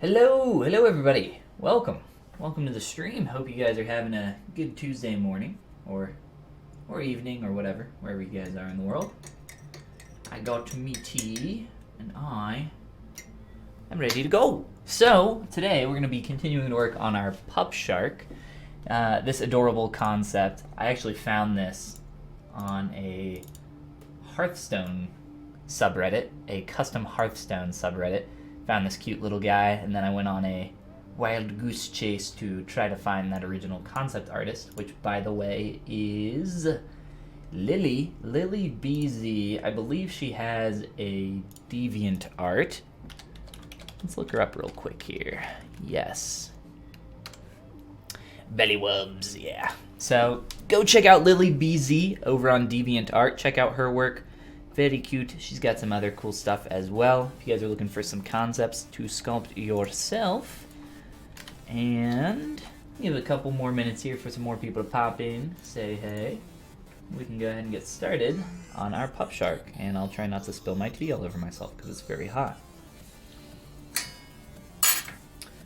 Hello everybody. Welcome to the stream. Hope you guys are having a good Tuesday morning or evening or whatever, wherever you guys are in the world. I got me tea and I am ready to go. So today we're going to be continuing to work on our pup shark. This adorable concept. I actually found this on a Hearthstone subreddit, a custom Hearthstone subreddit. Found this cute little guy, and then I went on a wild goose chase to try to find that original concept artist, which, by the way, is Lily BZ. I believe she has a deviant art. Let's look her up real quick here. Yes. Bellywubs, yeah. So go check out Lily BZ over on DeviantArt. Check out her work. Very cute. She's got some other cool stuff as well. If you guys are looking for some concepts to sculpt yourself. And give it a couple more minutes here for some more people to pop in, say hey. We can go ahead and get started on our pup shark. And I'll try not to spill my tea all over myself because it's very hot.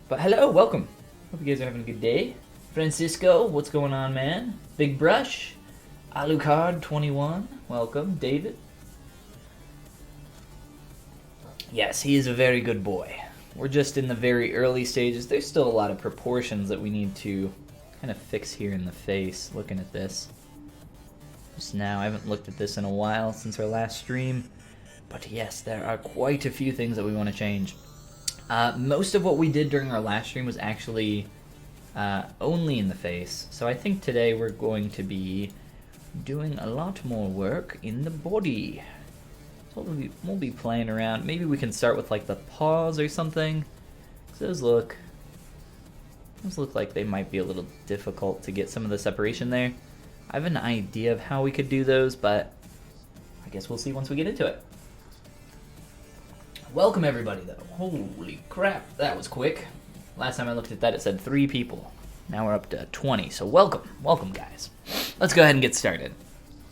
But hello, welcome. Hope you guys are having a good day. Francisco, what's going on, man? Big Brush, Alucard 21, welcome. David. Yes, he is a very good boy. We're just in the very early stages. There's still a lot of proportions that we need to kind of fix here in the face, looking at this. Just now, I haven't looked at this in a while since our last stream. But yes, there are quite a few things that we want to change. Most of what we did during our last stream was actually only in the face. So I think today we're going to be doing a lot more work in the body. So we'll be playing around. Maybe we can start with like the paws or something. Those look like they might be a little difficult to get some of the separation there. I have an idea of how we could do those, but I guess we'll see once we get into it. Welcome everybody though. Holy crap, that was quick. Last time I looked at that it said 3 people. Now we're up to 20, so welcome guys. Let's go ahead and get started.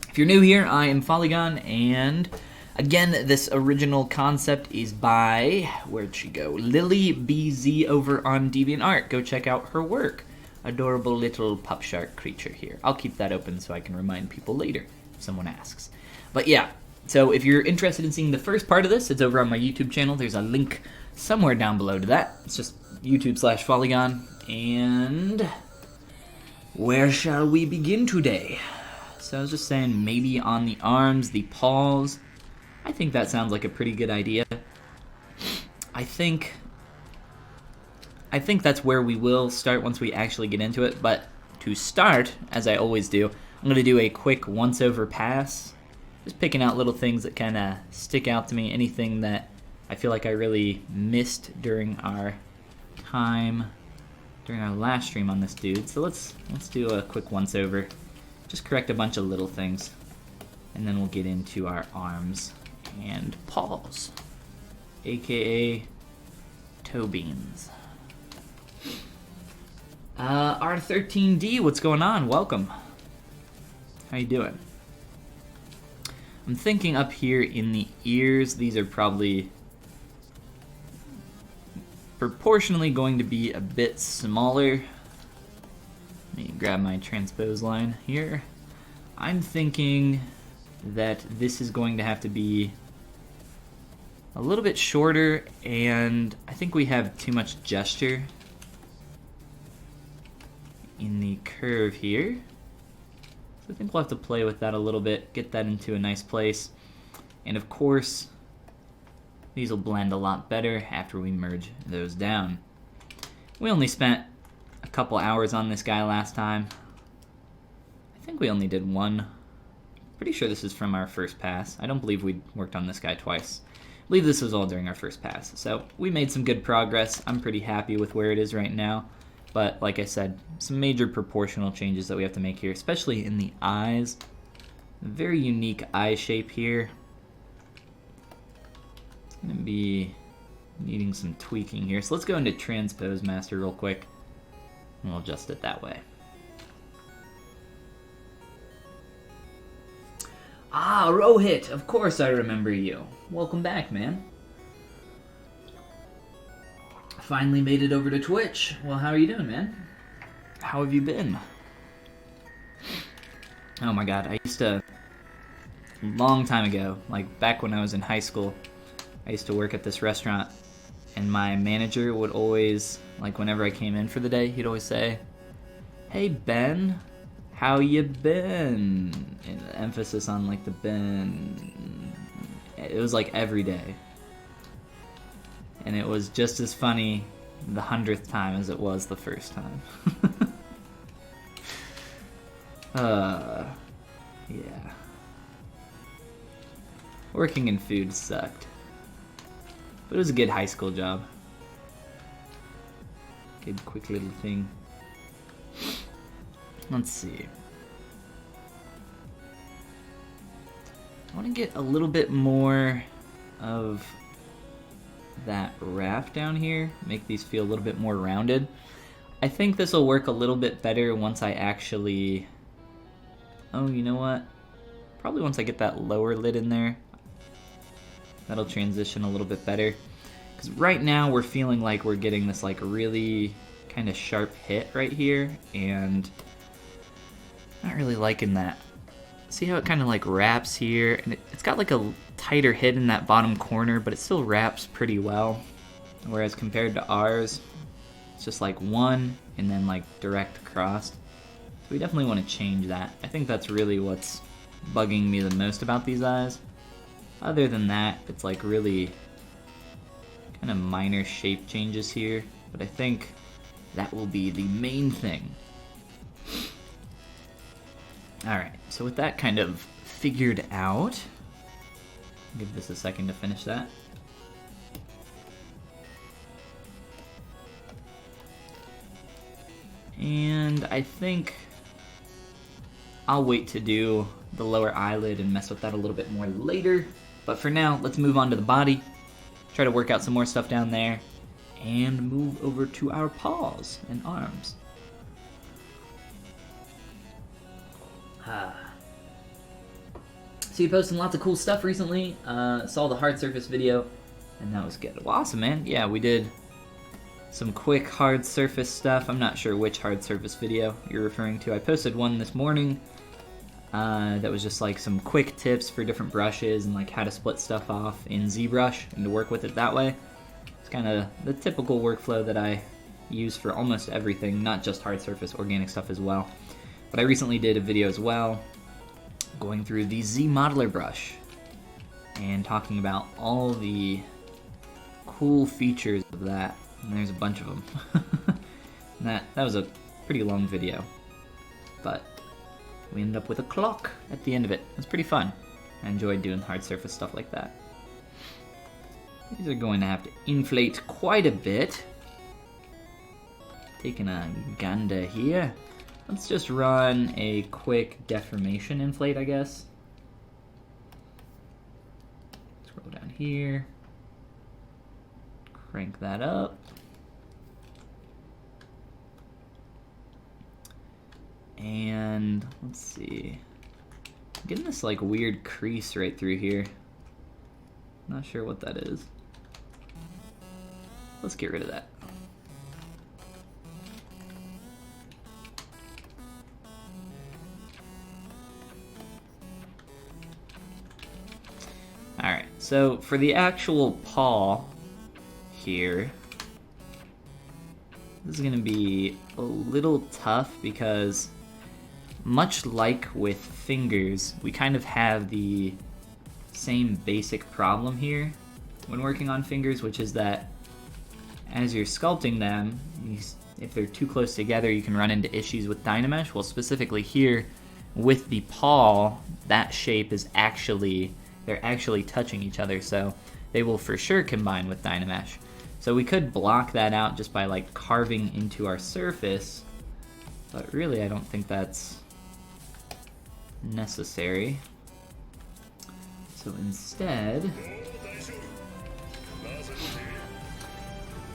If you're new here, I am Follygon, and again, this original concept is by, where'd she go? Lily BZ over on DeviantArt. Go check out her work. Adorable little pup shark creature here. I'll keep that open so I can remind people later if someone asks. But yeah, so if you're interested in seeing the first part of this, it's over on my YouTube channel. There's a link somewhere down below to that. It's just YouTube/Follygon. And where shall we begin today? So I was just saying maybe on the arms, the paws. I think that sounds like a pretty good idea. I think that's where we will start once we actually get into it. But to start, as I always do, I'm going to do a quick once-over pass. Just picking out little things that kind of stick out to me. Anything that I feel like I really missed during our last stream on this dude. So let's do a quick once-over. Just correct a bunch of little things. And then we'll get into our arms and paws, aka toe beans. R13D, what's going on? Welcome. How you doing? I'm thinking up here in the ears, these are probably proportionally going to be a bit smaller. Let me grab my transpose line here. I'm thinking that this is going to have to be a little bit shorter, and I think we have too much gesture in the curve here. So I think we'll have to play with that a little bit, get that into a nice place. And of course, these will blend a lot better after we merge those down. We only spent a couple hours on this guy last time. I think we only did one. Pretty sure this is from our first pass. I don't believe we worked on this guy twice. I believe this was all during our first pass. So we made some good progress. I'm pretty happy with where it is right now. But like I said, some major proportional changes that we have to make here, especially in the eyes. Very unique eye shape here. It's going to be needing some tweaking here. So let's go into Transpose Master real quick, and we'll adjust it that way. Ah, Rohit, of course I remember you. Welcome back, man. Finally made it over to Twitch. Well, how are you doing, man? How have you been? Oh my god, I used to... long time ago, like back when I was in high school, I used to work at this restaurant, and my manager would always, like whenever I came in for the day, he'd always say, "Hey Ben, how you been?" And emphasis on like the Ben. It was like every day. And it was just as funny the 100th time as it was the first time. Yeah. Working in food sucked. But it was a good high school job. Good quick little thing. Let's see. I want to get a little bit more of that wrap down here. Make these feel a little bit more rounded. I think this will work a little bit better once I actually... Oh, you know what? Probably once I get that lower lid in there. That'll transition a little bit better. Because right now we're feeling like we're getting this like really kind of sharp hit right here. And not really liking that. See how it kind of like wraps here? And it's got like a tighter hit in that bottom corner, but it still wraps pretty well. Whereas compared to ours, it's just like one and then like direct across. So we definitely want to change that. I think that's really what's bugging me the most about these eyes. Other than that, it's like really kind of minor shape changes here, but I think that will be the main thing. Alright, so with that kind of figured out, give this a second to finish that. And I think I'll wait to do the lower eyelid and mess with that a little bit more later. But for now, let's move on to the body, try to work out some more stuff down there, and move over to our paws and arms. So you posting lots of cool stuff recently. Saw the hard surface video, and that was good. Well, awesome, man. Yeah, we did some quick hard surface stuff. I'm not sure which hard surface video you're referring to. I posted one this morning that was just like some quick tips for different brushes and like how to split stuff off in ZBrush and to work with it that way. It's kind of the typical workflow that I use for almost everything, not just hard surface, organic stuff as well. But I recently did a video as well going through the Z Modeler brush and talking about all the cool features of that. And there's a bunch of them. And that was a pretty long video. But we ended up with a clock at the end of it. It was pretty fun. I enjoyed doing hard surface stuff like that. These are going to have to inflate quite a bit. Taking a gander here. Let's just run a quick deformation inflate, I guess. Scroll down here. Crank that up. And let's see. I'm getting this like weird crease right through here. Not sure what that is. Let's get rid of that. Alright, so for the actual paw here, this is going to be a little tough because much like with fingers, we kind of have the same basic problem here when working on fingers, which is that as you're sculpting them, if they're too close together, you can run into issues with Dynamesh. Well, specifically here with the paw, that shape is they're actually touching each other, so they will for sure combine with Dynamesh. So we could block that out just by like carving into our surface, but really I don't think that's necessary. So instead,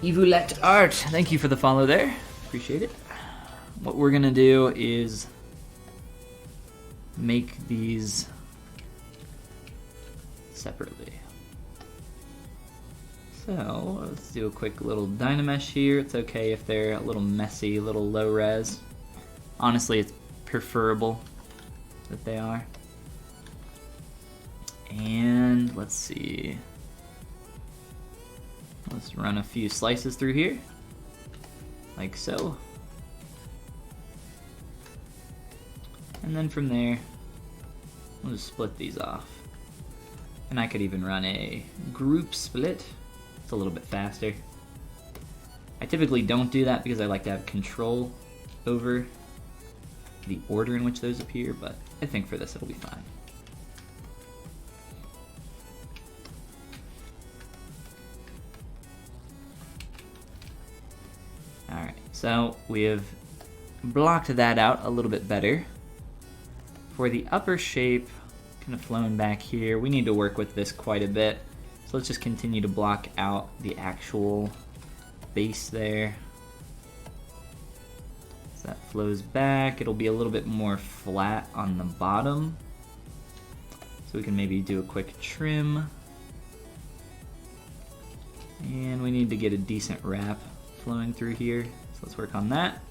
Evulet Art, thank you for the follow there, appreciate it. What we're gonna do is make these separately. So let's do a quick little Dynamesh here. It's okay if they're a little messy, a little low res. Honestly, it's preferable that they are. And let's see. Let's run a few slices through here, like so. And then from there, we'll just split these off. And I could even run a group split. It's a little bit faster. I typically don't do that because I like to have control over the order in which those appear, but I think for this it'll be fine. Alright, so we have blocked that out a little bit better. For the upper shape, kind of flowing back here, we need to work with this quite a bit. So let's just continue to block out the actual base there. As that flows back, it'll be a little bit more flat on the bottom. So we can maybe do a quick trim. And we need to get a decent wrap flowing through here. So let's work on that.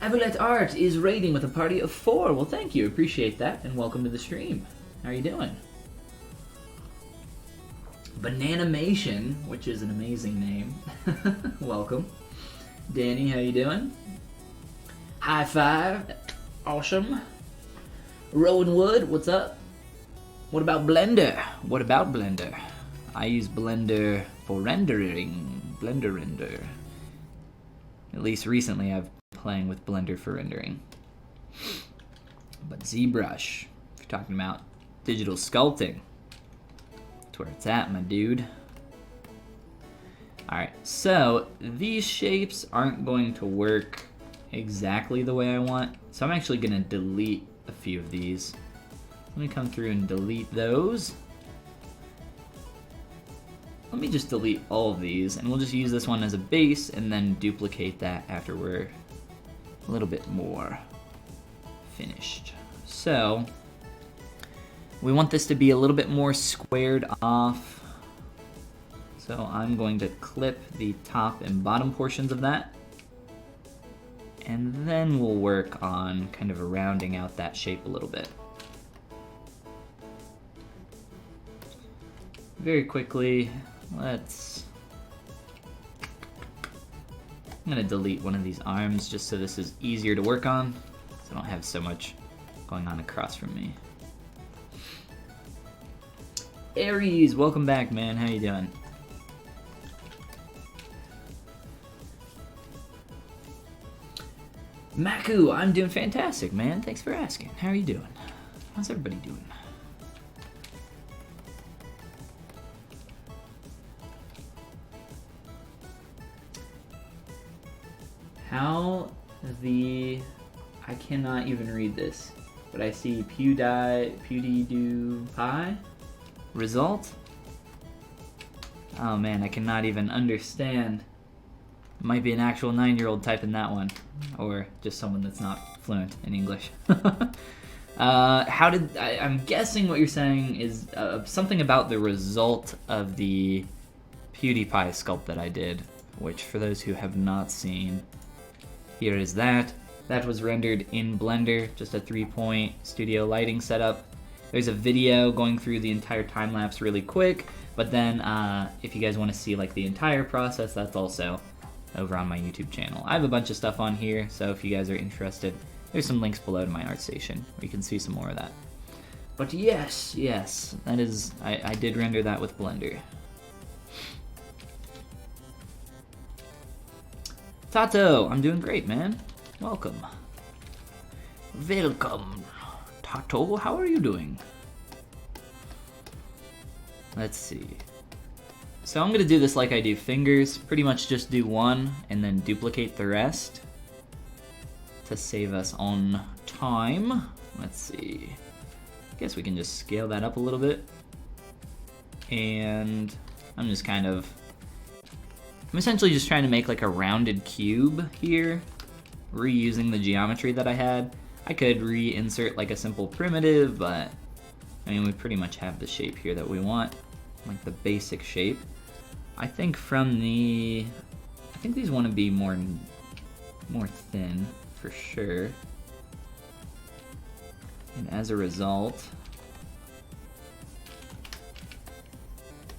Avulet Art is raiding with a party of 4. Well, thank you. Appreciate that. And welcome to the stream. How are you doing? Bananimation, which is an amazing name. Welcome. Danny, how you doing? High five. Awesome. Rowan Wood, what's up? What about Blender? What about Blender? I use Blender for rendering. Blender render. At least recently I've been playing with Blender for rendering. But ZBrush, if you're talking about digital sculpting, that's where it's at, my dude. Alright, so these shapes aren't going to work exactly the way I want, so I'm actually going to delete a few of these. Let me come through and delete those. Let me just delete all of these, and we'll just use this one as a base and then duplicate that after we're a little bit more finished. So we want this to be a little bit more squared off. So I'm going to clip the top and bottom portions of that. And then we'll work on kind of rounding out that shape a little bit. Very quickly, I'm gonna delete one of these arms just so this is easier to work on, so I don't have so much going on across from me. Aries, welcome back, man. How you doing? Maku, I'm doing fantastic, man. Thanks for asking. How are you doing? How's everybody doing? I cannot even read this, but I see PewDiePie result. Oh man, I cannot even understand. Might be an actual 9-year-old typing that one, or just someone that's not fluent in English. I'm guessing what you're saying is something about the result of the PewDiePie sculpt that I did, which for those who have not seen, here is that. That was rendered in Blender, just a 3-point studio lighting setup. There's a video going through the entire time lapse really quick, but then if you guys want to see like the entire process, that's also over on my YouTube channel. I have a bunch of stuff on here, so if you guys are interested, there's some links below to my art station where you can see some more of that. But yes, that is, I did render that with Blender. Tato, I'm doing great, man. Welcome. Welcome, Tato. How are you doing? Let's see. So I'm gonna do this like I do fingers. Pretty much just do one and then duplicate the rest to save us on time. Let's see. I guess we can just scale that up a little bit. And I'm essentially just trying to make like a rounded cube here, reusing the geometry that I had. I could reinsert like a simple primitive, but I mean, we pretty much have the shape here that we want. like the basic shape. I think from the, I think these want to be more thin for sure. And as a result,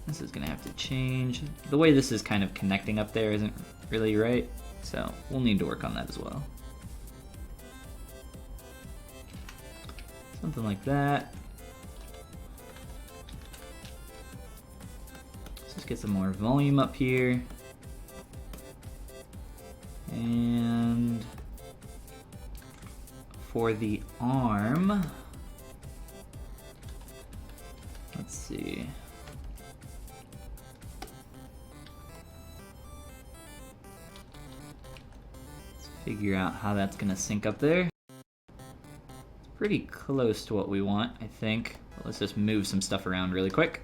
this is gonna have to change. The way this is kind of connecting up there isn't really right, so we'll need to work on that as well. Something like that. Let's just get some more volume up here. And for the arm, let's see. Let's figure out how that's gonna sync up there. It's pretty close to what we want, I think. But let's just move some stuff around really quick.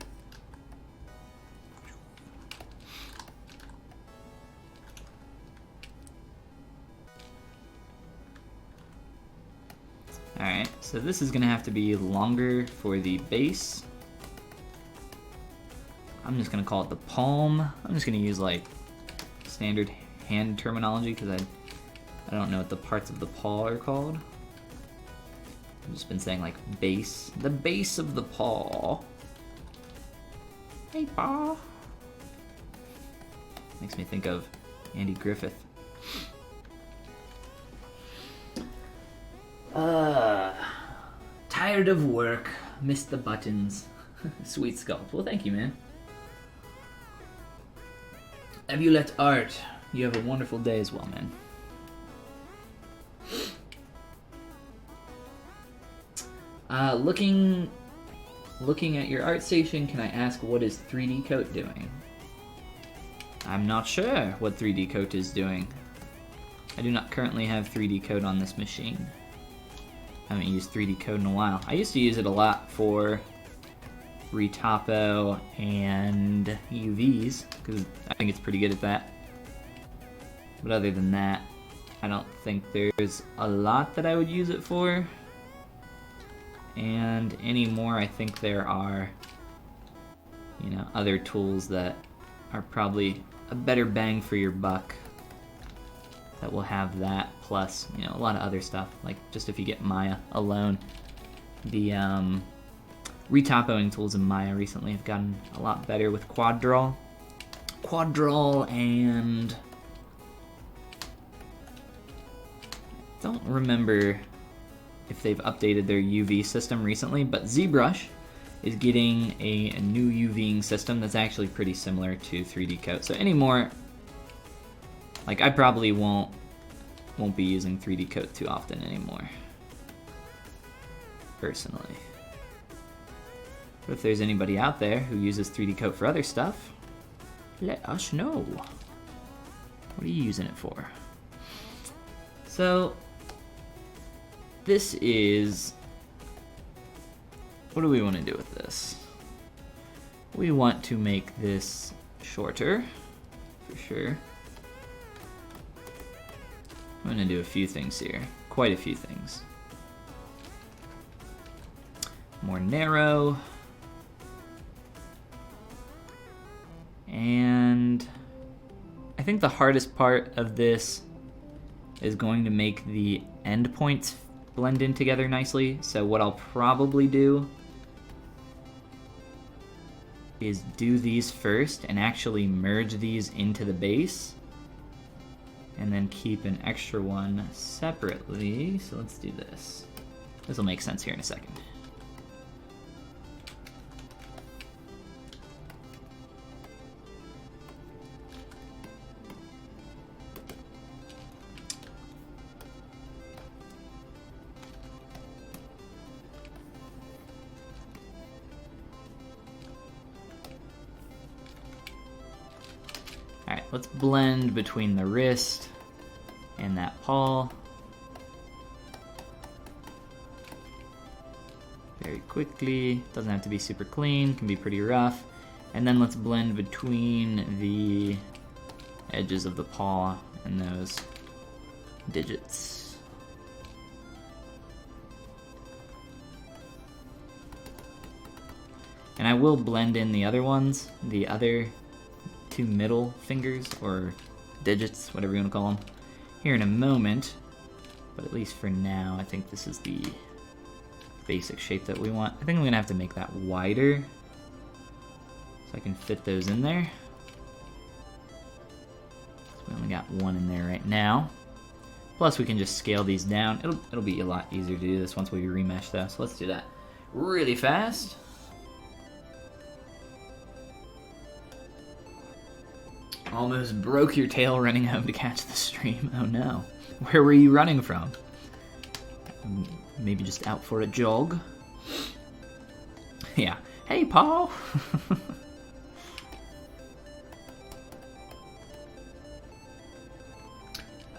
Alright, so this is gonna have to be longer for the base. I'm just gonna call it the palm. I'm just gonna use like standard hand terminology because I don't know what the parts of the paw are called. I've just been saying like base. The base of the paw. Hey, paw. Makes me think of Andy Griffith. Tired of work, missed the buttons. Sweet sculpt. Well, thank you, man. Have you let art? You have a wonderful day as well, man. Looking at your art station, can I ask what is 3D Coat doing? I'm not sure what 3D Coat is doing. I do not currently have 3D Coat on this machine. I haven't used 3D Coat in a while. I used to use it a lot for retopo and UVs, because I think it's pretty good at that. But other than that, I don't think there's a lot that I would use it for. And anymore, I think there are, you know, other tools that are probably a better bang for your buck that will have that, plus, you know, a lot of other stuff. Like, just if you get Maya alone, the retopoing tools in Maya recently have gotten a lot better with quad draw. Quad draw and don't remember if they've updated their UV system recently, but ZBrush is getting a new UVing system that's actually pretty similar to 3D Coat. So anymore, like, I probably won't be using 3D Coat too often anymore, personally. But if there's anybody out there who uses 3D Coat for other stuff, let us know. What are you using it for? So, this is... what do we want to do with this? We want to make this shorter, for sure. I'm going to do a few things here. Quite a few things. More narrow. And I think the hardest part of this is going to make the endpoints blend in together nicely. So what I'll probably do is do these first and actually merge these into the base, and then keep an extra one separately. So let's do this. This will make sense here in a second. Alright, let's blend between the wrist and that paw. Very quickly. Doesn't have to be super clean, can be pretty rough. And then let's blend between the edges of the paw and those digits. And I will blend in the other ones, the other 2 middle fingers, or digits, whatever you want to call them, here in a moment. But at least for now, I think this is the basic shape that we want. I think I'm going to have to make that wider so I can fit those in there. So we only got one in there right now. Plus we can just scale these down. It'll be a lot easier to do this once we remesh though, so let's do that really fast. Almost broke your tail running home to catch the stream. Oh no. Where were you running from? Maybe just out for a jog? Yeah. Hey, Paul!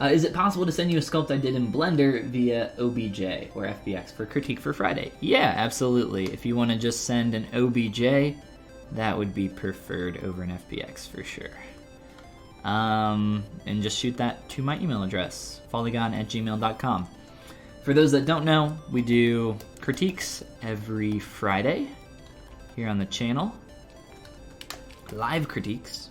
Is it possible to send you a sculpt I did in Blender via OBJ or FBX for critique for Friday? Yeah, absolutely. If you want to just send an OBJ, that would be preferred over an FBX for sure. And just shoot that to my email address, follygon@gmail.com. For those that don't know, we do critiques every Friday here on the channel. Live critiques.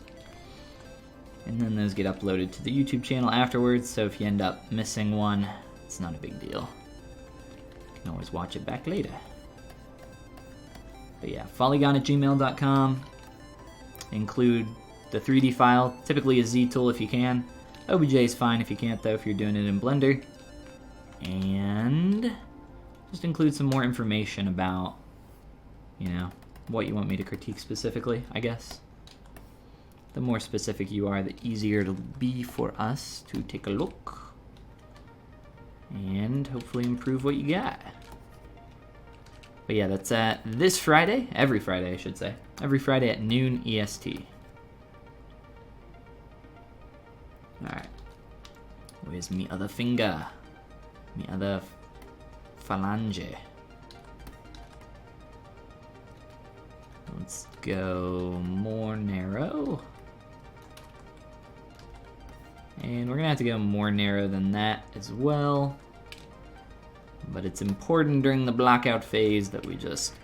And then those get uploaded to the YouTube channel afterwards, so if you end up missing one, it's not a big deal. You can always watch it back later. But yeah, follygon@gmail.com. Include the 3D file, typically a Z tool if you can. OBJ is fine if you can't though, if you're doing it in Blender. And just include some more information about, you know, what you want me to critique specifically, I guess. The more specific you are, the easier it'll be for us to take a look and hopefully improve what you got. But yeah, that's this Friday, every Friday I should say, every Friday at noon EST. Alright, where's me other finger? Me other phalange. Let's go more narrow. And we're gonna have to go more narrow than that as well. But it's important during the blockout phase that we just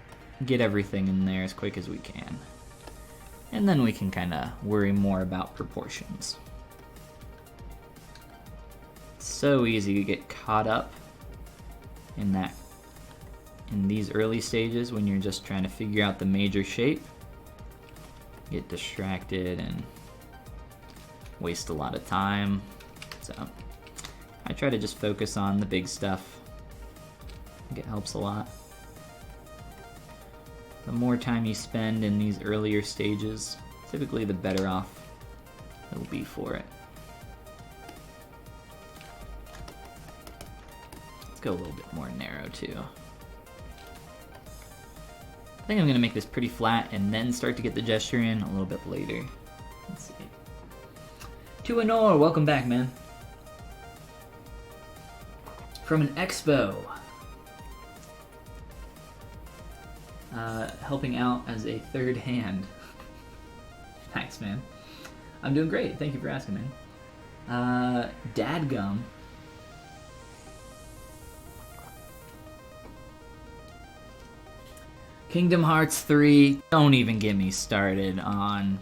get everything in there as quick as we can. And then we can kind of worry more about proportions. It's so easy to get caught up in these early stages when you're just trying to figure out the major shape. Get distracted and waste a lot of time. So I try to just focus on the big stuff. I think it helps a lot. The more time you spend in these earlier stages, typically the better off it'll be for it. Let's go a little bit more narrow too. I think I'm gonna make this pretty flat and then start to get the gesture in a little bit later. Let's see. To Anor, welcome back, man. From an expo. Helping out as a third hand. Thanks, man. I'm doing great. Thank you for asking, man. Dadgum. Kingdom Hearts 3. Don't even get me started on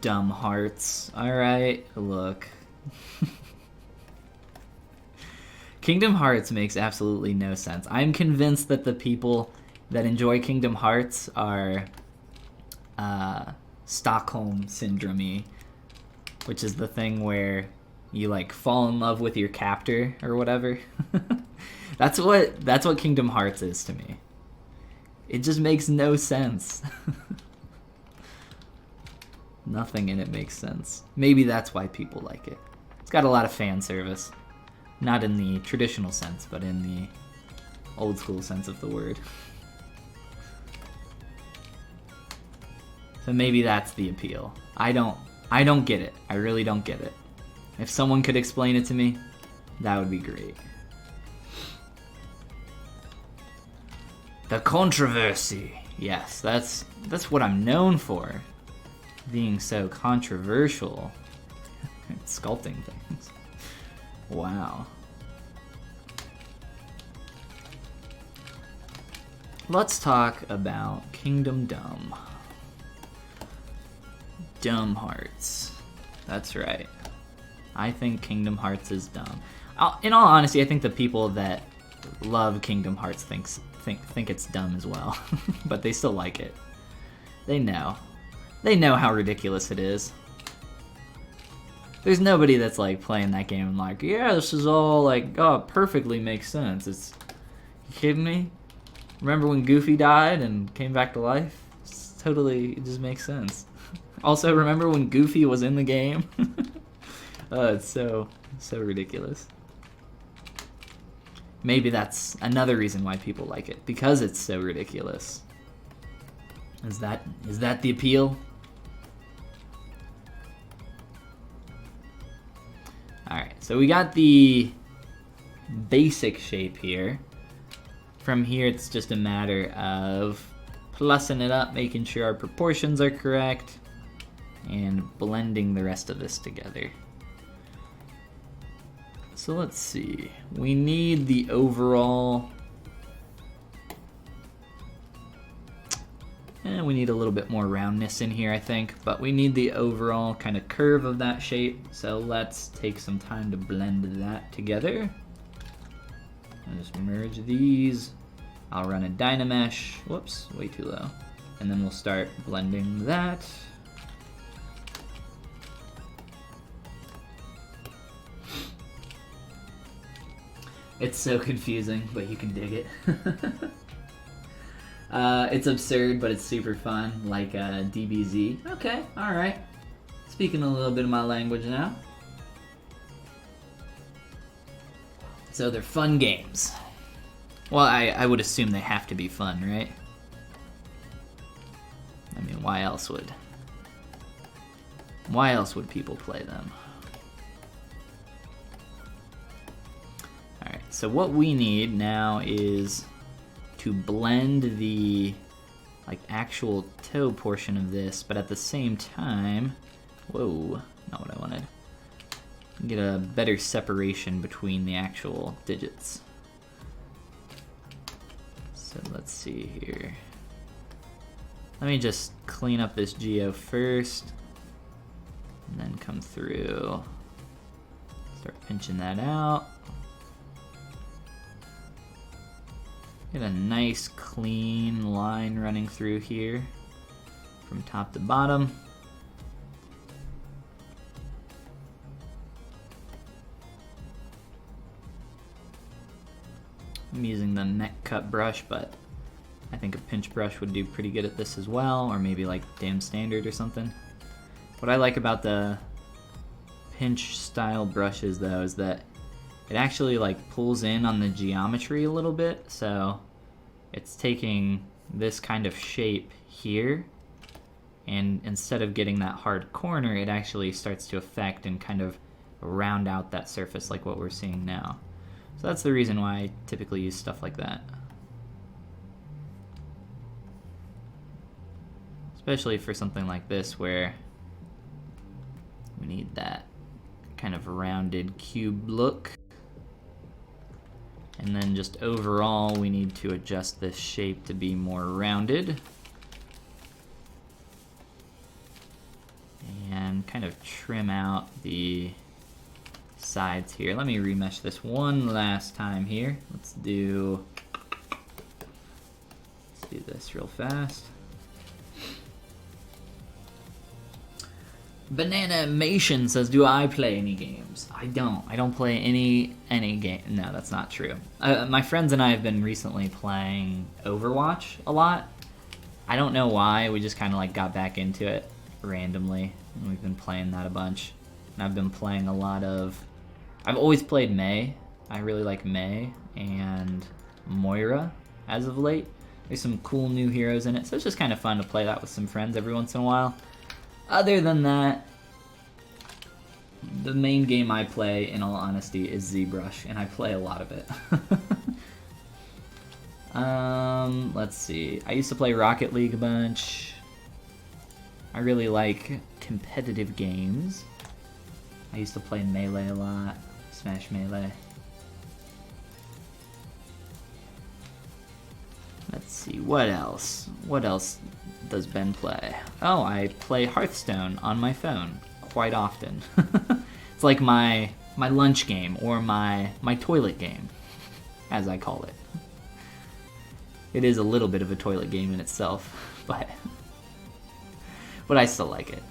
dumb hearts. Alright, look. Kingdom Hearts makes absolutely no sense. I'm convinced that the people that enjoy Kingdom Hearts are Stockholm Syndrome-y, which is the thing where you like fall in love with your captor or whatever. That's what Kingdom Hearts is to me. It just makes no sense. Nothing in it makes sense. Maybe that's why people like it. It's got a lot of fan service. Not in the traditional sense, but in the old school sense of the word. So maybe that's the appeal. I don't get it. I really don't get it. If someone could explain it to me, that would be great. The controversy. Yes, that's what I'm known for. Being so controversial. Sculpting things. Wow. let's talk about Kingdom Dumb. Dumb Hearts. That's right. I think Kingdom Hearts is dumb. In all honesty, I think the people that love Kingdom Hearts think it's dumb as well, but they still like it. They know how ridiculous it is. There's nobody that's like playing that game and like, yeah, this is all like, oh, it perfectly makes sense. It's, you kidding me? Remember when Goofy died and came back to life? It just makes sense. Also, remember when Goofy was in the game? It's so ridiculous. Maybe that's another reason why people like it, because it's so ridiculous. Is that the appeal? Alright, so we got the basic shape here. From here, it's just a matter of plussing it up, making sure our proportions are correct, and blending the rest of this together. So let's see. We need the overall... we need a little bit more roundness in here, I think, but we need the overall kind of curve of that shape, so let's take some time to blend that together. I'll just merge these. I'll run a Dynamesh. Whoops, way too low. And then we'll start blending that. It's so confusing, but you can dig it. It's absurd, but it's super fun, like DBZ. Okay, alright. Speaking a little bit of my language now. So they're fun games. Well, I would assume they have to be fun, right? I mean, why else would people play them? Alright, so what we need now is to blend the actual toe portion of this, but at the same time, whoa, not what I wanted. Get a better separation between the actual digits. So let's see here. Let me just clean up this geo first, and then come through, start pinching that out. Get a nice clean line running through here from top to bottom. I'm using the neck cut brush, but I think a pinch brush would do pretty good at this as well, or maybe like damn standard or something. What I like about the pinch style brushes though is that it actually like pulls in on the geometry a little bit, so it's taking this kind of shape here, and instead of getting that hard corner, it actually starts to affect and kind of round out that surface like what we're seeing now. So that's the reason why I typically use stuff like that. Especially for something like this where we need that kind of rounded cube look. And then just overall, we need to adjust this shape to be more rounded. And kind of trim out the sides here. Let me remesh this one last time here. Let's do this real fast. Bananimation says, do I play any games? I don't play any game. No, that's not true. My friends and I have been recently playing Overwatch a lot. I don't know why, we just kind of like got back into it randomly, and we've been playing that a bunch. And I've been playing a lot of... I've always played Mei. I really like Mei and Moira as of late. There's some cool new heroes in it, so it's just kind of fun to play that with some friends every once in a while. Other than that, the main game I play, in all honesty, is ZBrush, and I play a lot of it. Let's see. I used to play Rocket League a bunch. I really like competitive games. I used to play Melee a lot. Smash Melee. Let's see, what else? What else does Ben play? Oh, I play Hearthstone on my phone quite often. It's like my lunch game, or my toilet game, as I call it. It is a little bit of a toilet game in itself, but I still like it.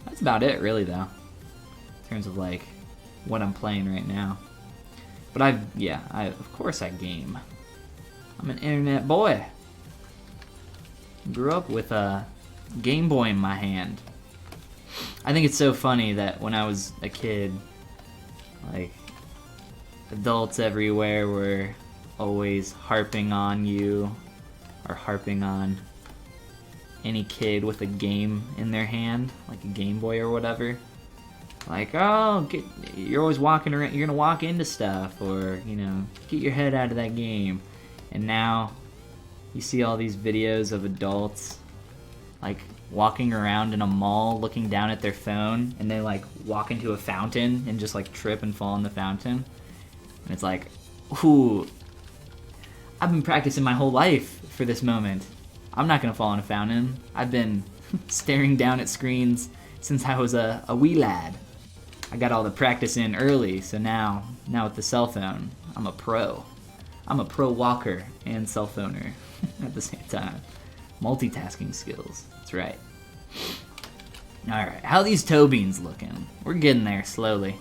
That's about it, really, though, in terms of like what I'm playing right now. But of course I game. I'm an internet boy. Grew up with a Game Boy in my hand. I think it's so funny that when I was a kid, like, adults everywhere were always harping on you, or harping on any kid with a game in their hand, like a Game Boy or whatever. Like, oh, you're always walking around, you're gonna walk into stuff, or, you know, get your head out of that game. And now you see all these videos of adults, like, walking around in a mall looking down at their phone, and they, like, walk into a fountain and just, like, trip and fall in the fountain. And it's like, ooh, I've been practicing my whole life for this moment. I'm not gonna fall in a fountain. I've been staring down at screens since I was a wee lad. I got all the practice in early, so now with the cell phone, I'm a pro. I'm a pro walker and cell phoner at the same time. Multitasking skills, that's right. Alright, how are these toe beans looking? We're getting there slowly.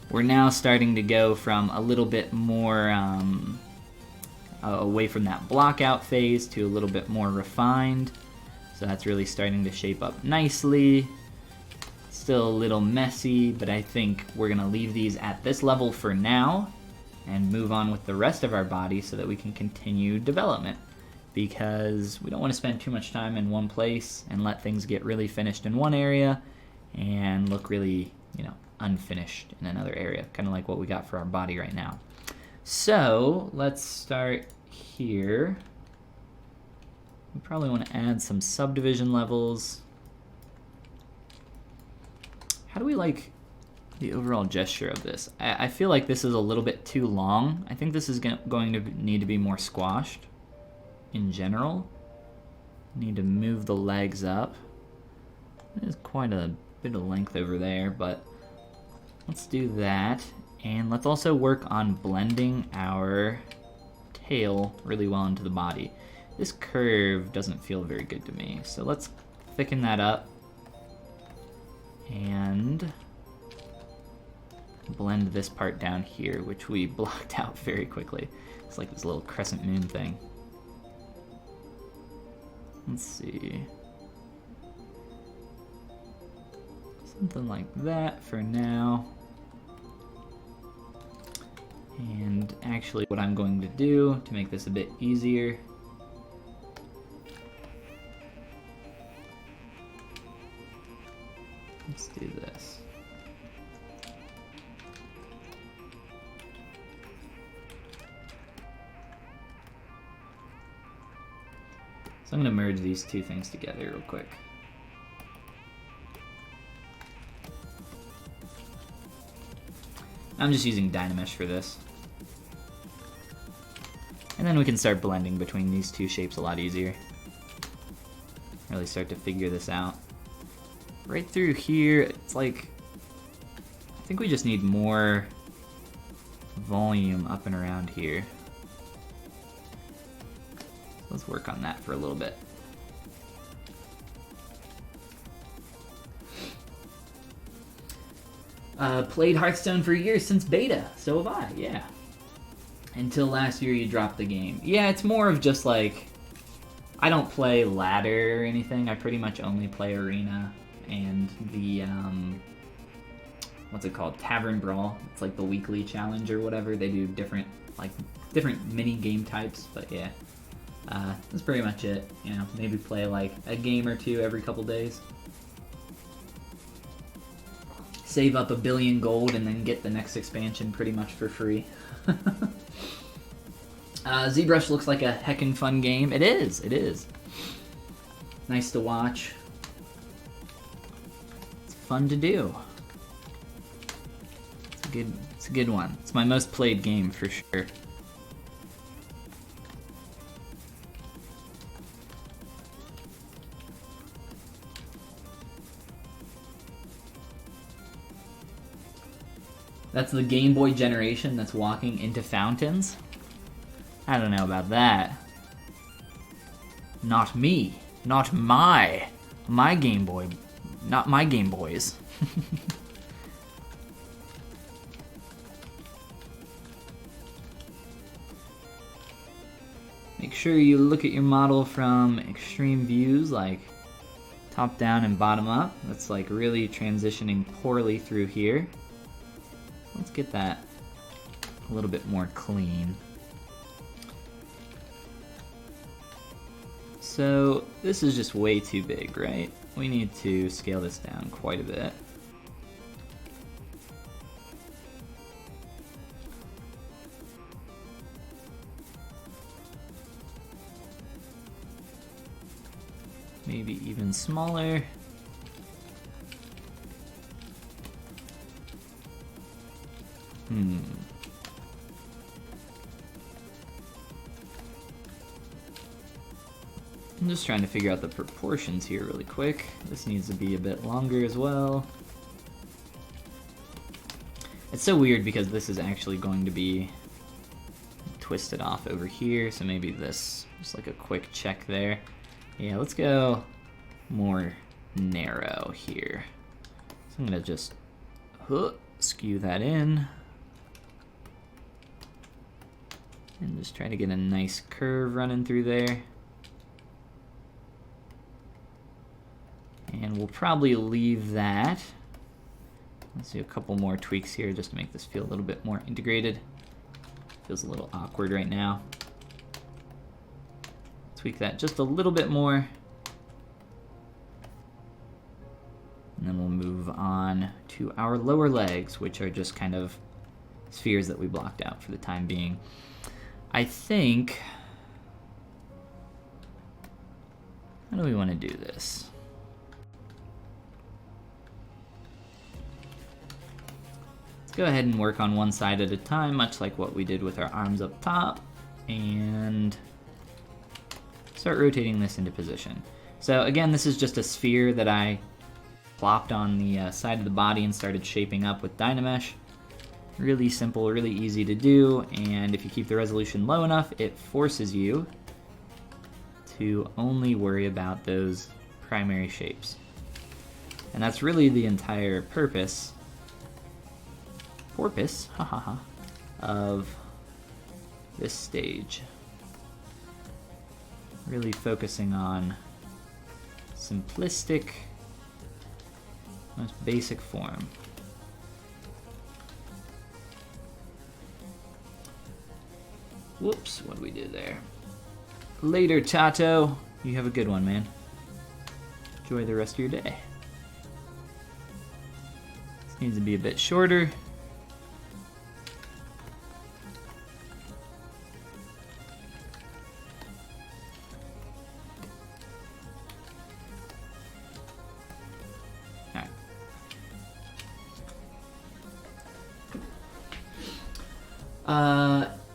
We're now starting to go from a little bit more away from that blockout phase to a little bit more refined. So that's really starting to shape up nicely. Still a little messy, but I think we're gonna leave these at this level for now and move on with the rest of our body so that we can continue development, because we don't want to spend too much time in one place and let things get really finished in one area and look really, you know, unfinished in another area, kind of like what we got for our body right now. So let's start here. We probably want to add some subdivision levels. How do we like the overall gesture of this? I feel like this is a little bit too long. I think this is going to need to be more squashed in general. Need to move the legs up. There's quite a bit of length over there, but let's do that. And let's also work on blending our tail really well into the body. This curve doesn't feel very good to me, so let's thicken that up and blend this part down here, which we blocked out very quickly. It's like this little crescent moon thing. Let's see. Something like that for now. And actually what I'm going to do to make this a bit easier, let's do this. So I'm going to merge these two things together real quick. I'm just using Dynamesh for this. And then we can start blending between these two shapes a lot easier. Really start to figure this out. Right through here, it's like, I think we just need more volume up and around here. Let's work on that for a little bit. Played Hearthstone for years since beta, so have I, yeah. Until last year you dropped the game. Yeah, it's more of just like, I don't play ladder or anything, I pretty much only play arena and the, what's it called, Tavern Brawl. It's like the weekly challenge or whatever, they do different mini game types, but yeah. That's pretty much it, you know, maybe play like a game or two every couple days. Save up 1 billion gold and then get the next expansion pretty much for free. ZBrush looks like a heckin' fun game. It is, it is. Nice to watch. It's fun to do. It's It's a good one. It's my most played game for sure. That's the Game Boy generation that's walking into fountains? I don't know about that. Not me. Not my Game Boy. Not my Game Boys. Make sure you look at your model from extreme views, like top down and bottom up. That's like really transitioning poorly through here. Let's get that a little bit more clean. So this is just way too big, right? We need to scale this down quite a bit. Maybe even smaller. I'm just trying to figure out the proportions here really quick. This needs to be a bit longer as well. It's so weird because this is actually going to be twisted off over here, so maybe this, just like a quick check there. Yeah, let's go more narrow here. So I'm gonna just skew that in. And just try to get a nice curve running through there. And we'll probably leave that. Let's do a couple more tweaks here just to make this feel a little bit more integrated. Feels a little awkward right now. Tweak that just a little bit more. And then we'll move on to our lower legs, which are just kind of spheres that we blocked out for the time being. I think... How do we want to do this? Let's go ahead and work on one side at a time, much like what we did with our arms up top, and start rotating this into position. So again, this is just a sphere that I plopped on the side of the body and started shaping up with Dynamesh. Really simple, really easy to do, and if you keep the resolution low enough, it forces you to only worry about those primary shapes. And that's really the entire purpose of this stage. Really focusing on simplistic, most basic form. Whoops, what did we do there? Later, Tato. You have a good one, man. Enjoy the rest of your day. This needs to be a bit shorter.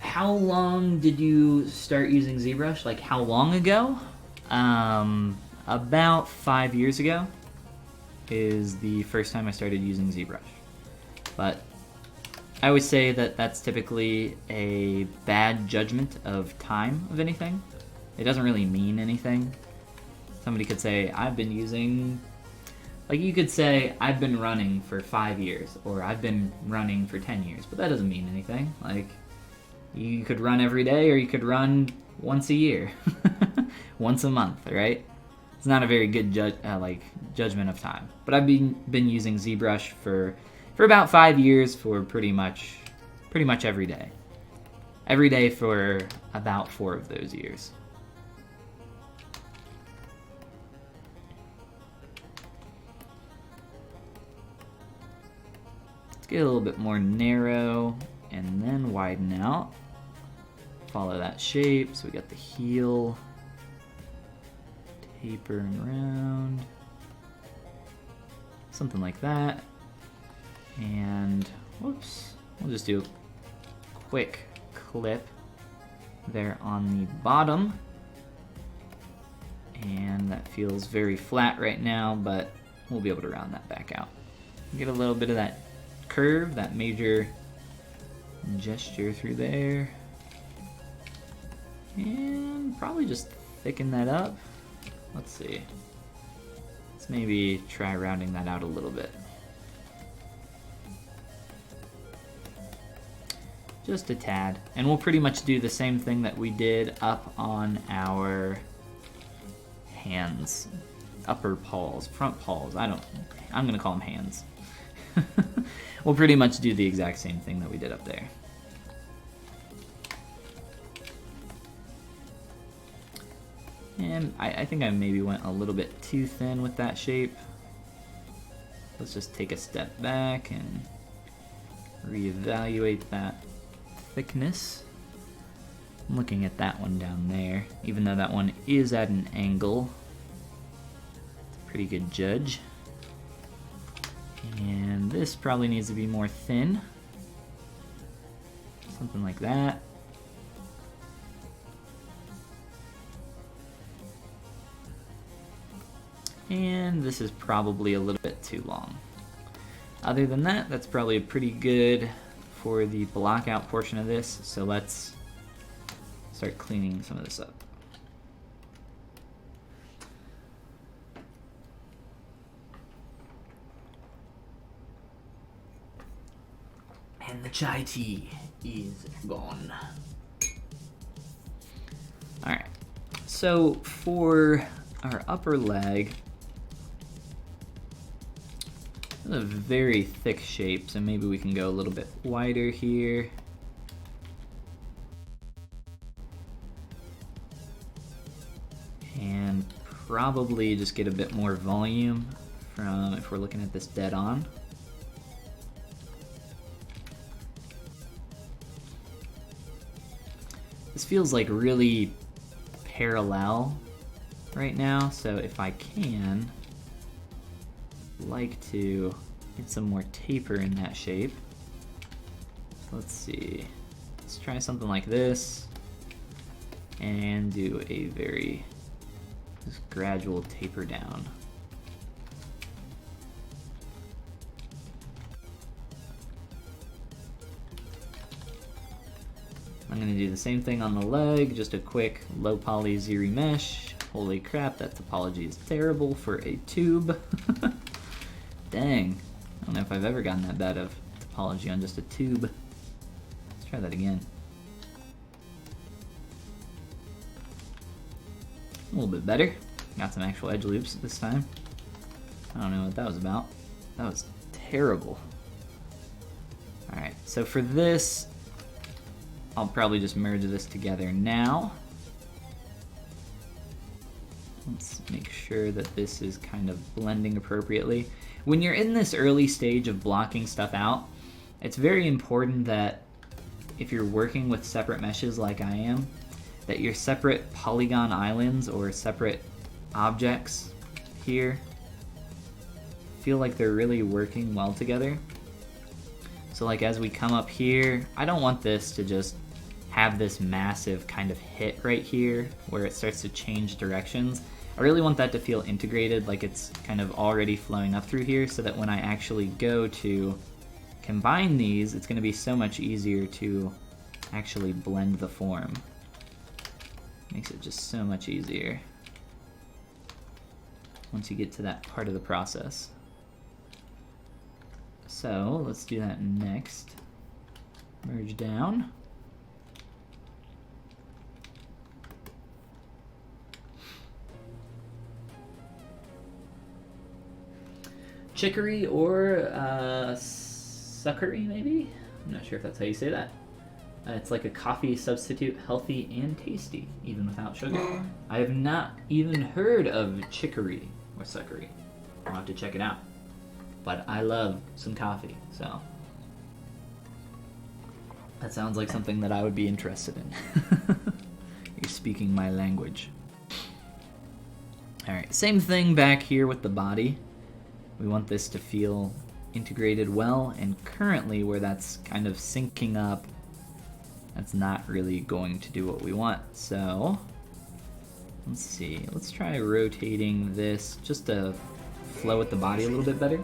How long did you start using ZBrush? Like, how long ago? About 5 years ago is the first time I started using ZBrush. But I always say that that's typically a bad judgment of time of anything. It doesn't really mean anything. Somebody could say, I've been using... Like, you could say, I've been running for 5 years, or I've been running for 10 years, but that doesn't mean anything. Like, you could run every day, or you could run once a year. Once a month, right? It's not a very good judgment of time. But I've been using ZBrush for about 5 years for pretty much every day. Every day for about 4 of those years. Let's get a little bit more narrow and then widen out. Follow that shape, so we got the heel tapering around, something like that. And whoops, we'll just do a quick clip there on the bottom. And that feels very flat right now, but we'll be able to round that back out. Get a little bit of that curve, that major gesture through there. And probably just thicken that up. Let's see. Let's maybe try rounding that out a little bit. Just a tad. And we'll pretty much do the same thing that we did up on our hands. Upper paws, front paws, I'm gonna call them hands. We'll pretty much do the exact same thing that we did up there. And I think I maybe went a little bit too thin with that shape. Let's just take a step back and reevaluate that thickness. I'm looking at that one down there, even though that one is at an angle. It's a pretty good judge. And this probably needs to be more thin. Something like that. And this is probably a little bit too long. Other than that, that's probably pretty good for the block out portion of this. So let's start cleaning some of this up. And the chai tea is gone. Alright, so for our upper leg, it's a very thick shape, so maybe we can go a little bit wider here. And probably just get a bit more volume from if we're looking at this dead on. This feels like really parallel right now, so if I can, like to get some more taper in that shape. So let's see, let's try something like this and do a very just gradual taper down. I'm going to do the same thing on the leg, just a quick low poly ZBrush. Holy crap, that topology is terrible for a tube. Dang, I don't know if I've ever gotten that bad of topology on just a tube. Let's try that again. A little bit better. Got some actual edge loops this time. I don't know what that was about. That was terrible. Alright, so for this, I'll probably just merge this together now. Let's make sure that this is kind of blending appropriately. When you're in this early stage of blocking stuff out, it's very important that if you're working with separate meshes like I am, that your separate polygon islands or separate objects here feel like they're really working well together. So like as we come up here, I don't want this to just have this massive kind of hit right here where it starts to change directions. I really want that to feel integrated, like it's kind of already flowing up through here, so that when I actually go to combine these, it's going to be so much easier to actually blend the form. Makes it just so much easier once you get to that part of the process. So let's do that next. Merge down. Chicory or suckery, maybe? I'm not sure if that's how you say that. It's like a coffee substitute, healthy and tasty, even without sugar. I have not even heard of chicory or suckery. I'll have to check it out. But I love some coffee, so that sounds like something that I would be interested in. You're speaking my language. Alright, same thing back here with the body. We want this to feel integrated well, and currently where that's kind of syncing up, that's not really going to do what we want. So let's see, let's try rotating this just to flow with the body a little bit better.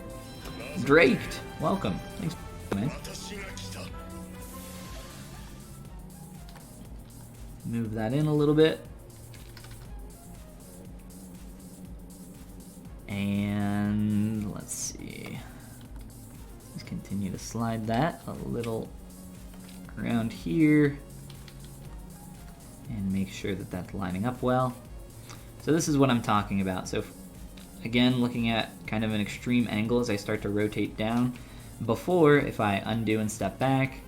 Draked, welcome. Thanks, man. Move that in a little bit. And let's see. Let's continue to slide that a little around here and make sure that that's lining up well. So this is what I'm talking about. So again, looking at kind of an extreme angle as I start to rotate down. Before, if I undo and step back,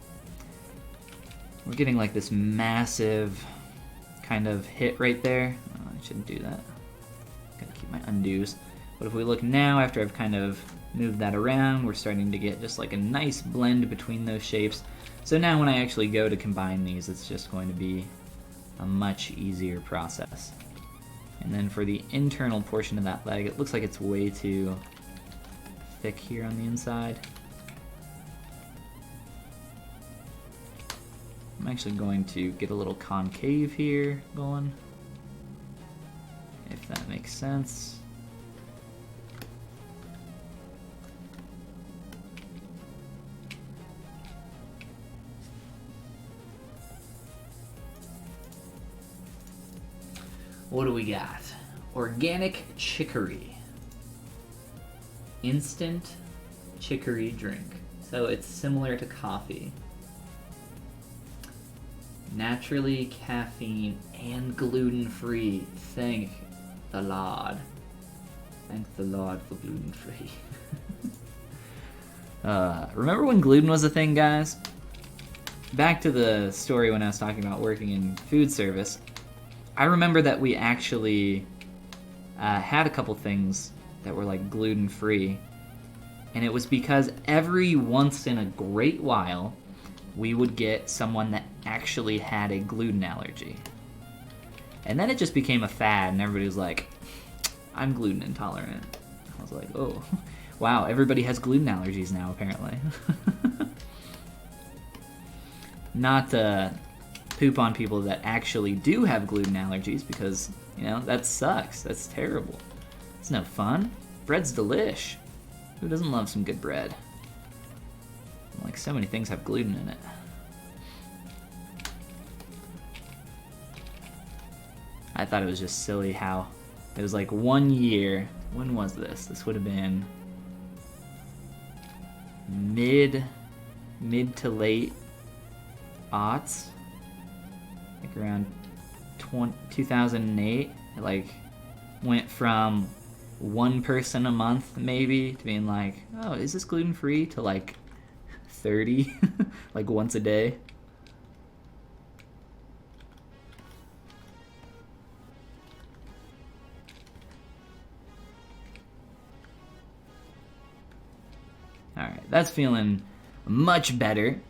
we're getting like this massive kind of hit right there. Oh, I shouldn't do that. Gotta keep my undos. But if we look now, after I've kind of moved that around, we're starting to get just like a nice blend between those shapes. So now when I actually go to combine these, it's just going to be a much easier process. And then for the internal portion of that leg, it looks like it's way too thick here on the inside. I'm actually going to get a little concave here going, if that makes sense. What do we got? Organic chicory. Instant chicory drink. So it's similar to coffee. Naturally caffeine and gluten-free. Thank the Lord. Thank the Lord for gluten-free. Remember when gluten was a thing, guys? Back to the story when I was talking about working in food service. I remember that we actually had a couple things that were like gluten-free, and it was because every once in a great while we would get someone that actually had a gluten allergy. And then it just became a fad, and everybody was like, I'm gluten intolerant. I was like, oh, wow, everybody has gluten allergies now, apparently. Not poop on people that actually do have gluten allergies, because, you know, that sucks. That's terrible. It's no fun. Bread's delish. Who doesn't love some good bread? Like, so many things have gluten in it. I thought it was just silly how it was like 1 year. When was this? This would have been mid to late aughts. Like around 2008, it like went from one person a month maybe to being like, oh, is this gluten-free, to like 30 like once a day. Alright, that's feeling much better.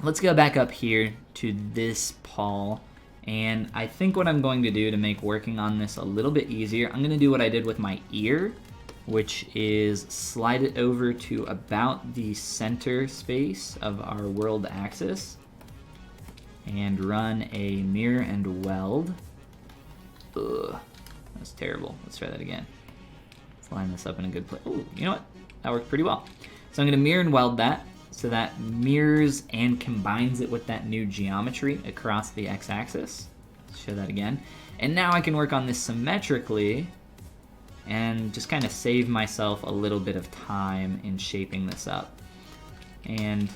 Let's go back up here to this paw, and I think what I'm going to do to make working on this a little bit easier, I'm going to do what I did with my ear, which is slide it over to about the center space of our world axis and run a mirror and weld. Ugh, that's terrible. Let's try that again. Let's line this up in a good place. Oh, you know what? That worked pretty well. So I'm going to mirror and weld that, so that mirrors and combines it with that new geometry across the x-axis. Let's show that again. And now I can work on this symmetrically and just kind of save myself a little bit of time in shaping this up. And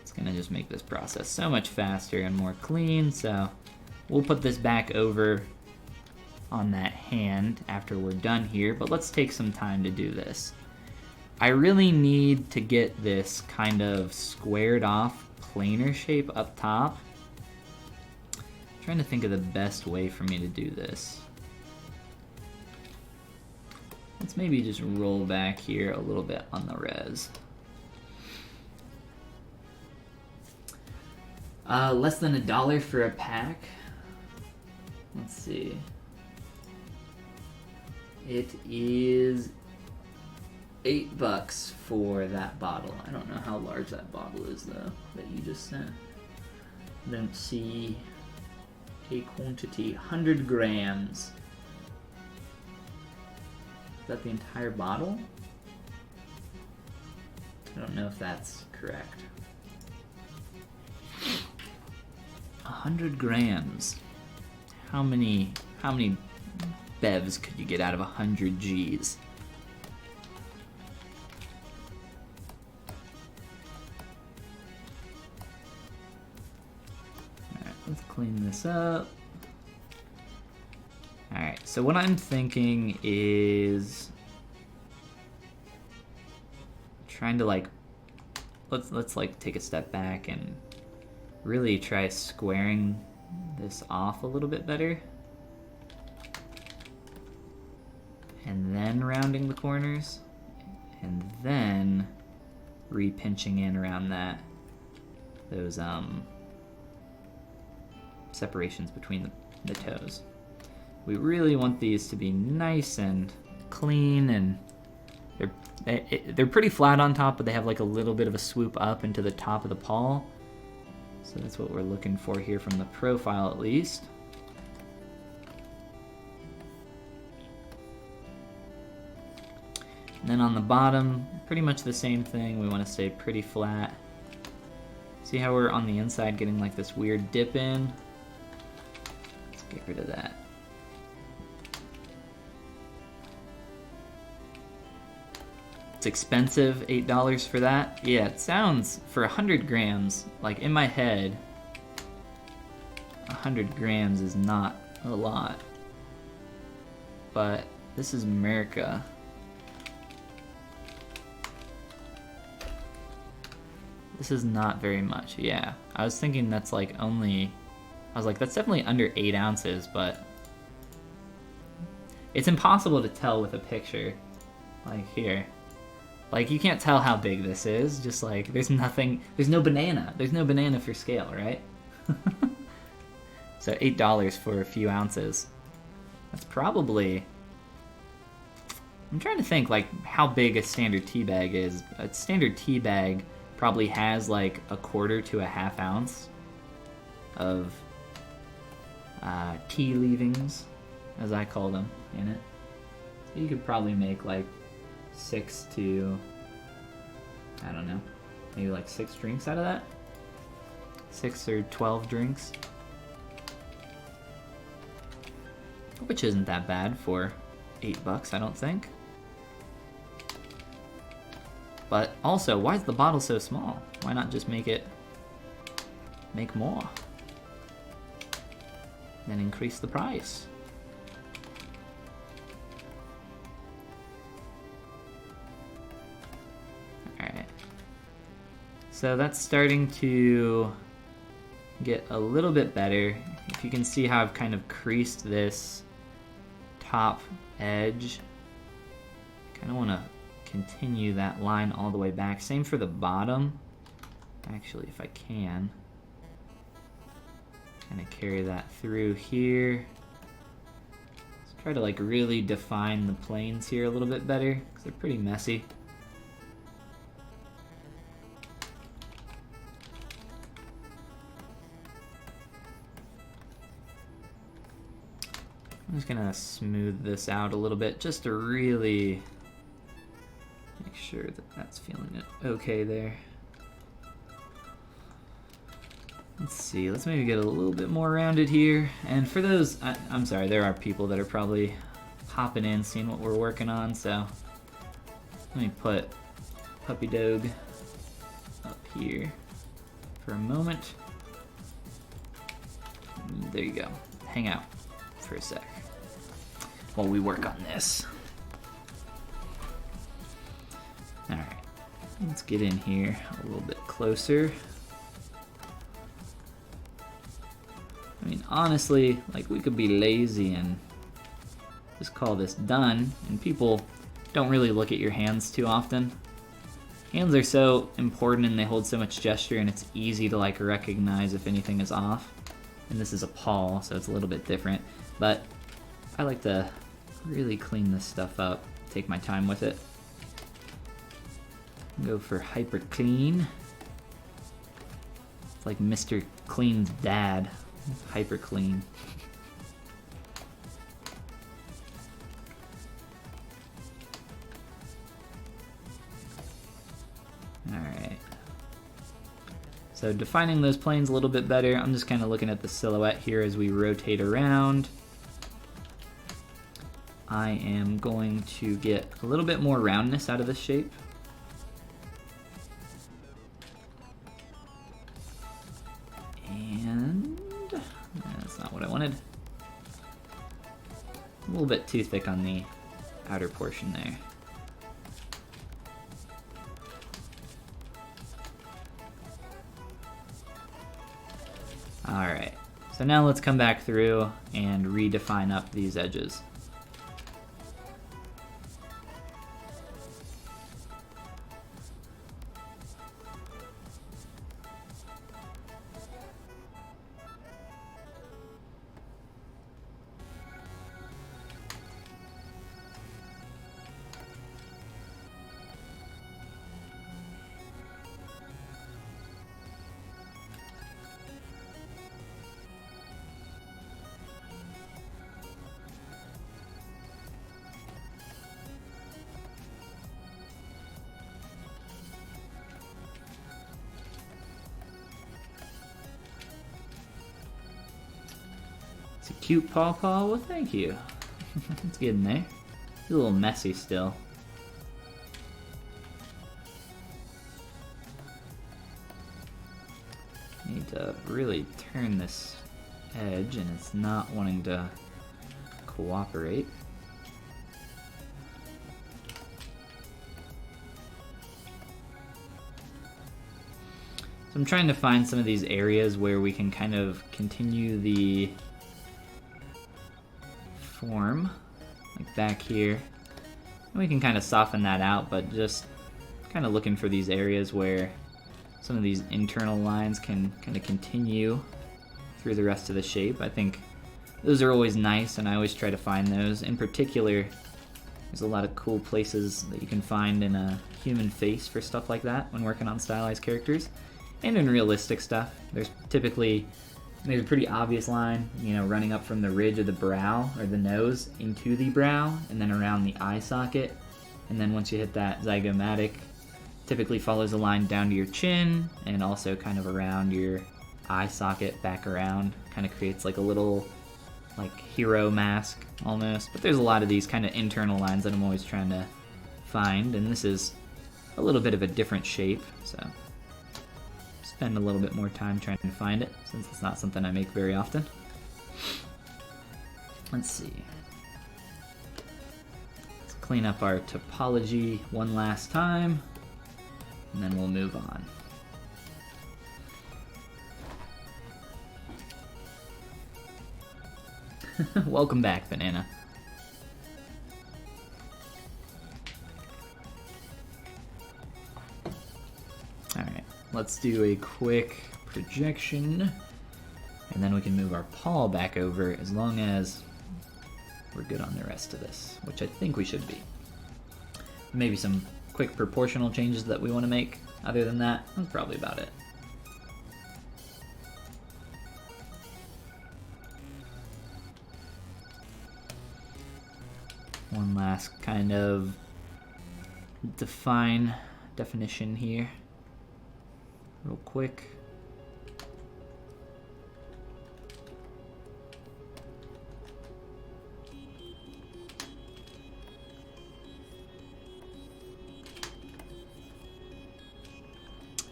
it's going to just make this process so much faster and more clean. So we'll put this back over on that hand after we're done here, but let's take some time to do this. I really need to get this kind of squared off planar shape up top. I'm trying to think of the best way for me to do this. Let's maybe just roll back here a little bit on the res. Less than $1 for a pack. Let's see. It is $8 for that bottle. I don't know how large that bottle is though, that you just sent. Don't see a quantity. 100 grams. Is that the entire bottle? I don't know if that's correct. 100 grams. How many bevs could you get out of 100 Gs? Alright, let's clean this up. Alright, so what I'm thinking is trying to like let's like take a step back and really try squaring this off a little bit better. And then rounding the corners. And then re-pinching in around those separations between the toes. We really want these to be nice and clean, and they're pretty flat on top, but they have like a little bit of a swoop up into the top of the paw. So that's what we're looking for here from the profile at least. And then on the bottom, pretty much the same thing. We want to stay pretty flat. See how we're on the inside getting like this weird dip in? Let's get rid of that. It's expensive, $8 for that. Yeah, it sounds, for 100 grams, like in my head, 100 grams is not a lot. But this is America. This is not very much, yeah. I was thinking that's like only, I was like, that's definitely under 8 ounces, but it's impossible to tell with a picture. Like here. Like, you can't tell how big this is, just like, there's no banana. There's no banana for scale, right? So $8 for a few ounces. That's probably, I'm trying to think, like, how big a standard tea bag is. A standard tea bag probably has, like, 1/4 to 1/2 ounce of tea leavings, as I call them, in it. So you could probably make, like, 6 to, I don't know, maybe like 6 drinks out of that? 6 or 12 drinks. Which isn't that bad for $8, I don't think. But also, why is the bottle so small? Why not just make more? Then increase the price. So that's starting to get a little bit better. If you can see how I've kind of creased this top edge, kind of want to continue that line all the way back. Same for the bottom. Actually, if I can, kind of carry that through here. Let's try to like really define the planes here a little bit better, because they're pretty messy. I'm just gonna smooth this out a little bit just to really make sure that that's feeling it okay there. Let's see, let's maybe get a little bit more rounded here. And for those, I'm sorry, there are people that are probably hopping in, seeing what we're working on, so let me put Puppy Dog up here for a moment. There you go. Hang out for a sec while we work on this. Alright, let's get in here a little bit closer. I mean, honestly, like, we could be lazy and just call this done, and people don't really look at your hands too often. Hands are so important and they hold so much gesture, and it's easy to like recognize if anything is off. And this is a paw, so it's a little bit different, but I like to really clean this stuff up, take my time with it. Go for hyper clean. It's like Mr. Clean's dad. Hyper clean. Alright. So defining those planes a little bit better. I'm just kind of looking at the silhouette here as we rotate around. I am going to get a little bit more roundness out of this shape. And that's not what I wanted. A little bit too thick on the outer portion there. Alright, so now let's come back through and redefine up these edges. It's a cute paw. Well, thank you. It's getting there. It's a little messy still. Need to really turn this edge, and it's not wanting to cooperate. So I'm trying to find some of these areas where we can kind of continue the form, like back here. And we can kind of soften that out, but just kind of looking for these areas where some of these internal lines can kind of continue through the rest of the shape. I think those are always nice, and I always try to find those. In particular, there's a lot of cool places that you can find in a human face for stuff like that when working on stylized characters. And in realistic stuff, there's a pretty obvious line, you know, running up from the ridge of the brow or the nose into the brow and then around the eye socket. And then once you hit that zygomatic, typically follows a line down to your chin and also kind of around your eye socket, back around. Kind of creates like a little like hero mask almost. But there's a lot of these kind of internal lines that I'm always trying to find, and this is a little bit of a different shape, so spend a little bit more time trying to find it, since it's not something I make very often. Let's see. Let's clean up our topology one last time, and then we'll move on. Welcome back, Banana. Alright, let's do a quick projection, and then we can move our paw back over as long as we're good on the rest of this, which I think we should be. Maybe some quick proportional changes that we want to make. Other than that, that's probably about it. One last kind of definition here, real quick.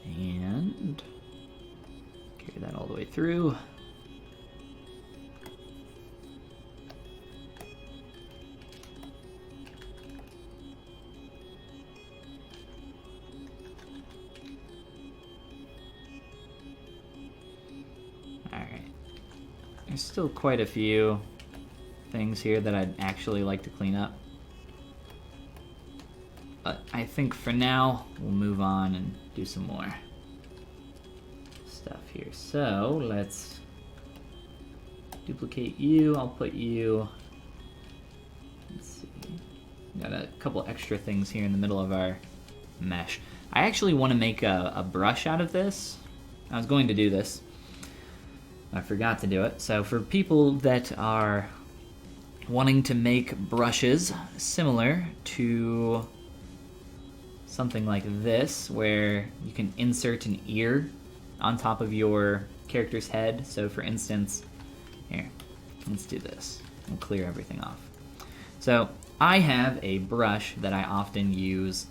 And carry that all the way through. There's still quite a few things here that I'd actually like to clean up. But I think for now, we'll move on and do some more stuff here. So let's duplicate you. I'll put you, let's see, got a couple extra things here in the middle of our mesh. I actually want to make a brush out of this. I was going to do this. I forgot to do it. So for people that are wanting to make brushes similar to something like this, where you can insert an ear on top of your character's head. So for instance, here, let's do this. We'll clear everything off. So I have a brush that I often use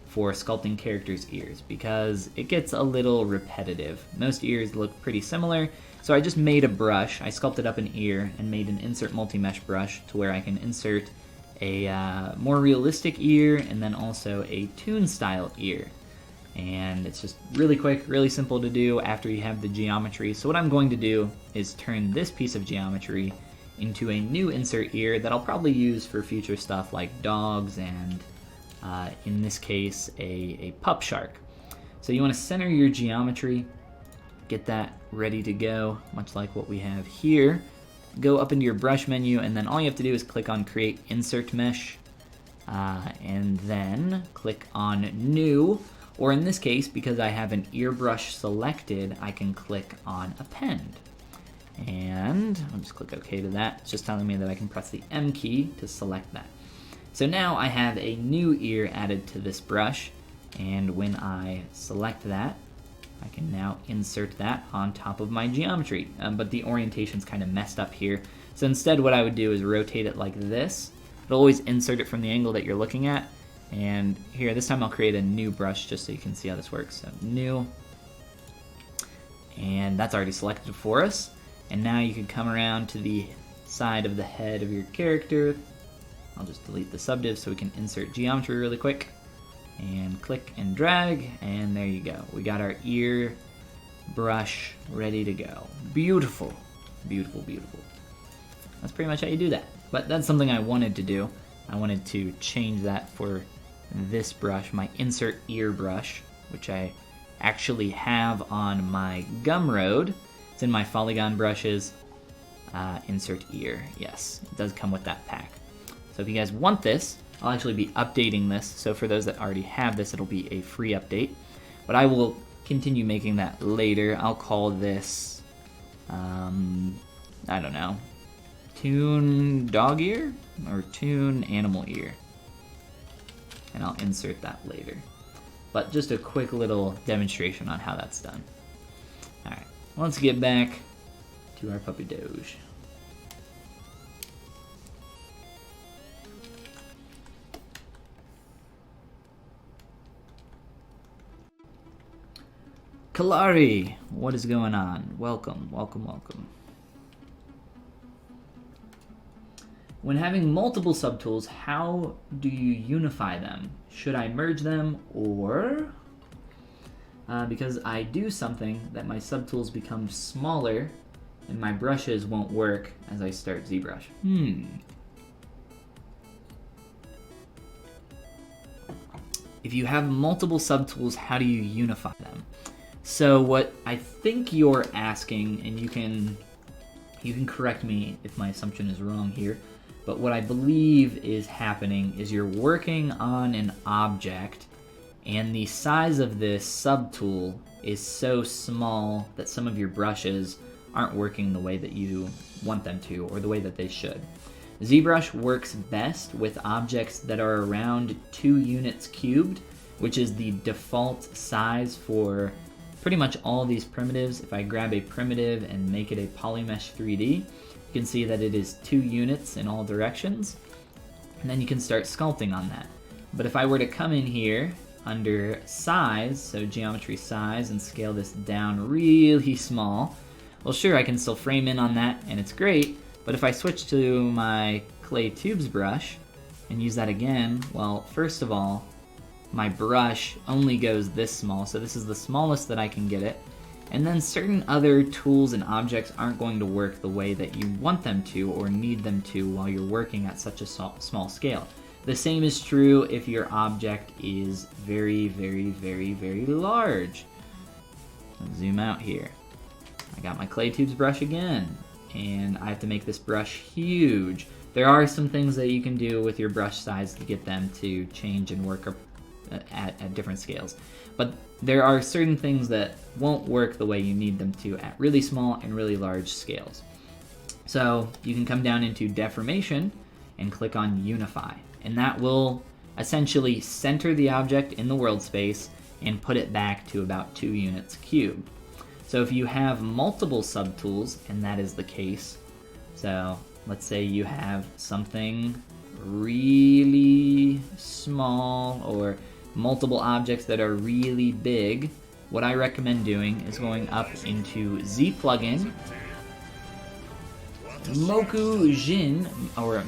for sculpting characters' ears because it gets a little repetitive. Most ears look pretty similar, so I just made a brush. I sculpted up an ear and made an insert multi-mesh brush to where I can insert a more realistic ear and then also a toon style ear. And it's just really quick, really simple to do after you have the geometry. So what I'm going to do is turn this piece of geometry into a new insert ear that I'll probably use for future stuff like dogs and in this case a pup shark. So you want to center your geometry, get that ready to go, much like what we have here. Go up into your brush menu, and then all you have to do is click on Create Insert Mesh, and then click on New, or in this case, because I have an ear brush selected, I can click on Append. And I'll just click OK to that. It's just telling me that I can press the M key to select that. So now I have a new ear added to this brush, and when I select that, I can now insert that on top of my geometry, but the orientation's kind of messed up here. So instead what I would do is rotate it like this. It'll always insert it from the angle that you're looking at. And here, this time I'll create a new brush just so you can see how this works. So new, and that's already selected for us. And now you can come around to the side of the head of your character. I'll just delete the subdiv so we can insert geometry really quick. And click and drag, and there you go. We got our ear brush ready to go. Beautiful, beautiful, beautiful. That's pretty much how you do that. But that's something I wanted to do. I wanted to change that for this brush, my insert ear brush, which I actually have on my Gumroad. It's in my Follygon brushes. Insert ear, yes, it does come with that pack. So if you guys want this, I'll actually be updating this, so for those that already have this, it'll be a free update. But I will continue making that later. I'll call this, I don't know, Toon Dog Ear or Toon Animal Ear. And I'll insert that later. But just a quick little demonstration on how that's done. Alright, let's get back to our puppy Doge. Kalari, what is going on? Welcome, welcome, welcome. When having multiple subtools, how do you unify them? Should I merge them, or because I do something that my subtools become smaller and my brushes won't work as I start ZBrush? If you have multiple subtools, how do you unify them? So what I think you're asking, and you can correct me if my assumption is wrong here, but what I believe is happening is you're working on an object and the size of this subtool is so small that some of your brushes aren't working the way that you want them to, or the way that they should. ZBrush works best with objects that are around 2 units cubed, which is the default size for pretty much all these primitives. If I grab a primitive and make it a polymesh 3D, you can see that it is 2 units in all directions, and then you can start sculpting on that. But if I were to come in here under size, so geometry size, and scale this down really small, well sure, I can still frame in on that and it's great, but if I switch to my clay tubes brush and use that again, well, first of all, my brush only goes this small, so this is the smallest that I can get it. And then certain other tools and objects aren't going to work the way that you want them to or need them to while you're working at such a small scale. The same is true if your object is very, very, very, very large. Let's zoom out here. I got my clay tubes brush again, and I have to make this brush huge. There are some things that you can do with your brush size to get them to change and work at different scales. But there are certain things that won't work the way you need them to at really small and really large scales. So you can come down into deformation and click on unify, and that will essentially center the object in the world space and put it back to about 2 units cubed. So if you have multiple subtools, and that is the case, so let's say you have something really small or multiple objects that are really big, what I recommend doing is going up into Z plugin, Moku Jin, or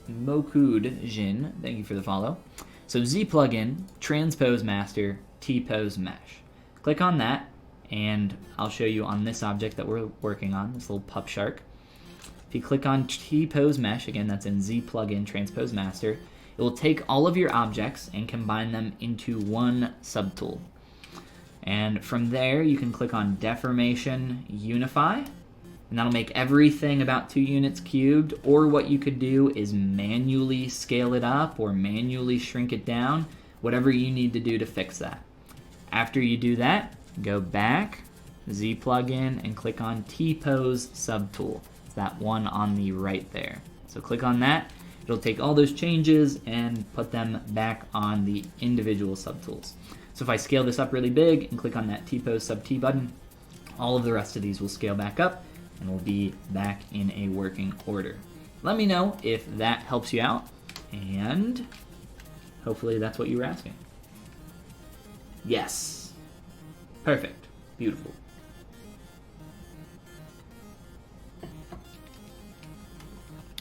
Mokud Jin, thank you for the follow. So Z plugin, transpose master, T-pose mesh. Click on that, and I'll show you on this object that we're working on, this little pup shark. If you click on T-pose mesh, again that's in Z plugin, transpose master, it will take all of your objects and combine them into one subtool. And from there you can click on deformation, unify, and that'll make everything about 2 units cubed, or what you could do is manually scale it up or manually shrink it down, whatever you need to do to fix that. After you do that, go back, Z plugin, and click on T-pose subtool. It's that one on the right there. So click on that, it'll take all those changes and put them back on the individual subtools. So if I scale this up really big and click on that T-pose sub T button, all of the rest of these will scale back up and will be back in a working order. Let me know if that helps you out, and hopefully that's what you were asking. Yes. Perfect. Beautiful.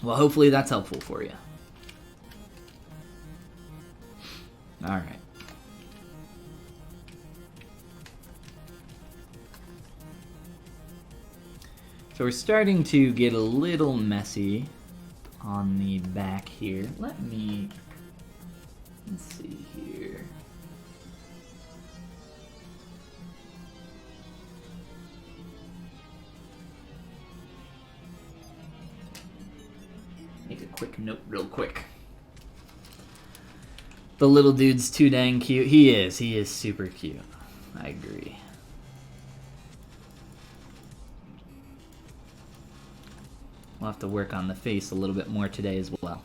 Well, hopefully that's helpful for you. All right. So we're starting to get a little messy on the back here. Let's see here. Make a quick note real quick. The little dude's too dang cute. He is super cute. I agree. We'll have to work on the face a little bit more today as well.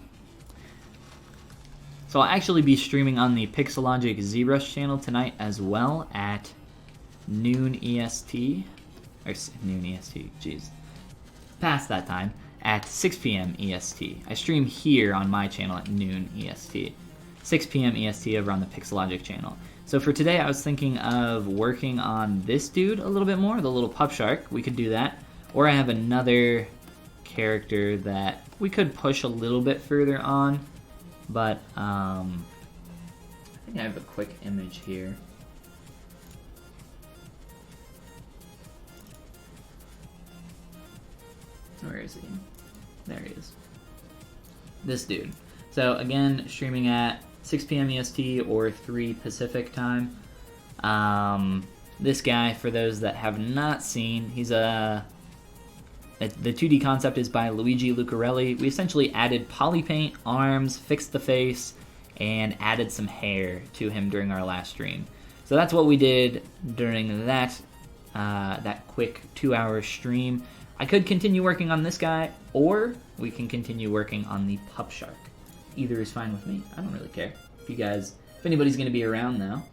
So I'll actually be streaming on the Pixelogic ZBrush channel tonight as well at noon EST. Or noon EST, jeez. Past that time, at 6 p.m. EST. I stream here on my channel at noon EST. 6 p.m. EST over on the Pixelogic channel. So for today I was thinking of working on this dude a little bit more, the little pup shark. We could do that. Or I have another character that we could push a little bit further on, but I think I have a quick image here. Where is he? There he is. This dude. So again, streaming at 6 p.m. EST or 3 Pacific time. This guy, for those that have not seen, he's a... The 2D concept is by Luigi Lucarelli. We essentially added polypaint, arms, fixed the face, and added some hair to him during our last stream. So that's what we did during that quick 2-hour stream. I could continue working on this guy, or we can continue working on the pup shark. Either is fine with me. I don't really care. If anybody's going to be around though,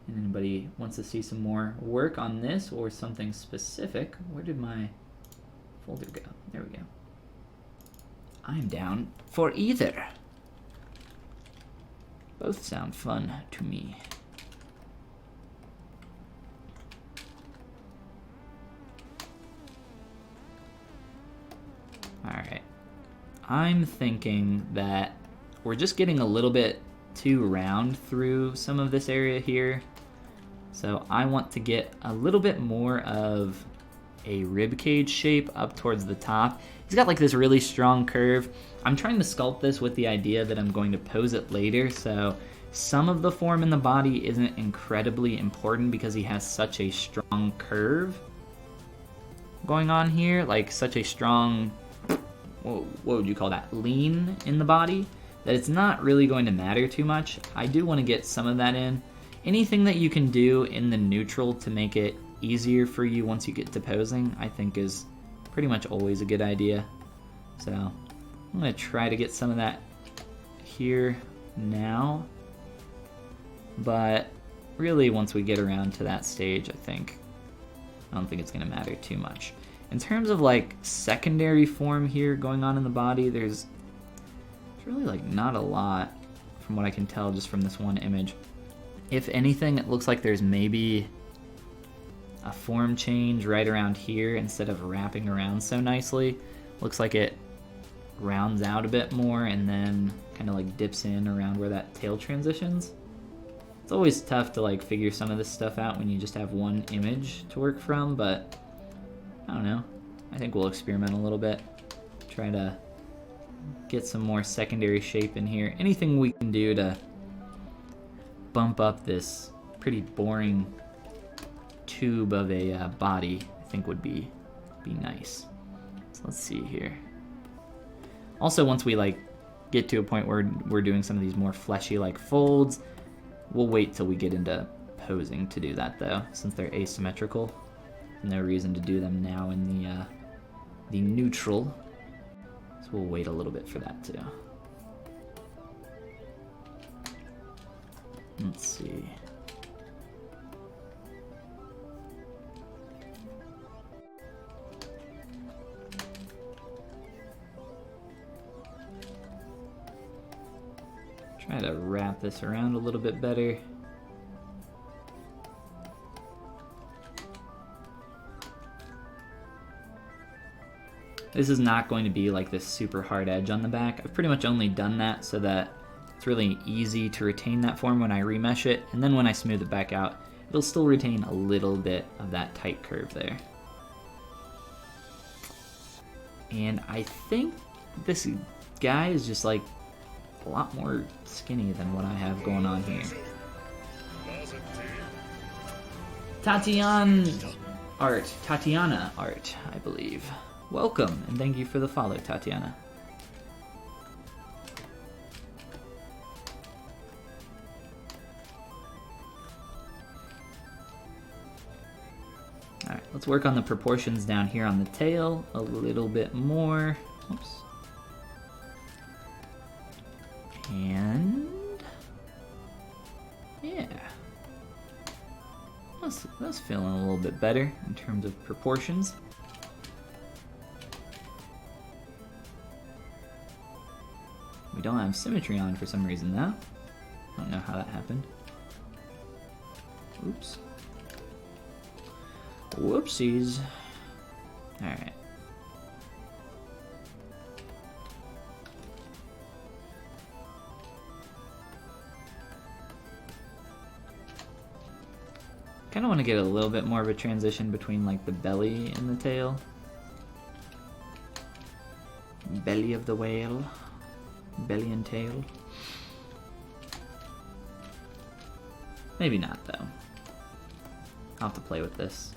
and anybody wants to see some more work on this or something specific, where did my folder go? There we go. I'm down for either. Both sound fun to me. Alright. I'm thinking that we're just getting a little bit too round through some of this area here. So I want to get a little bit more of a rib cage shape up towards the top. He's got like this really strong curve. I'm trying to sculpt this with the idea that I'm going to pose it later, so some of the form in the body isn't incredibly important because he has such a strong curve going on here, like such a strong, what would you call that, lean in the body, that it's not really going to matter too much. I do want to get some of that in. Anything that you can do in the neutral to make it easier for you once you get to posing, I think is pretty much always a good idea. So I'm going to try to get some of that here now. But really, once we get around to that stage, I don't think it's going to matter too much. In terms of like secondary form here going on in the body, there's really like not a lot from what I can tell just from this one image. If anything, it looks like there's maybe a form change right around here instead of wrapping around so nicely. Looks like it rounds out a bit more and then kind of like dips in around where that tail transitions. It's always tough to like figure some of this stuff out when you just have one image to work from, but I don't know. I think we'll experiment a little bit. Try to get some more secondary shape in here. Anything we can do to bump up this pretty boring tube of a body, I think would be nice. So let's see here. Also, once we like get to a point where we're doing some of these more fleshy like folds, we'll wait till we get into posing to do that though, since they're asymmetrical. No reason to do them now in the neutral. So we'll wait a little bit for that too. Let's see. Try to wrap this around a little bit better. This is not going to be like this super hard edge on the back. I've pretty much only done that so that it's really easy to retain that form when I remesh it, and then when I smooth it back out, it'll still retain a little bit of that tight curve there. And I think this guy is just like a lot more skinny than what I have going on here. Tatiana Art, I believe. Welcome, and thank you for the follow, Tatiana. Alright, let's work on the proportions down here on the tail a little bit more. Oops. And yeah, that's feeling a little bit better in terms of proportions. We don't have symmetry on for some reason though. Don't know how that happened. Oops. Whoopsies. Alright. Kind of want to get a little bit more of a transition between like the belly and the tail. Belly of the whale. Belly and tail. Maybe not though. I'll have to play with this.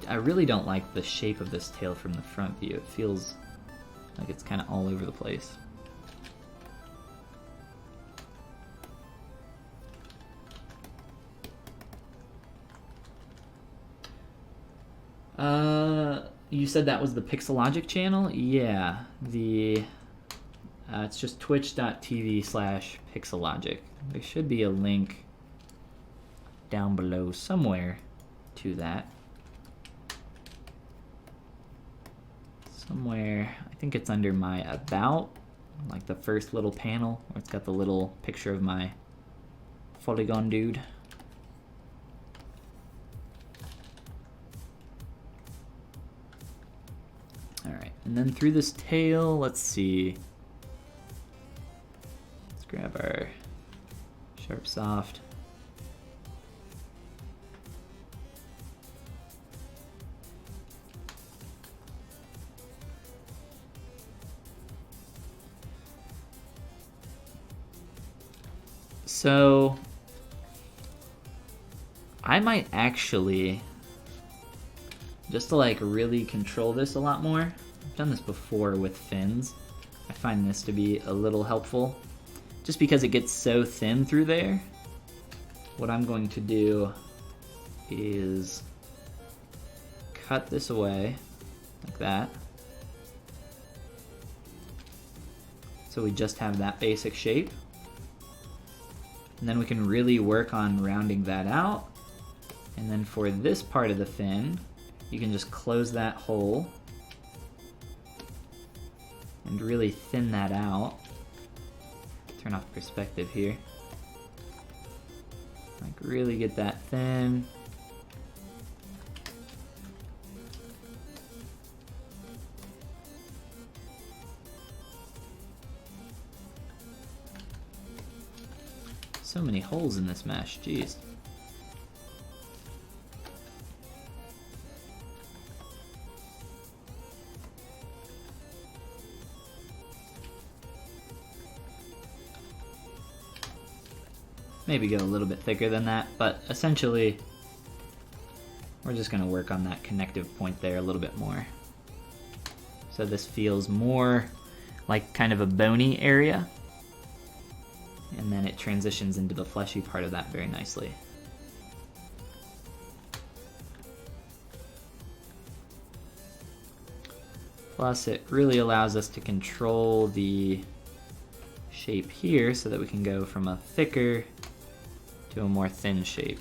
I really don't like the shape of this tail from the front view. It feels like it's kind of all over the place. You said that was the Pixelogic channel? Yeah, it's just twitch.tv/Pixelogic. There should be a link down below somewhere to that. Somewhere, I think it's under my About, like the first little panel where it's got the little picture of my Follygon dude. Alright, and then through this tail, let's see. Let's grab our Sharp Soft. So I might actually, just to like really control this a lot more, I've done this before with fins. I find this to be a little helpful. Just because it gets so thin through there, what I'm going to do is cut this away like that. So we just have that basic shape. And then we can really work on rounding that out. And then for this part of the fin, you can just close that hole and really thin that out. Turn off perspective here. Like really get that thin. So many holes in this mesh, jeez. Maybe go a little bit thicker than that, but essentially we're just going to work on that connective point there a little bit more. So this feels more like kind of a bony area, and then it transitions into the fleshy part of that very nicely. Plus it really allows us to control the shape here so that we can go from a thicker to a more thin shape.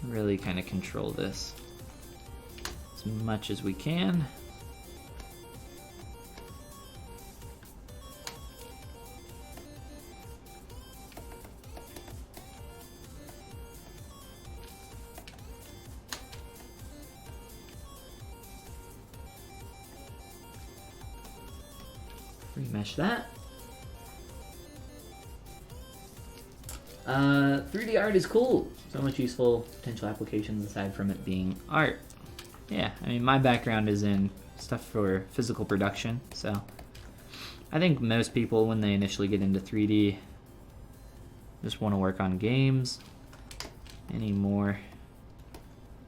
Really kind of control this as much as we can. Remesh that. 3D art is cool. So much useful potential applications aside from it being art. Yeah, I mean, my background is in stuff for physical production, so I think most people, when they initially get into 3D, just want to work on games anymore.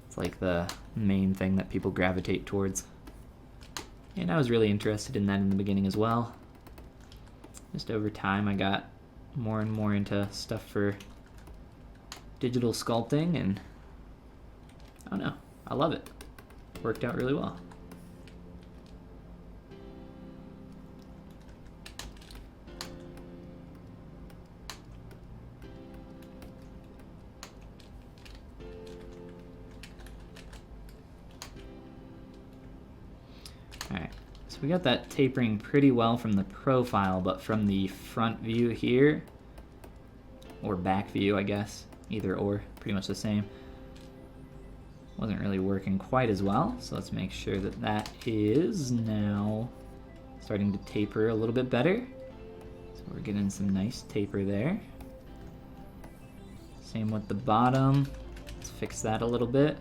It's like the main thing that people gravitate towards. And I was really interested in that in the beginning as well. Just over time, I got more and more into stuff for digital sculpting, and I don't know, I love it. Worked out really well. Alright, so we got that tapering pretty well from the profile, but from the front view here, or back view I guess, either or, pretty much the same, wasn't really working quite as well. So let's make sure that that is now starting to taper a little bit better. So we're getting some nice taper there. Same with the bottom. Let's fix that a little bit.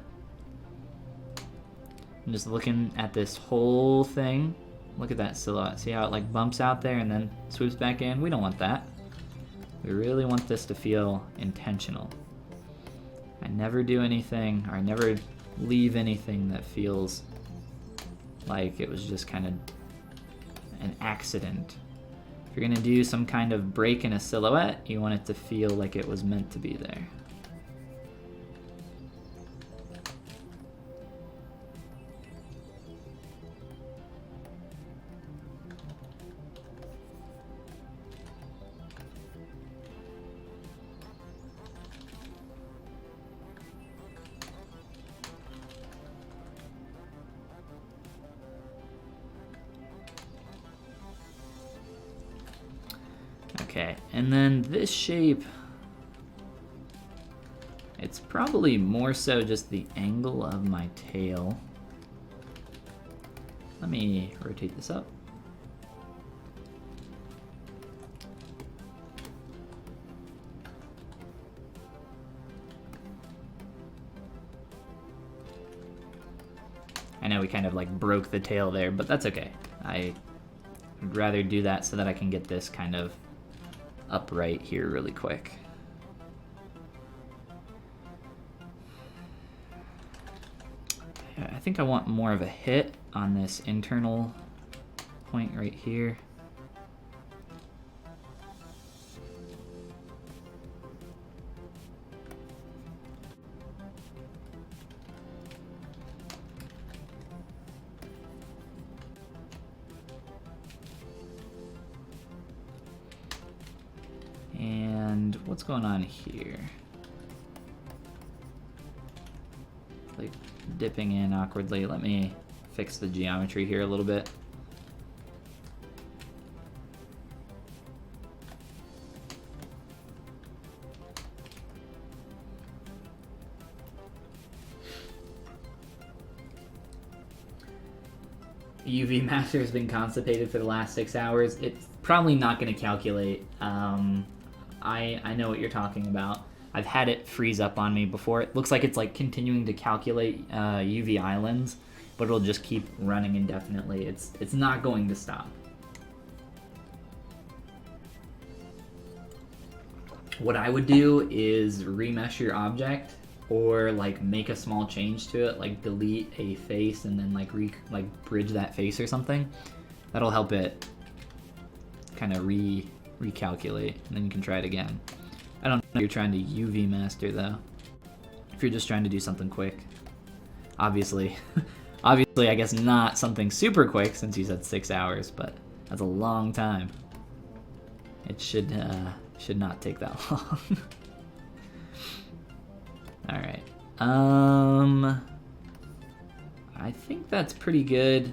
I'm just looking at this whole thing. Look at that silhouette. See how it like bumps out there and then swoops back in? We don't want that. We really want this to feel intentional. I never do anything, or I never leave anything that feels like it was just kind of an accident. If you're gonna do some kind of break in a silhouette, you want it to feel like it was meant to be there. Okay, and then this shape, it's probably more so just the angle of my tail. Let me rotate this up. I know we kind of like broke the tail there, but that's okay. I would rather do that so that I can get this kind of upright here really quick. I think I want more of a hit on this internal point right here. And what's going on here? Like dipping in awkwardly. Let me fix the geometry here a little bit. UV Master has been constipated for the last 6 hours. It's probably not going to calculate. I know what you're talking about. I've had it freeze up on me before. It looks like it's like continuing to calculate UV islands, but it'll just keep running indefinitely. It's not going to stop. What I would do is remesh your object, or like make a small change to it, like delete a face and then like bridge that face or something. That'll help it kind of recalculate, and then you can try it again. I don't know if you're trying to UV master though. If you're just trying to do something quick, obviously I guess not something super quick since you said 6 hours, but that's a long time. It should not take that long. All right. I think that's pretty good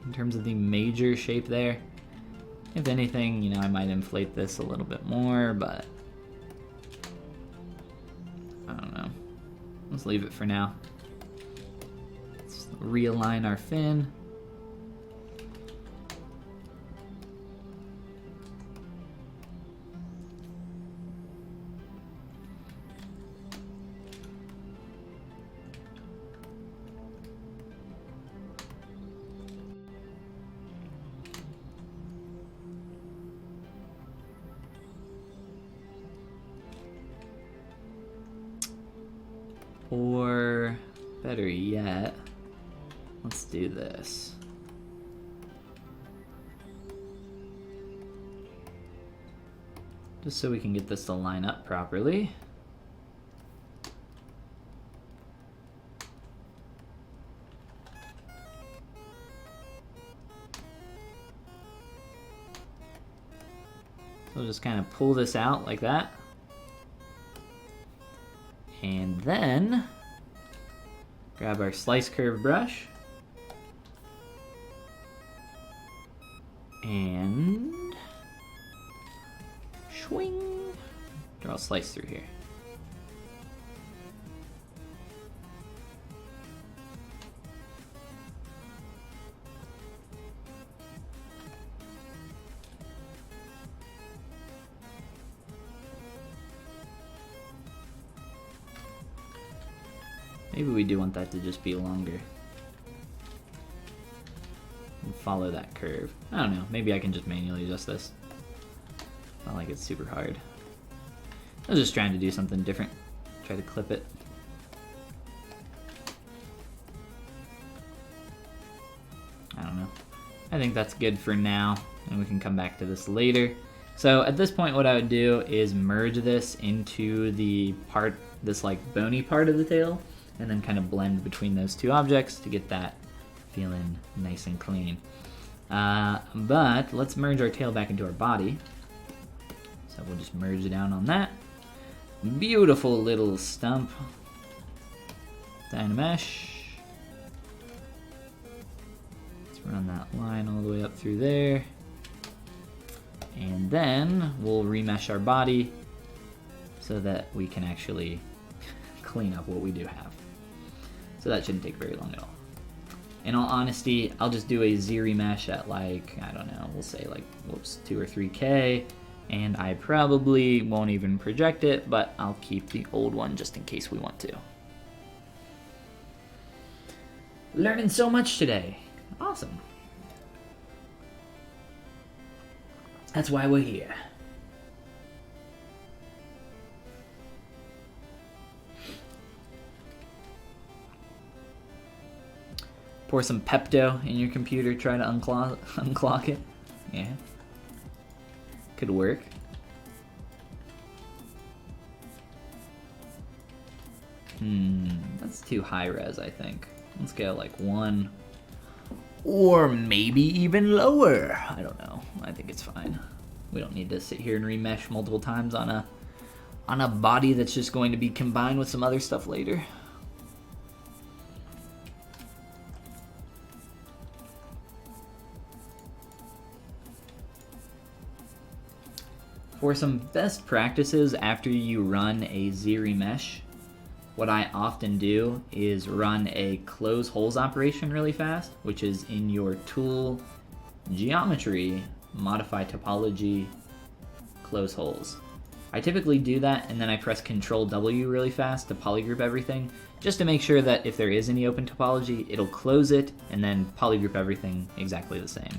in terms of the major shape there. If anything, you know, I might inflate this a little bit more, but I don't know. Let's leave it for now. Let's realign our fin. Or better yet, let's do this. Just so we can get this to line up properly. So we'll just kind of pull this out like that. And then grab our slice curve brush and swing, draw a slice through here. Maybe we do want that to just be longer. And follow that curve. I don't know, maybe I can just manually adjust this. Not like it's super hard. I was just trying to do something different. Try to clip it. I don't know. I think that's good for now, and we can come back to this later. So at this point, what I would do is merge this into the part, this like bony part of the tail, and then kind of blend between those two objects to get that feeling nice and clean. But let's merge our tail back into our body. So we'll just merge down on that. Beautiful little stump. Dynamesh. Let's run that line all the way up through there. And then we'll remesh our body so that we can actually clean up what we do have. So that shouldn't take very long at all. In all honesty, I'll just do a Z remesh at like, I don't know, we'll say like, whoops, 2 or 3K, and I probably won't even project it, but I'll keep the old one just in case we want to. Learning so much today. Awesome. That's why we're here. Pour some Pepto in your computer, try to unclock it. Yeah. Could work. That's too high res, I think. Let's go like 1. Or maybe even lower. I don't know. I think it's fine. We don't need to sit here and remesh multiple times on a body that's just going to be combined with some other stuff later. For some best practices after you run a ZRemesh, what I often do is run a close holes operation really fast, which is in your tool, geometry, modify topology, close holes. I typically do that and then I press Control W really fast to polygroup everything, just to make sure that if there is any open topology, it'll close it and then polygroup everything exactly the same.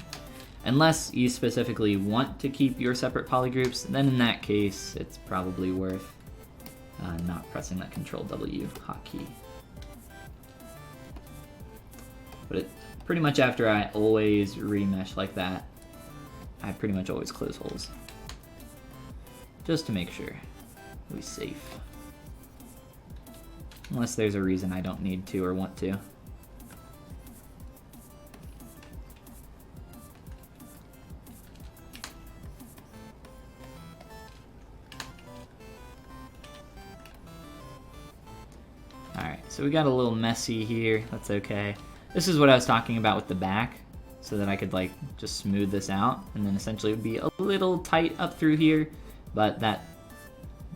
Unless you specifically want to keep your separate polygroups, then in that case, it's probably worth not pressing that Control W hotkey. But pretty much after I always remesh like that, I pretty much always close holes. Just to make sure we're safe. Unless there's a reason I don't need to or want to. So we got a little messy here, that's okay. This is what I was talking about with the back, so that I could like just smooth this out, and then essentially it would be a little tight up through here, but that,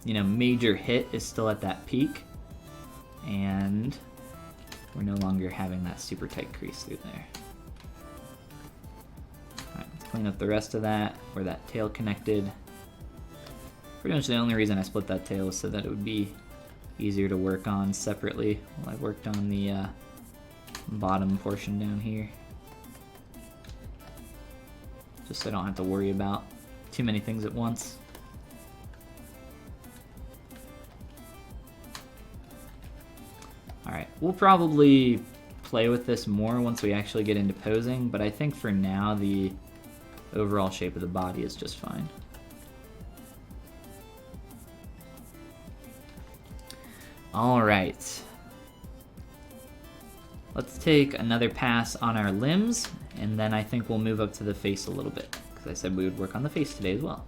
you know, major hit is still at that peak, and we're no longer having that super tight crease through there. Alright, let's clean up the rest of that, where that tail connected. Pretty much the only reason I split that tail is so that it would be easier to work on separately while I worked on the bottom portion down here. Just so I don't have to worry about too many things at once. Alright, we'll probably play with this more once we actually get into posing, but I think for now the overall shape of the body is just fine. Alright, let's take another pass on our limbs, and then I think we'll move up to the face a little bit, because I said we would work on the face today as well.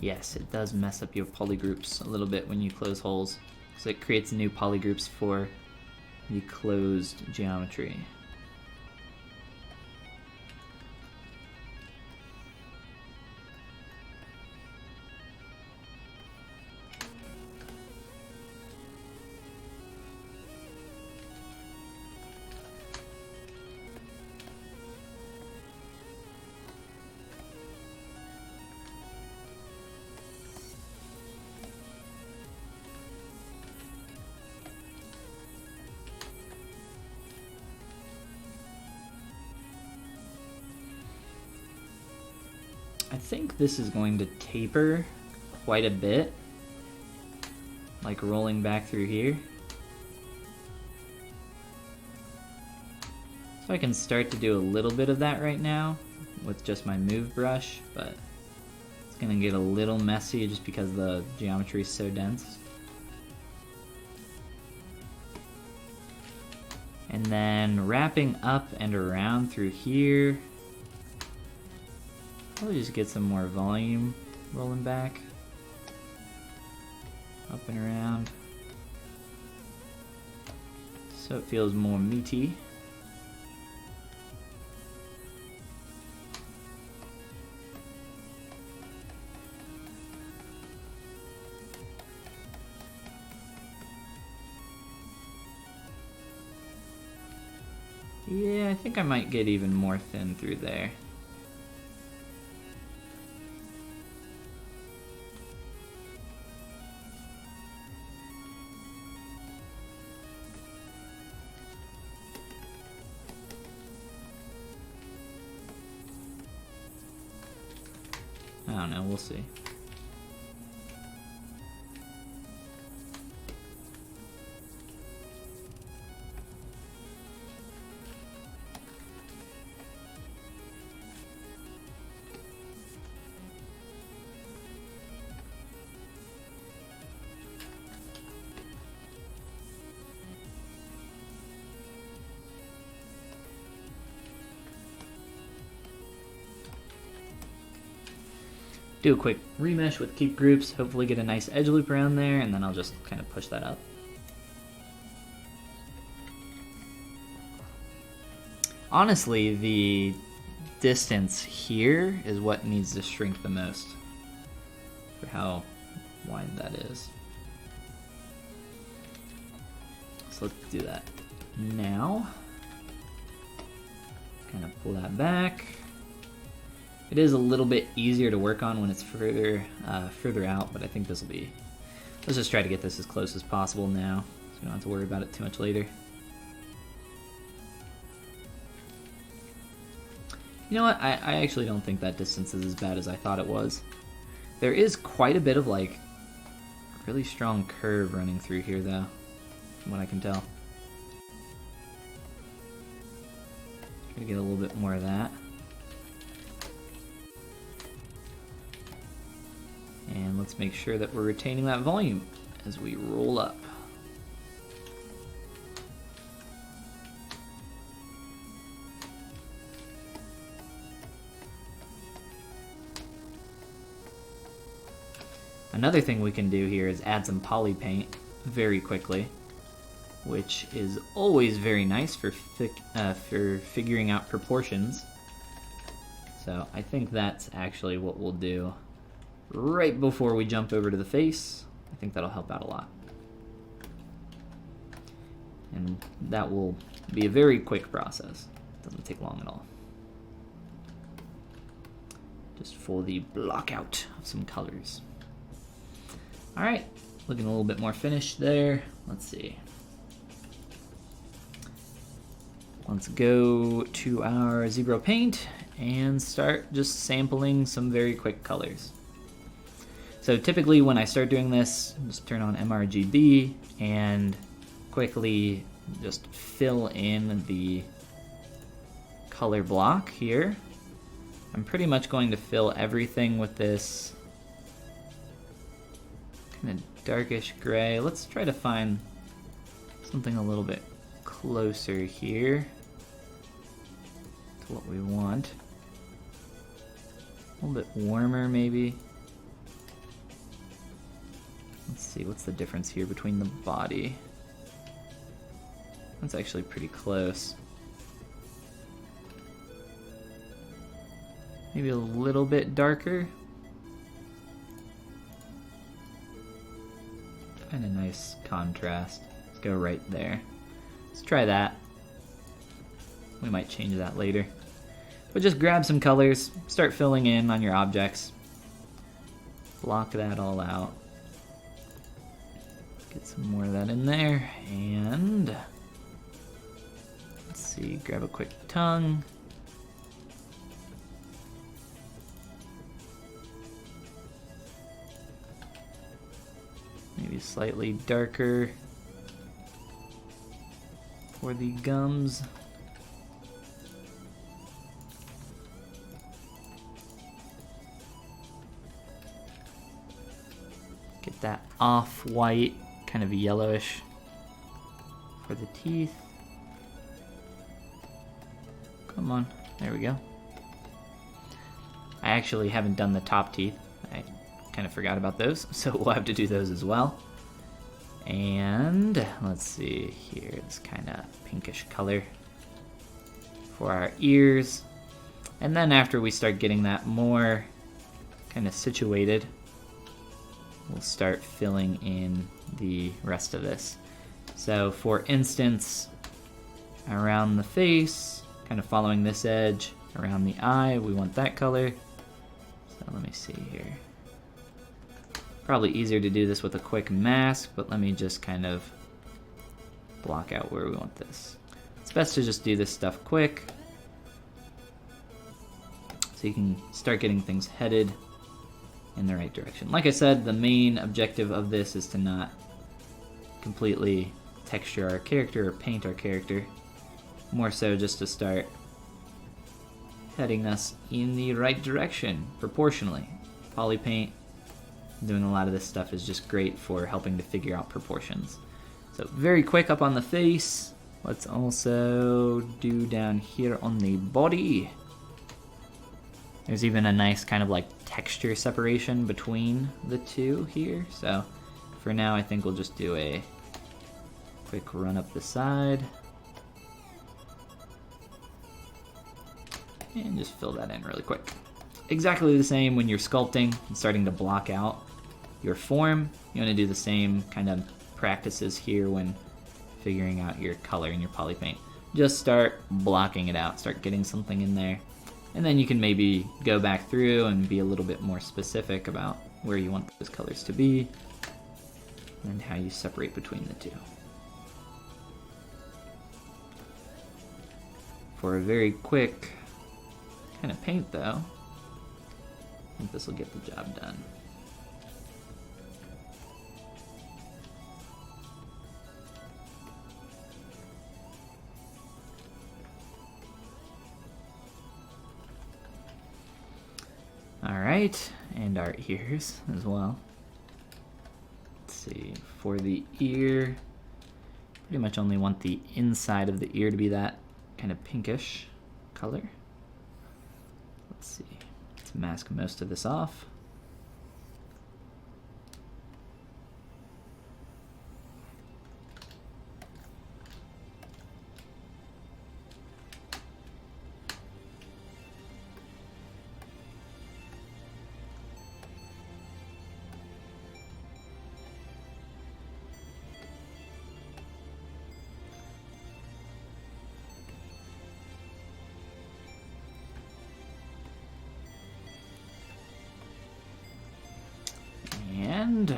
Yes, it does mess up your polygroups a little bit when you close holes. So it creates new polygroups for the closed geometry. I think this is going to taper quite a bit, like rolling back through here. So I can start to do a little bit of that right now with just my move brush, but it's gonna get a little messy just because the geometry is so dense. And then wrapping up and around through here. Probably just get some more volume rolling back. Up and around. So it feels more meaty. Yeah, I think I might get even more thin through there. don't know, we'll see. Do a quick remesh with keep groups, hopefully get a nice edge loop around there, and then I'll just kind of push that up. Honestly, the distance here is what needs to shrink the most for how wide that is. So let's do that now. Kind of pull that back. It is a little bit easier to work on when it's further out, but I think this will be... Let's just try to get this as close as possible now, so we don't have to worry about it too much later. You know what? I actually don't think that distance is as bad as I thought it was. There is quite a bit of, like, really strong curve running through here, though, from what I can tell. Try to get a little bit more of that. And let's make sure that we're retaining that volume as we roll up. Another thing we can do here is add some polypaint very quickly, which is always very nice for figuring out proportions. So I think that's actually what we'll do right before we jump over to the face. I think that'll help out a lot. And that will be a very quick process. Doesn't take long at all. Just for the block out of some colors. Alright, looking a little bit more finished there. Let's see. Let's go to our ZBrush paint and start just sampling some very quick colors. So typically when I start doing this, just turn on mRGB and quickly just fill in the color block here. I'm pretty much going to fill everything with this kind of darkish gray. Let's try to find something a little bit closer here to what we want. A little bit warmer maybe. Let's see, what's the difference here between the body? That's actually pretty close. Maybe a little bit darker. Kind of nice contrast. Let's go right there. Let's try that. We might change that later. But just grab some colors, start filling in on your objects. Block that all out. Get some more of that in there, and let's see, grab a quick tongue. Maybe slightly darker for the gums. Get that off-white, kind of yellowish for the teeth. Come on, there we go. I actually haven't done the top teeth. I kind of forgot about those, so we'll have to do those as well. And let's see here, this kind of pinkish color for our ears. And then after we start getting that more kind of situated, we'll start filling in the rest of this. So for instance, around the face, kind of following this edge, around the eye, we want that color. So let me see here. Probably easier to do this with a quick mask, but let me just kind of block out where we want this. It's best to just do this stuff quick so you can start getting things headed in the right direction. Like I said, the main objective of this is to not completely texture our character or paint our character. More so just to start heading us in the right direction, proportionally. Polypaint, doing a lot of this stuff is just great for helping to figure out proportions. So very quick up on the face. Let's also do down here on the body. There's even a nice kind of like texture separation between the two here. So for now, I think we'll just do a quick run up the side. And just fill that in really quick. Exactly the same when you're sculpting and starting to block out your form. You want to do the same kind of practices here when figuring out your color in your polypaint. Just start blocking it out, start getting something in there. And then you can maybe go back through and be a little bit more specific about where you want those colors to be and how you separate between the two. For a very quick kind of paint though, I think this will get the job done. Alright, and our ears as well. Let's see, for the ear, pretty much only want the inside of the ear to be that kind of pinkish color. Let's see, let's mask most of this off. And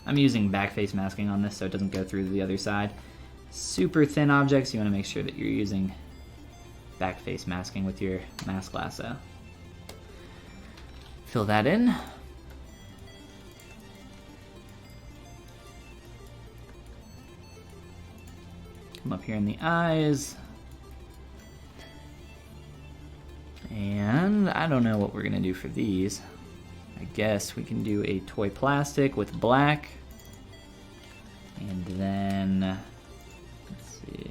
I'm using backface masking on this so it doesn't go through to the other side. Super thin objects, you want to make sure that you're using backface masking with your mask lasso. Fill that in. Come up here in the eyes. And I don't know what we're gonna do for these. I guess we can do a toy plastic with black. And then, let's see.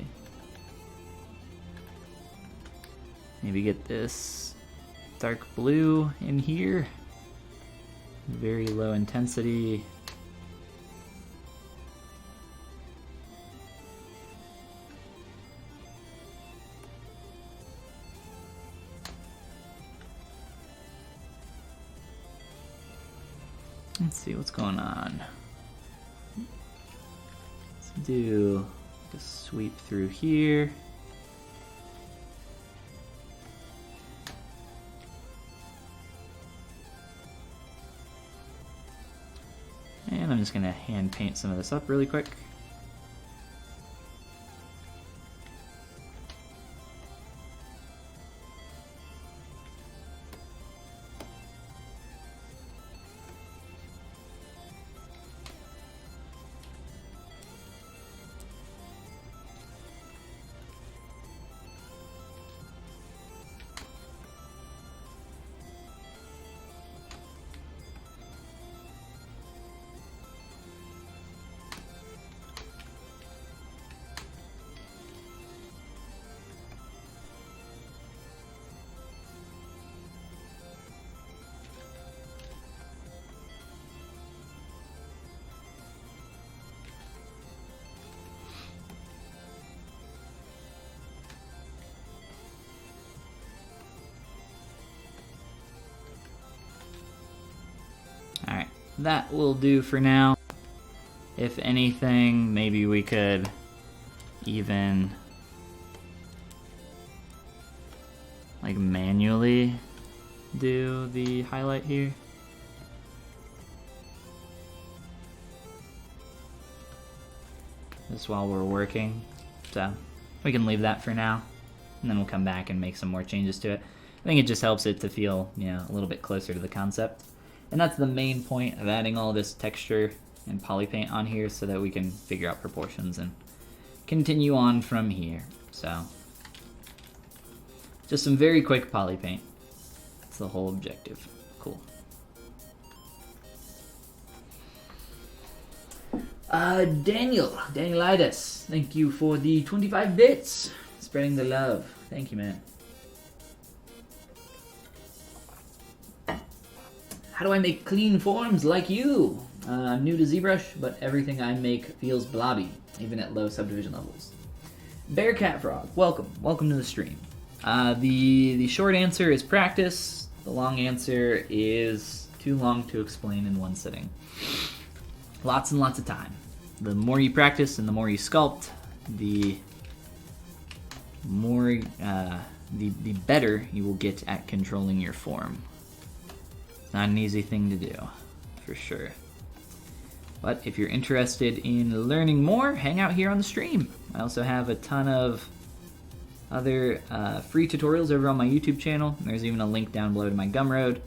Maybe get this dark blue in here. Very low intensity. Let's see what's going on. Let's do a sweep through here. And I'm just gonna hand paint some of this up really quick. Alright, that will do for now. If anything, maybe we could even like manually do the highlight here. Just while we're working. So we can leave that for now, and then we'll come back and make some more changes to it. I think it just helps it to feel, you know, a little bit closer to the concept. And that's the main point of adding all this texture and polypaint on here, so that we can figure out proportions and continue on from here. So just some very quick polypaint. That's the whole objective. Cool. Danielitis, thank you for the 25 bits. Spreading the love. Thank you, man. How do I make clean forms like you? I'm new to ZBrush, but everything I make feels blobby, even at low subdivision levels. Bearcat Frog, welcome. Welcome to the stream. The short answer is practice. The long answer is too long to explain in one sitting. Lots and lots of time. The more you practice and the more you sculpt, the more, the better you will get at controlling your form. It's not an easy thing to do, for sure. But if you're interested in learning more, hang out here on the stream. I also have a ton of other free tutorials over on my YouTube channel. There's even a link down below to my Gumroad,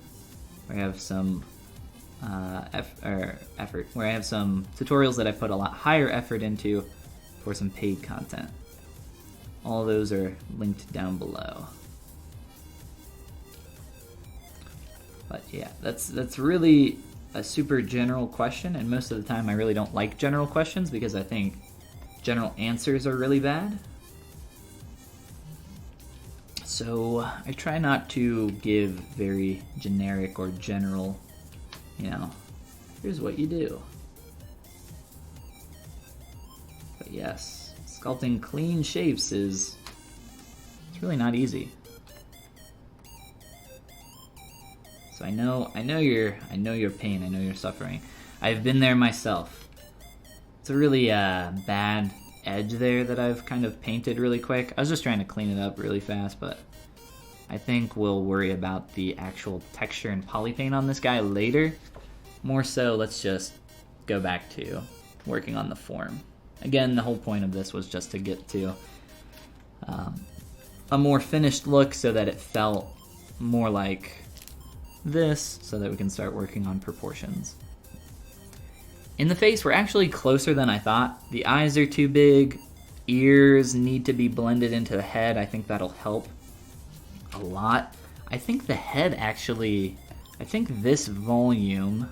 where I have some where I have some tutorials that I put a lot higher effort into for some paid content. All those are linked down below. But yeah, that's really a super general question, and most of the time I really don't like general questions because I think general answers are really bad. So I try not to give very generic or general, you know, here's what you do. But yes, sculpting clean shapes it's really not easy. So I know your pain, I know your suffering. I've been there myself. It's a really bad edge there that I've kind of painted really quick. I was just trying to clean it up really fast, but I think we'll worry about the actual texture and polypaint on this guy later. More so, let's just go back to working on the form. Again, the whole point of this was just to get to a more finished look so that it felt more like this, so that we can start working on proportions. In the face, we're actually closer than I thought. The eyes are too big, ears need to be blended into the head. I think that'll help a lot. I think the head actually, I think this volume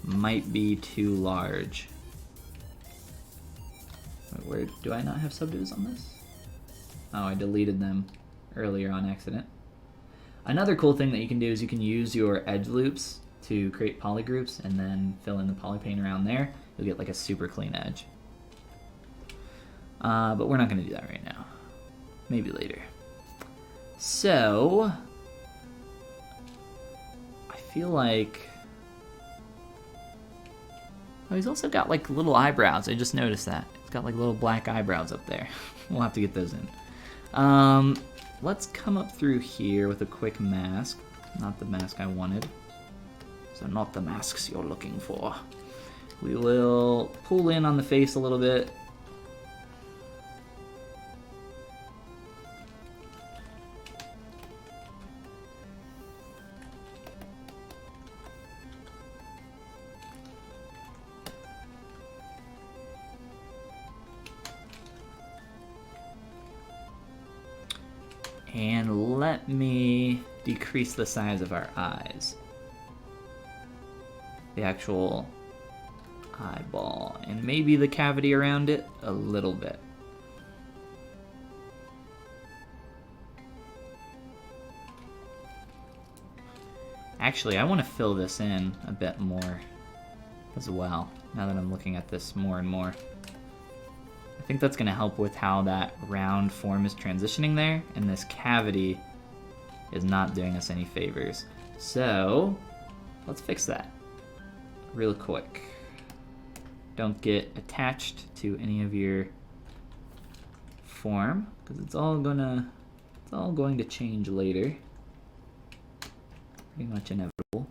might be too large. Wait, where do I not have subdivisions on this? Oh, I deleted them earlier on accident. Another cool thing that you can do is you can use your edge loops to create polygroups and then fill in the polypaint around there. You'll get like a super clean edge. But we're not going to do that right now. Maybe later. So, I feel like... Oh, he's also got like little eyebrows. I just noticed that. He's got like little black eyebrows up there. We'll have to get those in. Let's come up through here with a quick mask. Not the mask I wanted. So not the masks you're looking for. We will pull in on the face a little bit. And let me decrease the size of our eyes. The actual eyeball, and maybe the cavity around it a little bit. Actually, I want to fill this in a bit more as well, now that I'm looking at this more and more. I think that's going to help with how that round form is transitioning there, and this cavity is not doing us any favors. So, let's fix that real quick. Don't get attached to any of your form, because it's all going to change later. Pretty much inevitable.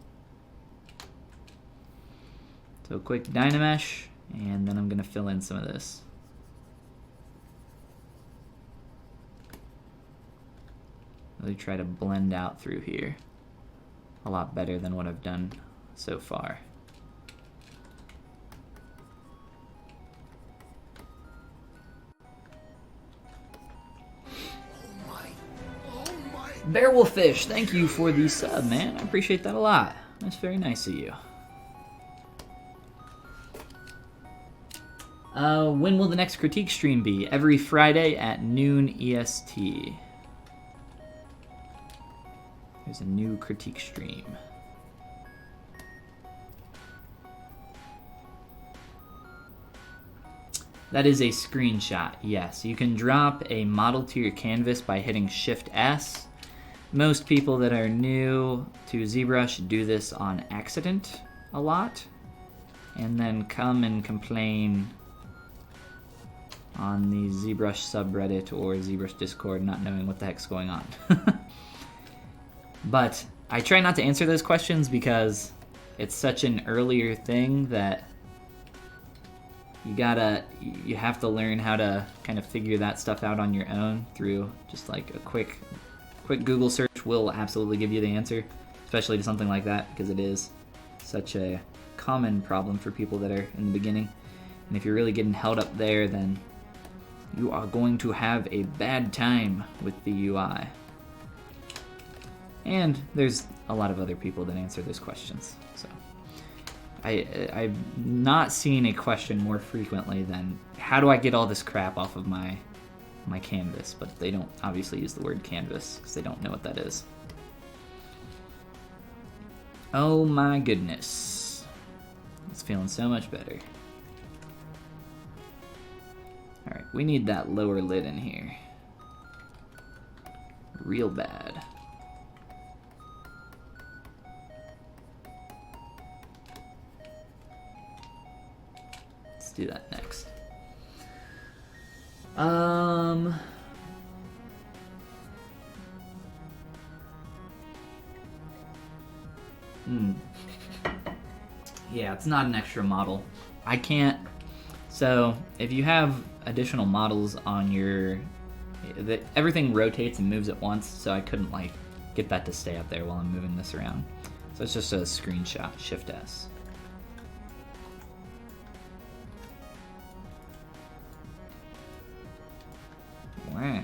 So quick Dynamesh, and then I'm going to fill in some of this. Really try to blend out through here. a lot better than what I've done so far. Bearwolfish, thank you for the sub, man. I appreciate that a lot. That's very nice of you. When will the next critique stream be? Every Friday at noon EST. There's a new critique stream. That is a screenshot, yes. You can drop a model to your canvas by hitting Shift S. Most people that are new to ZBrush do this on accident a lot, and then come and complain on the ZBrush subreddit or ZBrush Discord not knowing what the heck's going on. But I try not to answer those questions because it's such an earlier thing that you have to learn how to kind of figure that stuff out on your own through just like a quick Google search will absolutely give you the answer, especially to something like that, because it is such a common problem for people that are in the beginning. And if you're really getting held up there, then you are going to have a bad time with the UI. And there's a lot of other people that answer those questions. So I've not seen a question more frequently than, how do I get all this crap off of my canvas? But they don't obviously use the word canvas because they don't know what that is. Oh my goodness. It's feeling so much better. Alright, we need that lower lid in here. Real bad. Let's do that next. Yeah, it's not an extra model. I can't. So if you have additional models on your, everything rotates and moves at once. So I couldn't like get that to stay up there while I'm moving this around. So it's just a screenshot. Shift S. Wow. Right.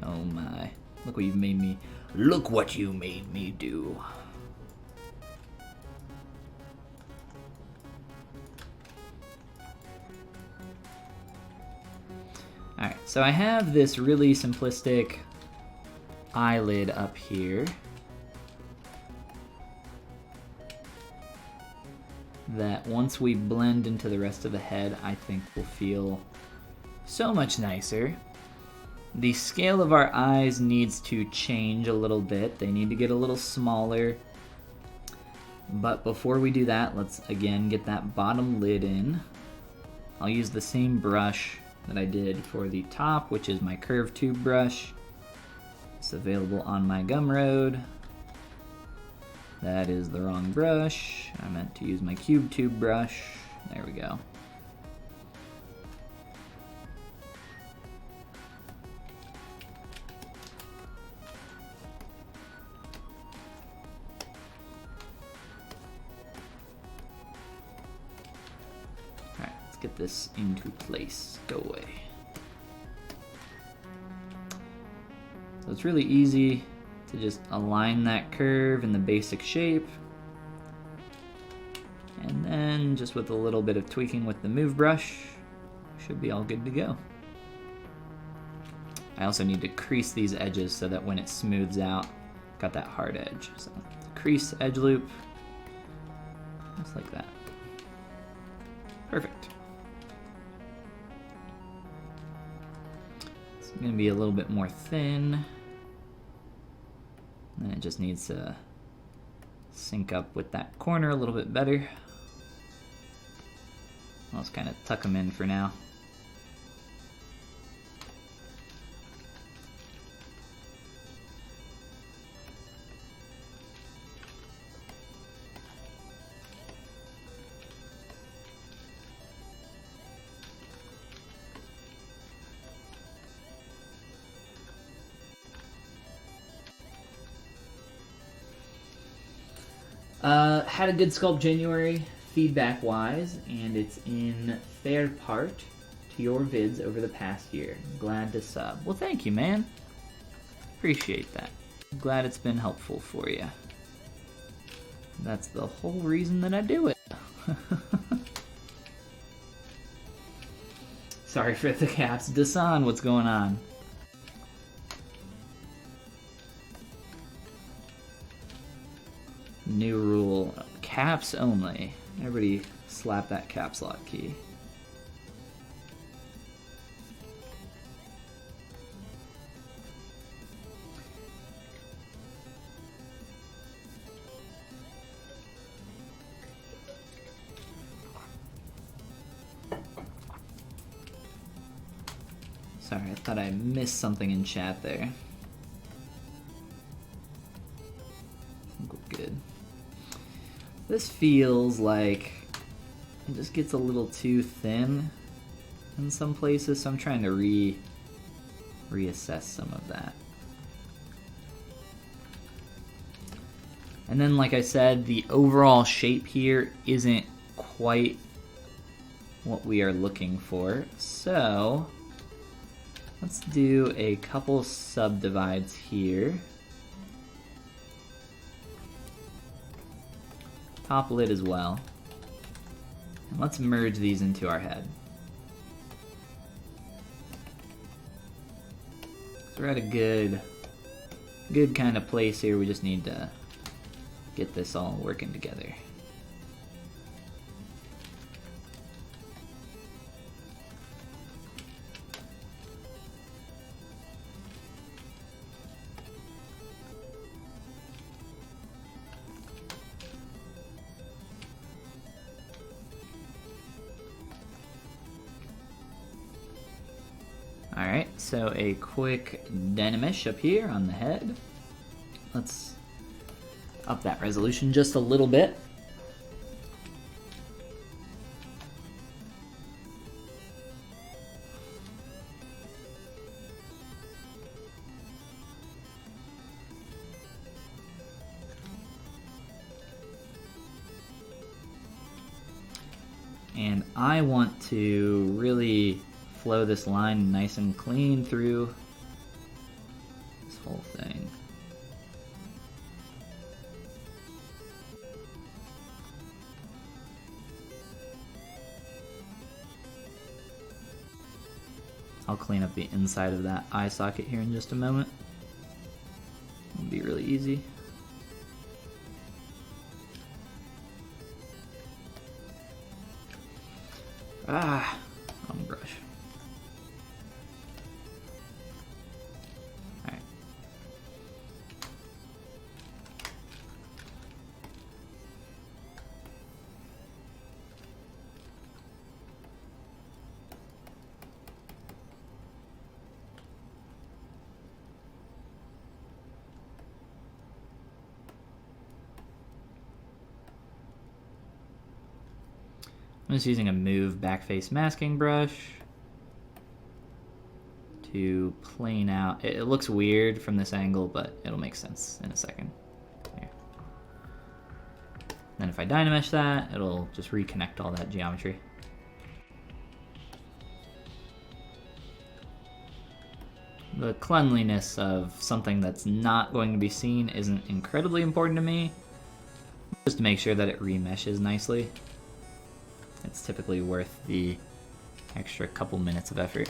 Oh my. Look what you've made me. Look what you made me do. Alright, so I have this really simplistic eyelid up here that once we blend into the rest of the head, I think will feel so much nicer. The scale of our eyes needs to change a little bit. They need to get a little smaller. But before we do that, let's again get that bottom lid in. I'll use the same brush that I did for the top, which is my curved tube brush. It's available on my Gumroad. That is the wrong brush. I meant to use my cube tube brush. There we go. Alright, let's get this into place. Go away. So it's really easy to just align that curve in the basic shape. And then just with a little bit of tweaking with the move brush, should be all good to go. I also need to crease these edges so that when it smooths out, got that hard edge. So crease edge loop, just like that. Perfect. It's gonna be a little bit more thin. And it just needs to sync up with that corner a little bit better. I'll just kind of tuck them in for now. Had a good sculpt January, feedback-wise, and it's in fair part to your vids over the past year. Glad to sub. Well, thank you, man. Appreciate that. Glad it's been helpful for you. That's the whole reason that I do it. Sorry for the caps. Dasan, what's going on? New rule, caps only. Everybody slap that caps lock key. Sorry, I thought I missed something in chat there. Good. This feels like it just gets a little too thin in some places, so I'm trying to reassess some of that. And then, like I said, the overall shape here isn't quite what we are looking for, so let's do a couple subdivides here. Top lid as well. And let's merge these into our head. So we're at a good kind of place here. We just need to get this all working together. Alright, so a quick denimish up here on the head. Let's up that resolution just a little bit. And I want to really flow this line nice and clean through this whole thing. I'll clean up the inside of that eye socket here in just a moment. It'll be really easy. On brush. Alright. I'm just using a move backface masking brush to plane out. It looks weird from this angle, but it'll make sense in a second. Here. Then if I dynamesh that, it'll just reconnect all that geometry. The cleanliness of something that's not going to be seen isn't incredibly important to me, just to make sure that it remeshes nicely. It's typically worth the extra couple minutes of effort.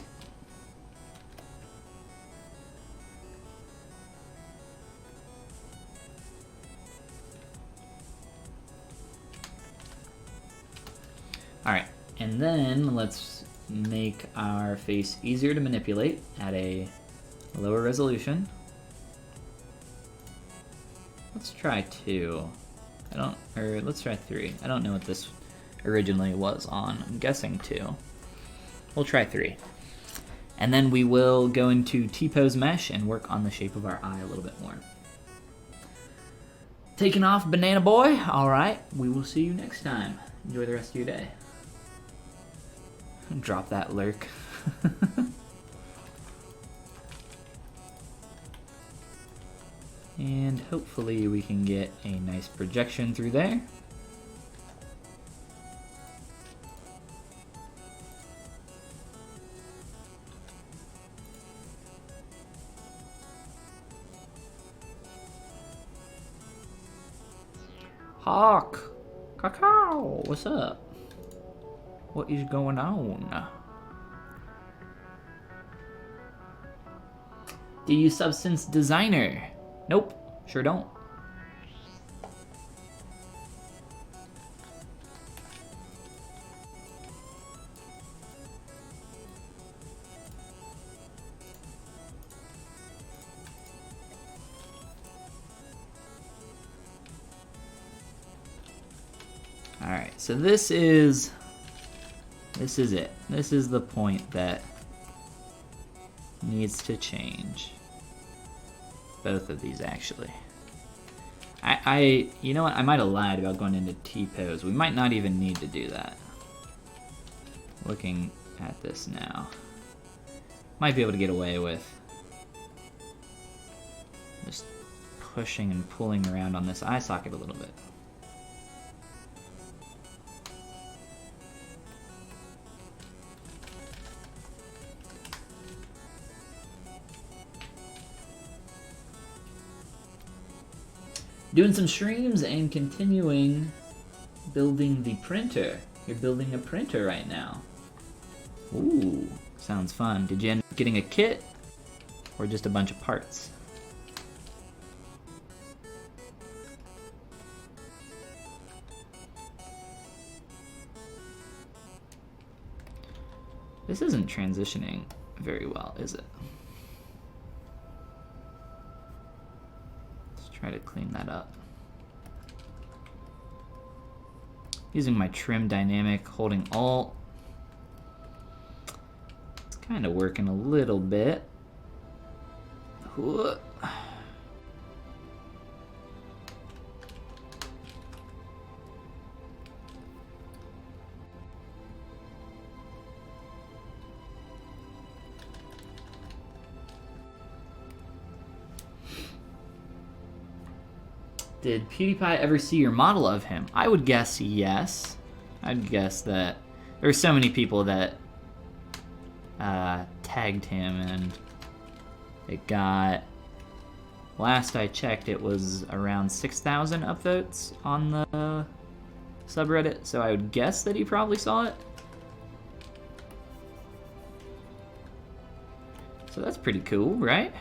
Alright, and then let's make our face easier to manipulate at a lower resolution. Let's try 2. Let's try 3. I don't know what this originally was on. I'm guessing 2. We'll try 3. And then we will go into T-pose mesh and work on the shape of our eye a little bit more. Taking off, Banana Boy. Alright, we will see you next time. Enjoy the rest of your day. Drop that lurk. And hopefully we can get a nice projection through there. Hawk! Cacao! What's up? What is going on? Do you Substance Designer? Nope, sure don't. Alright, so this is it. This is the point that needs to change. Both of these, actually. You know what? I might have lied about going into T-pose. We might not even need to do that. Looking at this now. Might be able to get away with just pushing and pulling around on this eye socket a little bit. Doing some streams and continuing building the printer. You're building a printer right now. Ooh, sounds fun. Did you end up getting a kit or just a bunch of parts? This isn't transitioning very well, is it? Try to clean that up. Using my trim dynamic, holding Alt. It's kind of working a little bit. Did PewDiePie ever see your model of him? I would guess yes. I'd guess that there were so many people that tagged him, and it got, last I checked, it was around 6,000 upvotes on the subreddit, so I would guess that he probably saw it. So that's pretty cool, right?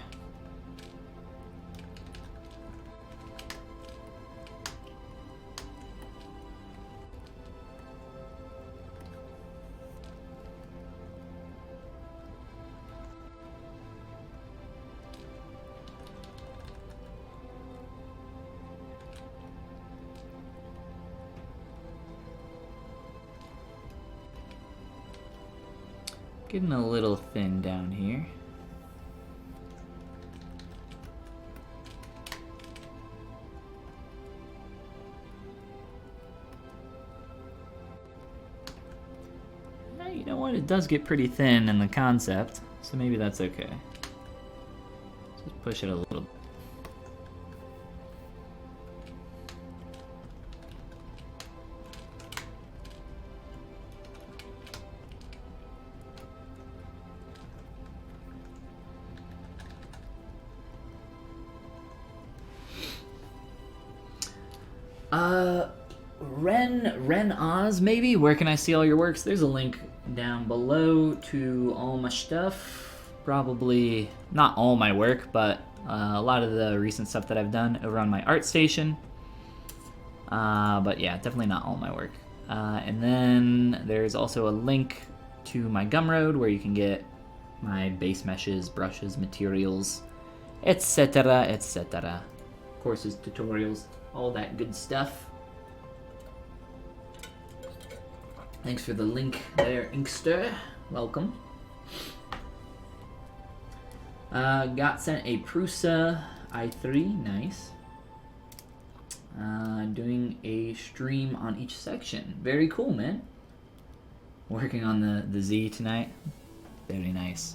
Getting a little thin down here. You know what? It does get pretty thin in the concept, so maybe that's okay. Just push it a little bit. Ren Oz, maybe? Where can I see all your works? There's a link down below to all my stuff. Probably not all my work, but a lot of the recent stuff that I've done over on my ArtStation. But yeah, definitely not all my work. And then there's also a link to my Gumroad where you can get my base meshes, brushes, materials, etc., etc. Courses, tutorials, all that good stuff. Thanks for the link there, Inkster. Welcome. Got sent a Prusa i3, nice. Doing a stream on each section. Very cool, man. Working on the Z tonight. Very nice.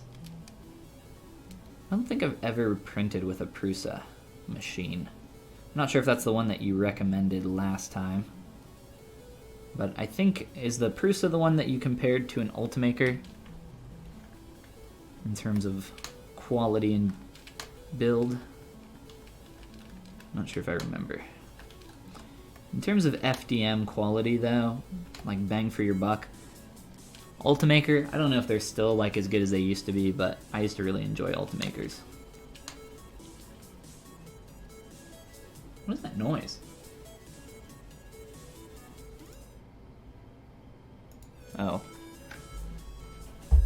I don't think I've ever printed with a Prusa. machine. I'm not sure if that's the one that you recommended last time. But I think, is the Prusa the one that you compared to an Ultimaker? In terms of quality and build? Not sure if I remember. In terms of FDM quality though, like bang for your buck, Ultimaker, I don't know if they're still like as good as they used to be, but I used to really enjoy Ultimakers. What is that noise? Oh. I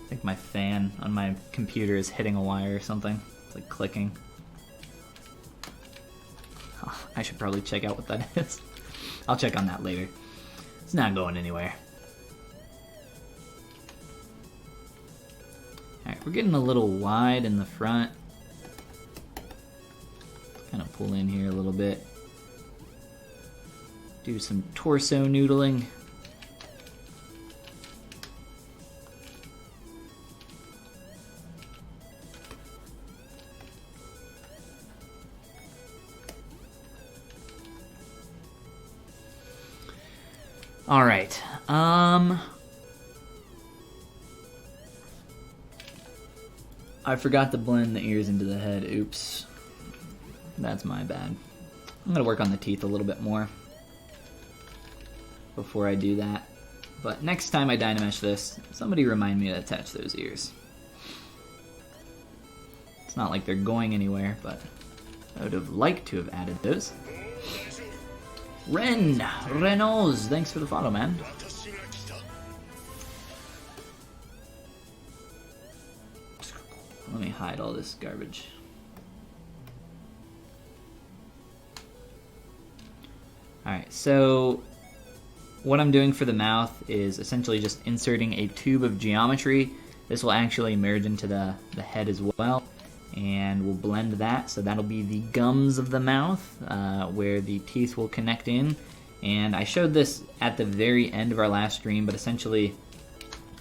think my fan on my computer is hitting a wire or something. It's like clicking. Oh, I should probably check out what that is. I'll check on that later. It's not going anywhere. Alright, we're getting a little wide in the front. Kind of pull in here a little bit. Do some torso noodling. All right. I forgot to blend the ears into the head. Oops. That's my bad. I'm gonna work on the teeth a little bit more before I do that. But next time I Dynamesh this, somebody remind me to attach those ears. It's not like they're going anywhere, but I would have liked to have added those. Renault, thanks for the follow, man. Let me hide all this garbage. Alright, so what I'm doing for the mouth is essentially just inserting a tube of geometry. This will actually merge into the head as well, and we'll blend that, so that'll be the gums of the mouth, where the teeth will connect in. And I showed this at the very end of our last stream, but essentially,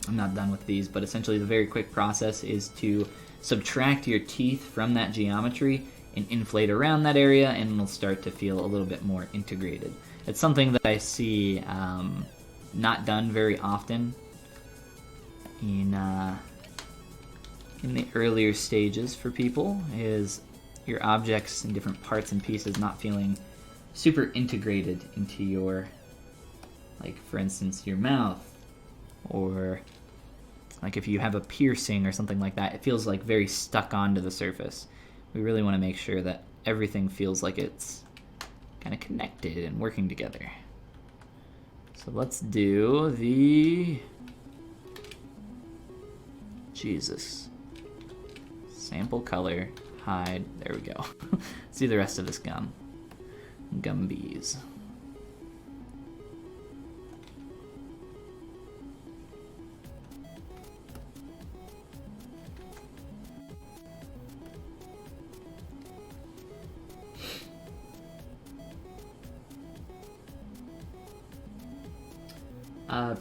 I'm not done with these, but essentially the very quick process is to subtract your teeth from that geometry and inflate around that area, and it'll start to feel a little bit more integrated. It's something that I see not done very often in the earlier stages for people, is your objects and different parts and pieces not feeling super integrated into your, like for instance, your mouth, or like if you have a piercing or something like that, it feels like very stuck onto the surface. We really want to make sure that everything feels like it's kind of connected and working together. So let's do the... Jesus. Sample color, hide, there we go. Let's do the rest of this gum. Gumbies.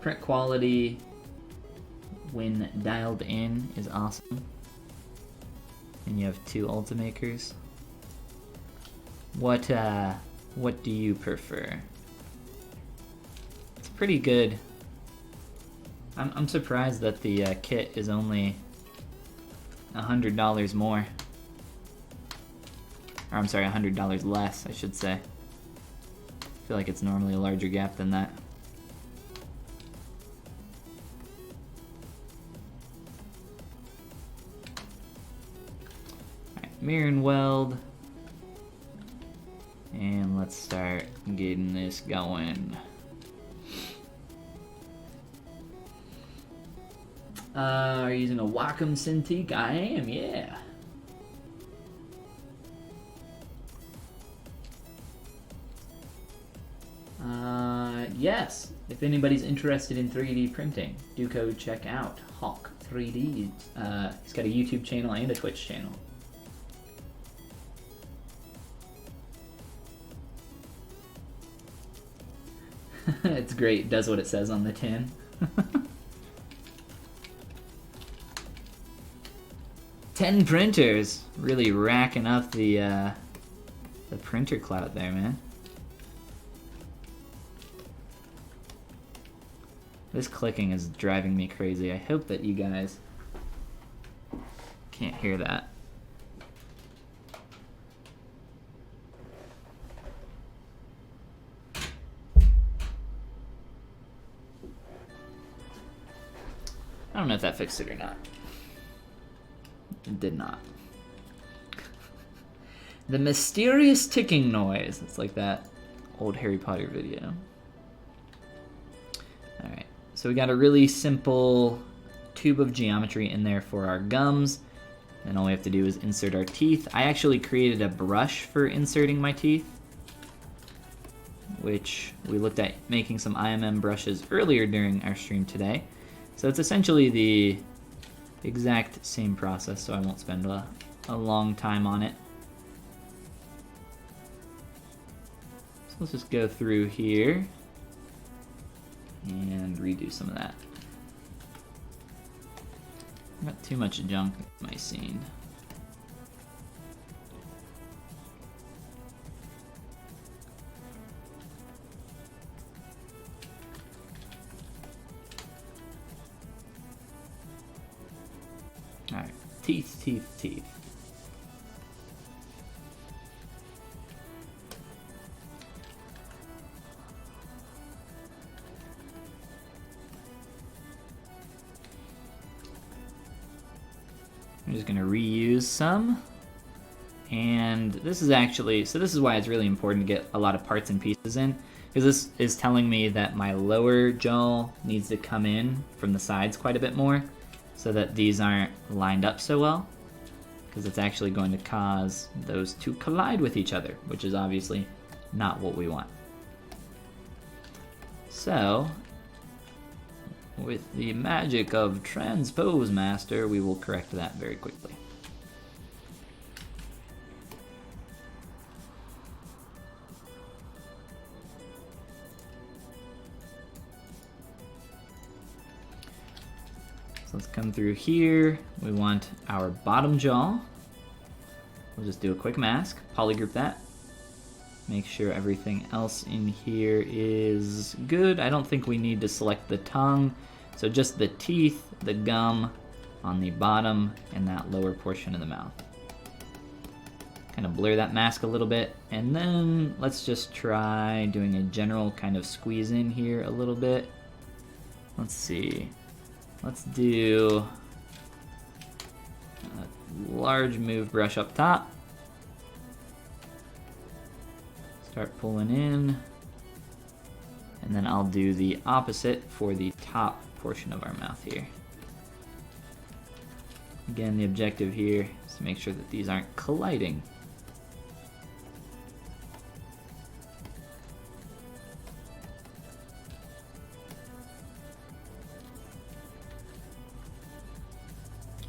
Print quality when dialed in is awesome. And you have two Ultimakers. What do you prefer? It's pretty good. I'm surprised that the kit is only $100 more. Or I'm sorry, $100 less, I should say. I feel like it's normally a larger gap than that. Mirror and weld, and let's start getting this going. Are you using a Wacom Cintiq? I am, yeah. Yes, if anybody's interested in 3D printing, do go check out Hawk 3D. He's got a YouTube channel and a Twitch channel. It's great, does what it says on the tin. 10 printers. Really racking up the printer clout there, man. This clicking is driving me crazy. I hope that you guys can't hear that. I don't know if that fixed it or not. It did not. The mysterious ticking noise. It's like that old Harry Potter video. Alright, so we got a really simple tube of geometry in there for our gums. And all we have to do is insert our teeth. I actually created a brush for inserting my teeth, which we looked at making some IMM brushes earlier during our stream today. So it's essentially the exact same process, so I won't spend a long time on it. So let's just go through here and redo some of that. Not too much junk in my scene. Alright, teeth, teeth, teeth. I'm just going to reuse some. And this is actually, so this is why it's really important to get a lot of parts and pieces in, because this is telling me that my lower jaw needs to come in from the sides quite a bit more, so that these aren't lined up so well, because it's actually going to cause those to collide with each other, which is obviously not what we want. So, with the magic of Transpose Master, we will correct that very quickly. So let's come through here. We want our bottom jaw. We'll just do a quick mask, polygroup that. Make sure everything else in here is good. I don't think we need to select the tongue. So just the teeth, the gum on the bottom, and that lower portion of the mouth. Kind of blur that mask a little bit. And then let's just try doing a general kind of squeeze in here a little bit. Let's see. Let's do a large move brush up top. Start pulling in. And then I'll do the opposite for the top portion of our mouth here. Again, the objective here is to make sure that these aren't colliding.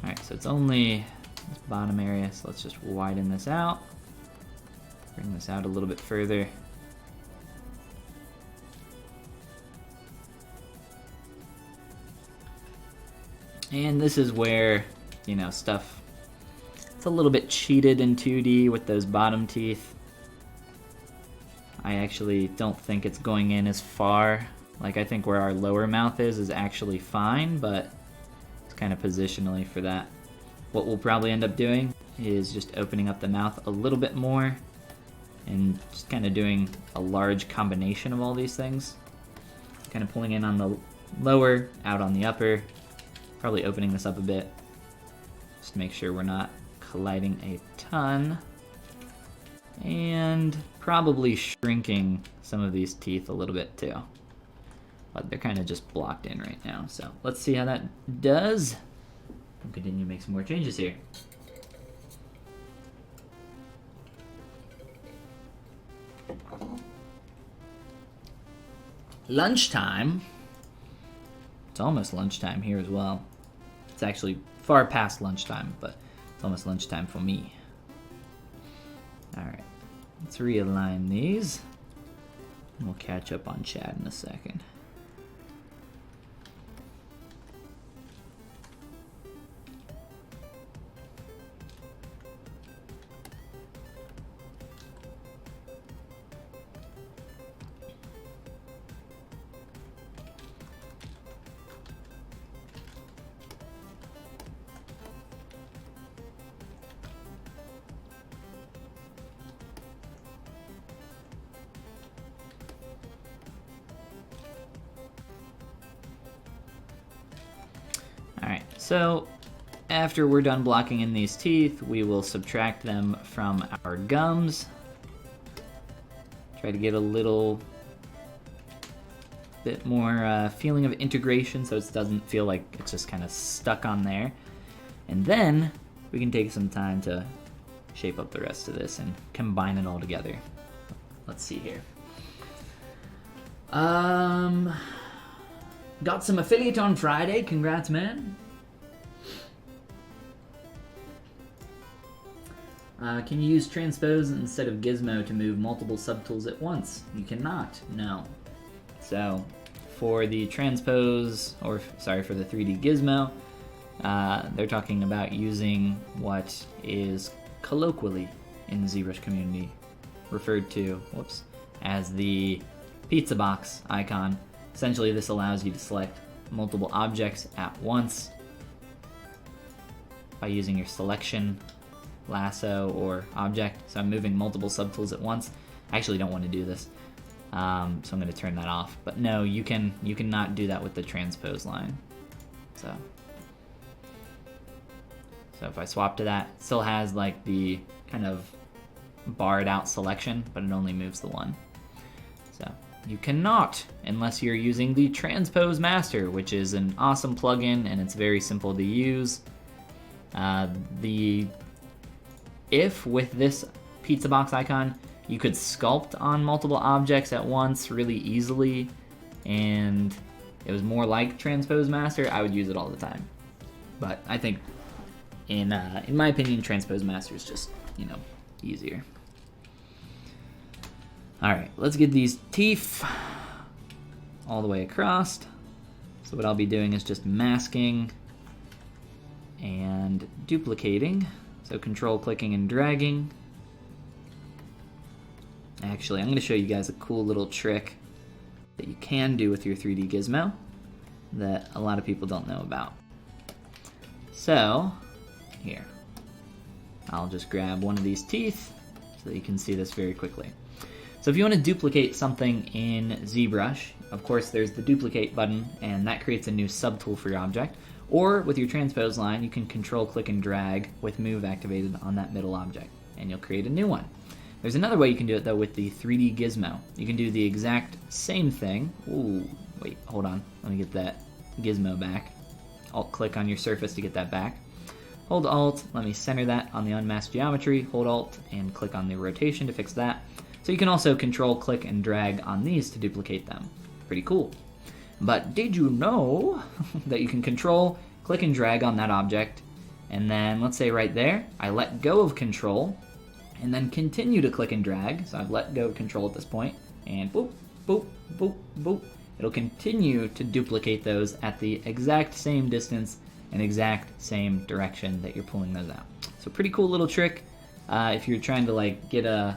Alright, so it's only this bottom area, so let's just widen this out. Bring this out a little bit further. And this is where, you know, stuff, it's a little bit cheated in 2D with those bottom teeth. I actually don't think it's going in as far. Like, I think where our lower mouth is actually fine, but it's kind of positionally for that. What we'll probably end up doing is just opening up the mouth a little bit more and just kind of doing a large combination of all these things. Kind of pulling in on the lower, out on the upper. Probably opening this up a bit, just to make sure we're not colliding a ton. And probably shrinking some of these teeth a little bit too. But they're kind of just blocked in right now. So let's see how that does. We'll continue to make some more changes here. Lunchtime. It's almost lunchtime here as well. It's actually far past lunchtime, but it's almost lunchtime for me. Alright, let's realign these. And we'll catch up on chat in a second. So after we're done blocking in these teeth, we will subtract them from our gums. Try to get a little bit more feeling of integration so it doesn't feel like it's just kind of stuck on there. And then we can take some time to shape up the rest of this and combine it all together. Let's see here. Got some affiliate on Friday. Congrats, man. Can you use transpose instead of gizmo to move multiple subtools at once? You cannot, no. So for the transpose, or sorry, for the 3D gizmo, they're talking about using what is colloquially in the ZBrush community referred to, as the pizza box icon. Essentially, this allows you to select multiple objects at once by using your selection lasso or object. So I'm moving multiple subtools at once. I actually don't want to do this, so I'm going to turn that off. But no, you cannot do that with the transpose line. So if I swap to that, it still has like the kind of barred out selection, but it only moves the one. So you cannot unless you're using the Transpose Master, which is an awesome plugin and it's very simple to use. If with this pizza box icon, you could sculpt on multiple objects at once really easily, and it was more like Transpose Master, I would use it all the time. But I think, in my opinion, Transpose Master is just, easier. All right, let's get these teeth all the way across. So what I'll be doing is just masking and duplicating. So control clicking and dragging. Actually, I'm going to show you guys a cool little trick that you can do with your 3D gizmo that a lot of people don't know about. So here, I'll just grab one of these teeth so that you can see this very quickly. So if you want to duplicate something in ZBrush, of course there's the duplicate button, and that creates a new subtool for your object. Or with your transpose line, you can control click and drag with move activated on that middle object, and you'll create a new one. There's another way you can do it though with the 3D gizmo. You can do the exact same thing. Ooh, wait, hold on. Let me get that gizmo back. Alt click on your surface to get that back. Hold Alt, let me center that on the unmasked geometry. Hold Alt and click on the rotation to fix that. So you can also control click and drag on these to duplicate them. Pretty cool. But did you know that you can control, click and drag on that object, and then let's say right there, I let go of control, and then continue to click and drag. So I've let go of control at this point, and boop, boop, boop, boop. It'll continue to duplicate those at the exact same distance and exact same direction that you're pulling those out. So pretty cool little trick if you're trying to like get a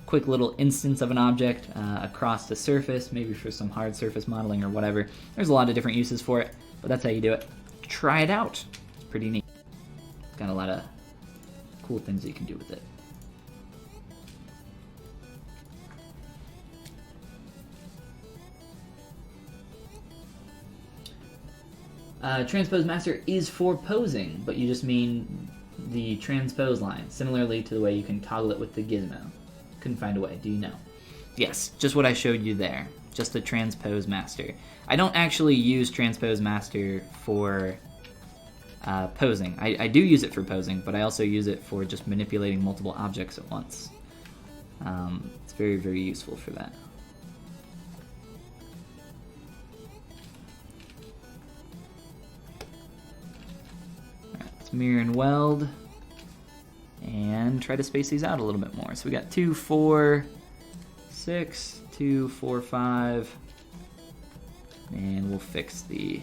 quick little instance of an object across the surface, maybe for some hard surface modeling or whatever. There's a lot of different uses for it, but that's how you do it. Try it out. It's pretty neat. Got a lot of cool things that you can do with it. Transpose Master is for posing, but you just mean the transpose line, similarly to the way you can toggle it with the gizmo. Couldn't find a way, do you know? Yes, just what I showed you there, just the Transpose Master. I don't actually use Transpose Master for posing. I do use it for posing, but I also use it for just manipulating multiple objects at once. It's very, very useful for that. Mirror and weld, and try to space these out a little bit more. So we got 2, 4, 6, 2, 4, 5, and we'll fix the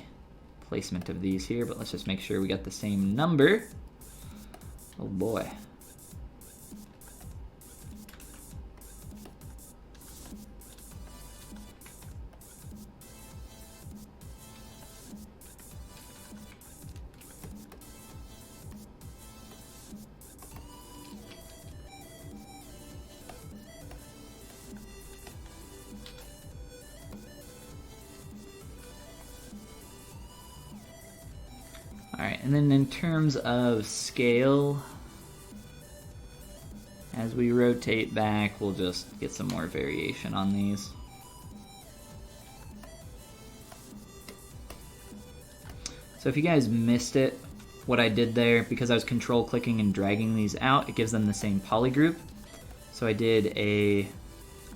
placement of these here, but let's just make sure we got the same number. Oh boy. Alright, and then in terms of scale, as we rotate back, we'll just get some more variation on these. So if you guys missed it, what I did there, because I was control clicking and dragging these out, it gives them the same poly group. So I did a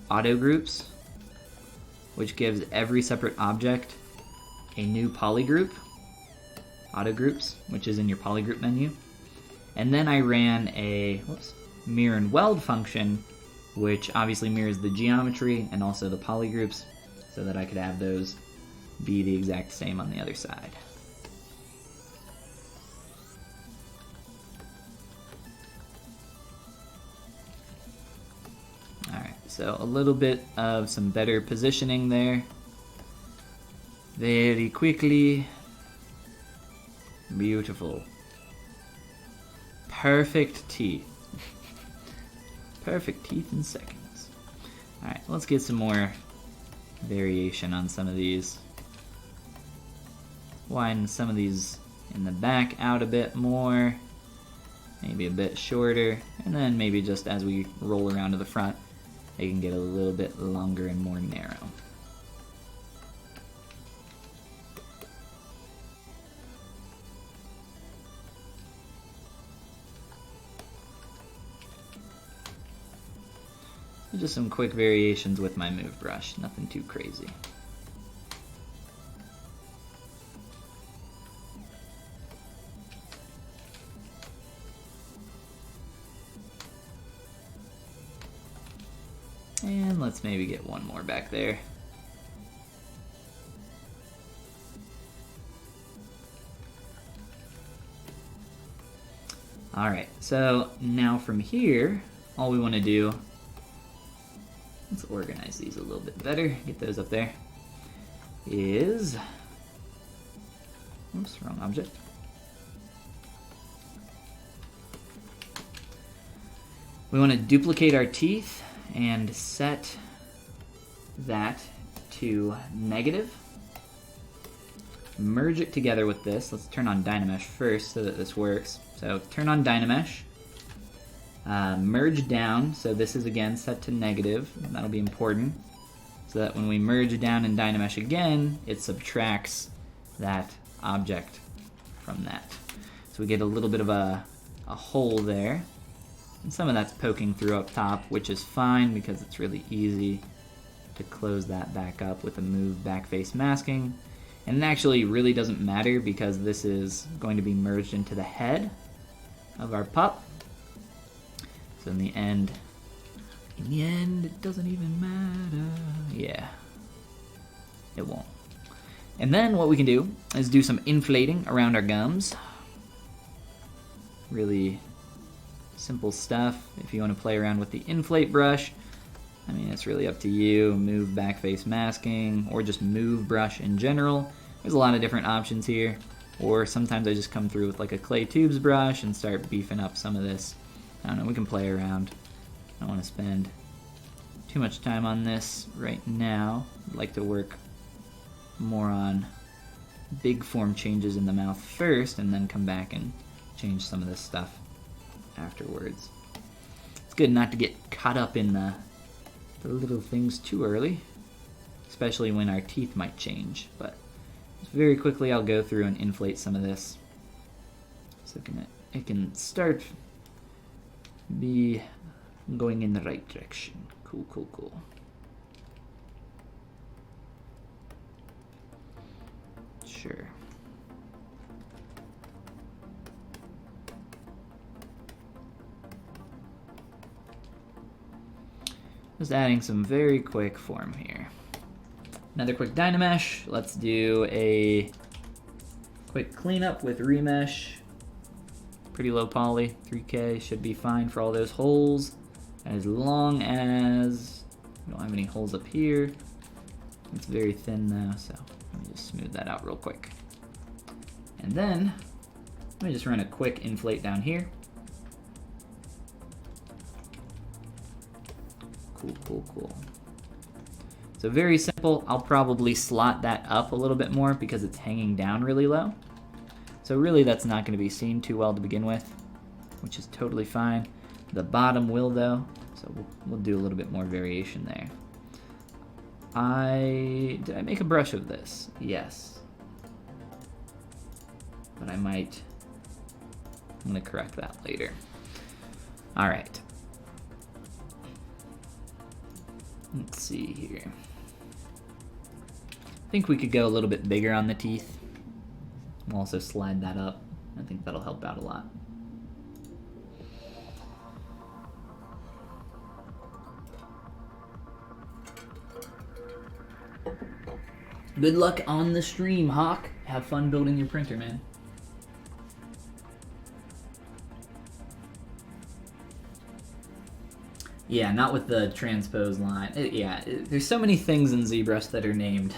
auto groups, which gives every separate object a new poly group, auto groups, which is in your poly group menu. And then I ran a mirror and weld function, which obviously mirrors the geometry and also the poly groups, so that I could have those be the exact same on the other side. So a little bit of some better positioning there. Very quickly. Beautiful. Perfect teeth. Perfect teeth in seconds. Alright, let's get some more variation on some of these. Widen some of these in the back out a bit more. Maybe a bit shorter. And then maybe just as we roll around to the front, they can get a little bit longer and more narrow. Just some quick variations with my move brush, nothing too crazy. And let's maybe get one more back there. Alright, so now from here, all we want to do, let's organize these a little bit better, get those up there, is, oops, wrong object. We want to duplicate our teeth and set that to negative. Merge it together with this. Let's turn on Dynamesh first so that this works. So turn on Dynamesh. Merge down, so this is again set to negative. That'll be important, so that when we merge down in Dynamesh again, it subtracts that object from that. So we get a little bit of a hole there. And some of that's poking through up top, which is fine because it's really easy to close that back up with a move back face masking. And it actually really doesn't matter because this is going to be merged into the head of our pup. So in the end, it doesn't even matter. Yeah, it won't. And then what we can do is do some inflating around our gums. Really simple stuff. If you want to play around with the inflate brush, I mean, it's really up to you. Move back face masking, or just move brush in general. There's a lot of different options here. Or sometimes I just come through with like a clay tubes brush and start beefing up some of this. I don't know, we can play around. I don't want to spend too much time on this right now. I'd like to work more on big form changes in the mouth first, and then come back and change some of this stuff afterwards. It's good not to get caught up in the little things too early, especially when our teeth might change. But very quickly I'll go through and inflate some of this so it can start be going in the right direction. Cool, cool, cool. Sure. Just adding some very quick form here. Another quick Dynamesh. Let's do a quick cleanup with remesh. Pretty low poly, 3K should be fine for all those holes, as long as we don't have any holes up here. It's very thin though, so let me just smooth that out real quick. And then let me just run a quick inflate down here. Cool, cool, cool. So very simple. I'll probably slot that up a little bit more because it's hanging down really low. So really that's not going to be seen too well to begin with, which is totally fine. The bottom will though, so we'll do a little bit more variation there. Did I make a brush of this? Yes. But I'm going to correct that later. All right. Let's see here. I think we could go a little bit bigger on the teeth. We'll also slide that up. I think that'll help out a lot. Good luck on the stream, Hawk. Have fun building your printer, man. Yeah, not with the transpose line. There's so many things in ZBrush that are named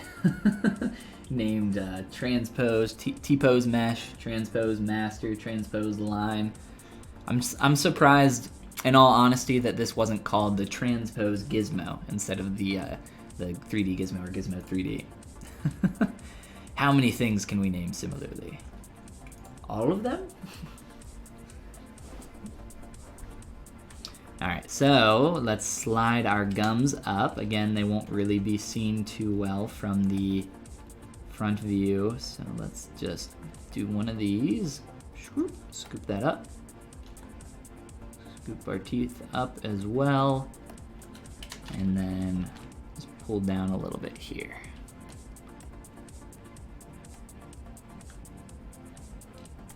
transpose, T-pose mesh, transpose master, transpose line. I'm surprised, in all honesty, that this wasn't called the transpose gizmo instead of the 3D gizmo or gizmo 3D. How many things can we name similarly? All of them? Alright, so let's slide our gums up. Again, they won't really be seen too well from the front view, so let's just do one of these. Scoop that up. Scoop our teeth up as well. And then just pull down a little bit here.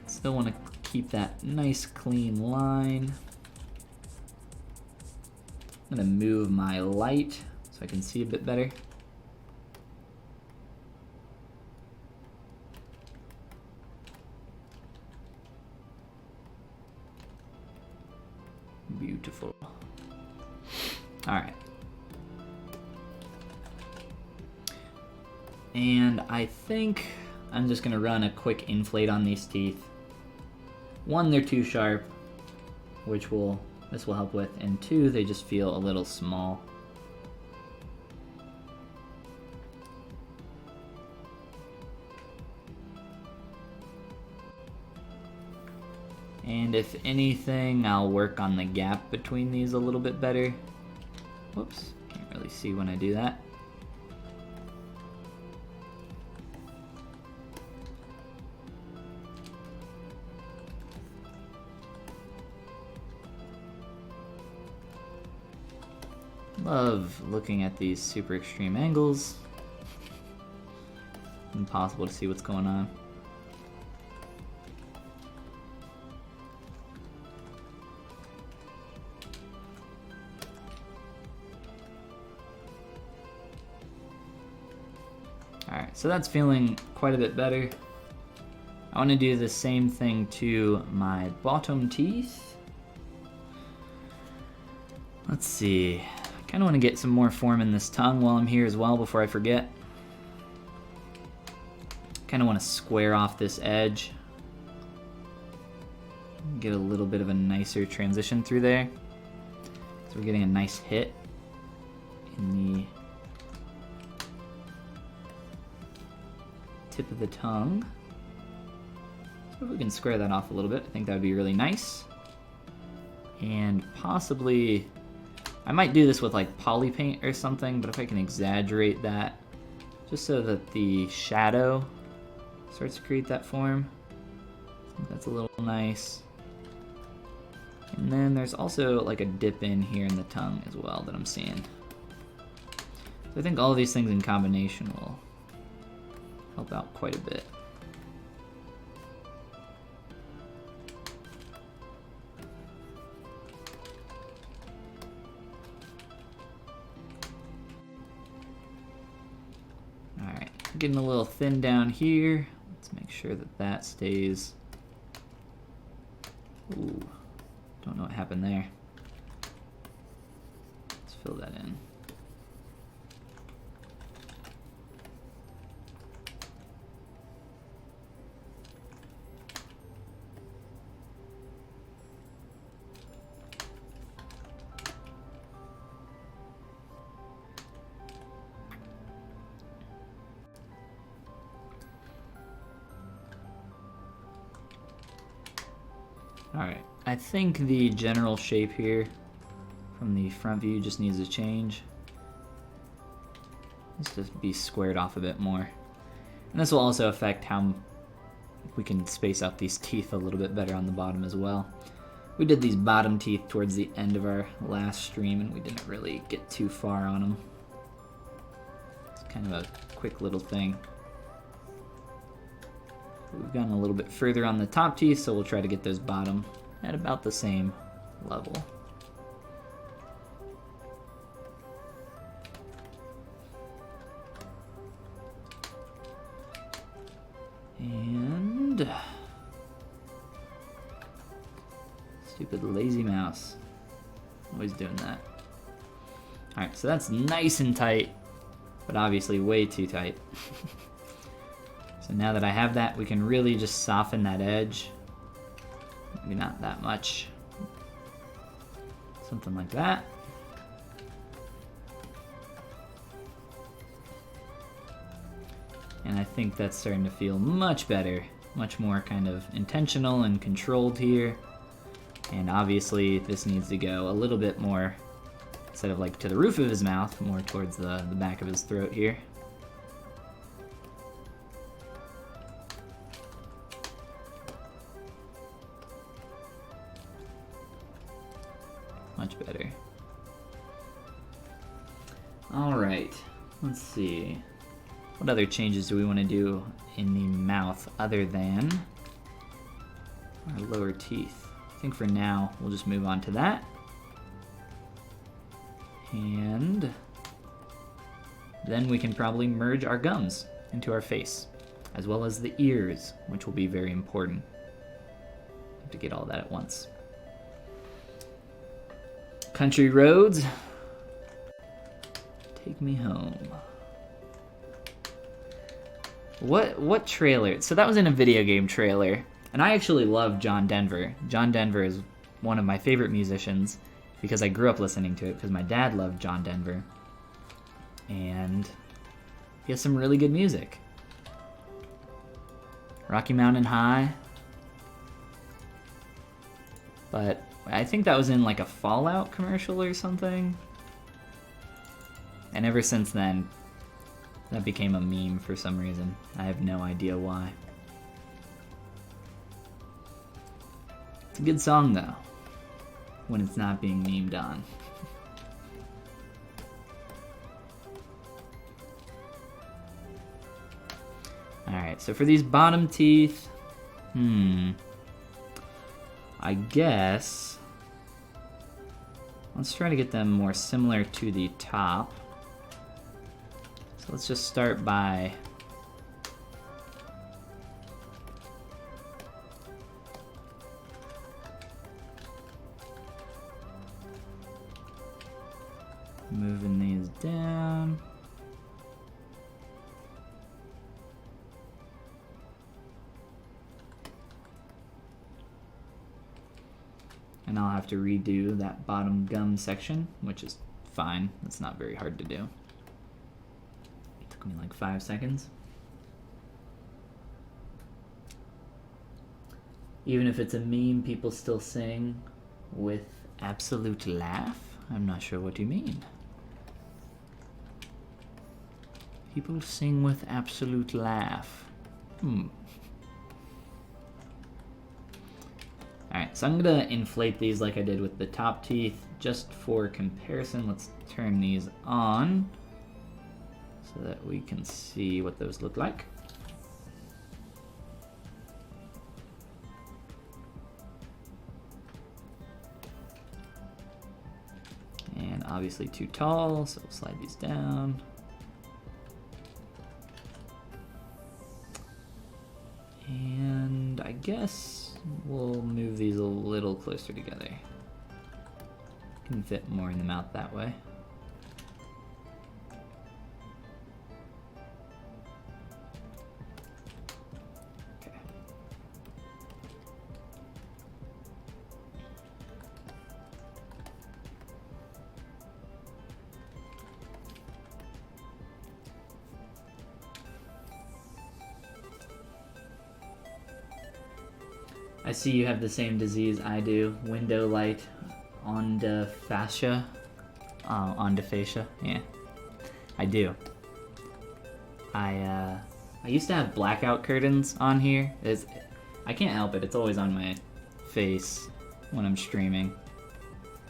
Still want to keep that nice clean line. I'm going to move my light so I can see a bit better. Beautiful. All right. And I think I'm just going to run a quick inflate on these teeth. One, they're too sharp, which this will help with, and two, they just feel a little small. And if anything, I'll work on the gap between these a little bit better. Whoops, can't really see when I do that. Love looking at these super extreme angles. Impossible to see what's going on. Alright, so that's feeling quite a bit better. I want to do the same thing to my bottom teeth. Let's see. I kind of want to get some more form in this tongue while I'm here as well before I forget. Kind of want to square off this edge. Get a little bit of a nicer transition through there. So we're getting a nice hit in the tip of the tongue. So if we can square that off a little bit, I think that would be really nice. And possibly, I might do this with like polypaint or something, but if I can exaggerate that, just so that the shadow starts to create that form. I think that's a little nice. And then there's also like a dip in here in the tongue as well that I'm seeing. So I think all of these things in combination will help out quite a bit. Alright, getting a little thin down here. Let's make sure that that stays. Ooh, don't know what happened there. Let's fill that in. Alright, I think the general shape here from the front view just needs to change. Needs to be squared off a bit more. And this will also affect how we can space out these teeth a little bit better on the bottom as well. We did these bottom teeth towards the end of our last stream and we didn't really get too far on them. It's kind of a quick little thing. We've gotten a little bit further on the top teeth, so we'll try to get those bottom at about the same level. And stupid lazy mouse. Always doing that. Alright, so that's nice and tight, but obviously way too tight. So now that I have that, we can really just soften that edge. Maybe not that much. Something like that. And I think that's starting to feel much better. Much more kind of intentional and controlled here. And obviously this needs to go a little bit more, instead of like to the roof of his mouth, more towards the back of his throat here. Much better. Alright, let's see. What other changes do we want to do in the mouth other than our lower teeth? I think for now we'll just move on to that. And then we can probably merge our gums into our face, as well as the ears, which will be very important. Have to get all that at once. Country roads, take me home. What trailer? So that was in a video game trailer, and I actually love John Denver. John Denver is one of my favorite musicians because I grew up listening to it because my dad loved John Denver, and he has some really good music. Rocky Mountain High, but I think that was in like a Fallout commercial or something. And ever since then, that became a meme for some reason. I have no idea why. It's a good song though, when it's not being memed on. Alright, so for these bottom teeth, I guess let's try to get them more similar to the top. So let's just start by moving these down. And I'll have to redo that bottom gum section, which is fine. It's not very hard to do. It took me like 5 seconds. Even if it's a meme, people still sing with absolute laugh. I'm not sure what you mean. People sing with absolute laugh. Alright, so I'm gonna inflate these like I did with the top teeth. Just for comparison, let's turn these on so that we can see what those look like. And obviously too tall, so we'll slide these down. And I guess we'll move these a little closer together. Can fit more in the mouth that way. Okay. I see you have the same disease I do. Window light ondophagia. Ondophagia, yeah. I do. I used to have blackout curtains on here. I can't help it. It's always on my face when I'm streaming.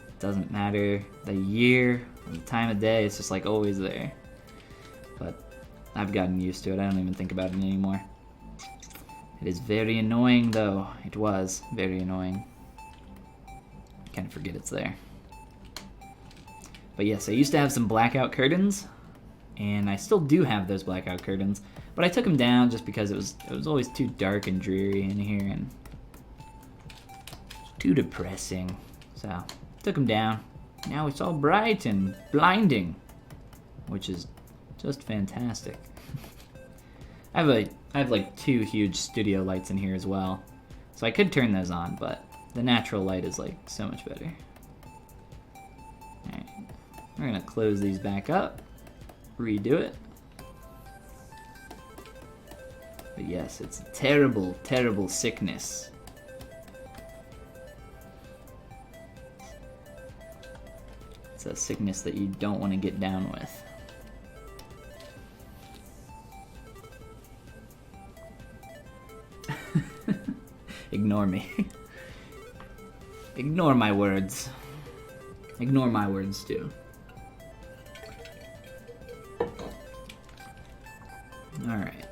It doesn't matter the year, the time of day. It's just like always there. But I've gotten used to it. I don't even think about it anymore. It is very annoying, though. It was very annoying. I kind of forget it's there. But yes, I used to have some blackout curtains, and I still do have those blackout curtains. But I took them down just because it was always too dark and dreary in here, and too depressing. So took them down. Now it's all bright and blinding, which is just fantastic. I have like 2 huge studio lights in here as well, so I could turn those on, but the natural light is like so much better. Alright, we're gonna close these back up, redo it. But yes, it's a terrible, terrible sickness. It's a sickness that you don't want to get down with. Ignore me. Ignore my words. Ignore my words too. Alright.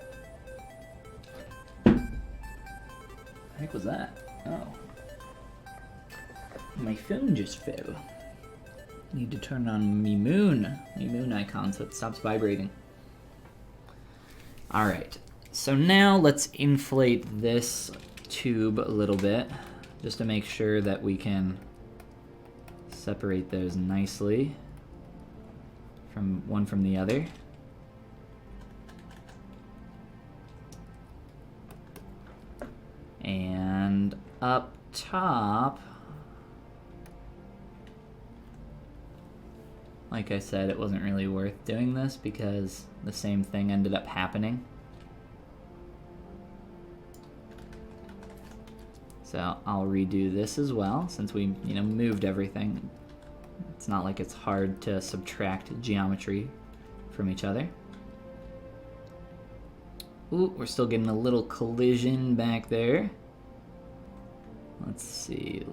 What the heck was that? Oh. My phone just fell. Need to turn on me moon icon so it stops vibrating. Alright. So now let's inflate this tube a little bit just to make sure that we can separate those nicely from one from the other. And up top, like I said, it wasn't really worth doing this because the same thing ended up happening. So I'll redo this as well, since we, moved everything. It's not like it's hard to subtract geometry from each other. Ooh, we're still getting a little collision back there. Let's see,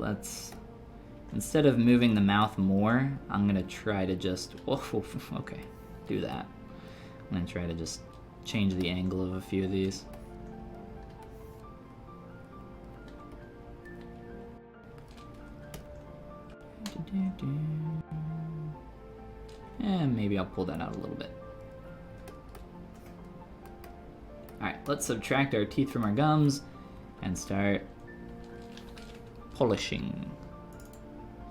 instead of moving the mouth more, I'm gonna try to just, okay, do that. I'm gonna try to just change the angle of a few of these. And maybe I'll pull that out a little bit. Alright, let's subtract our teeth from our gums and start polishing.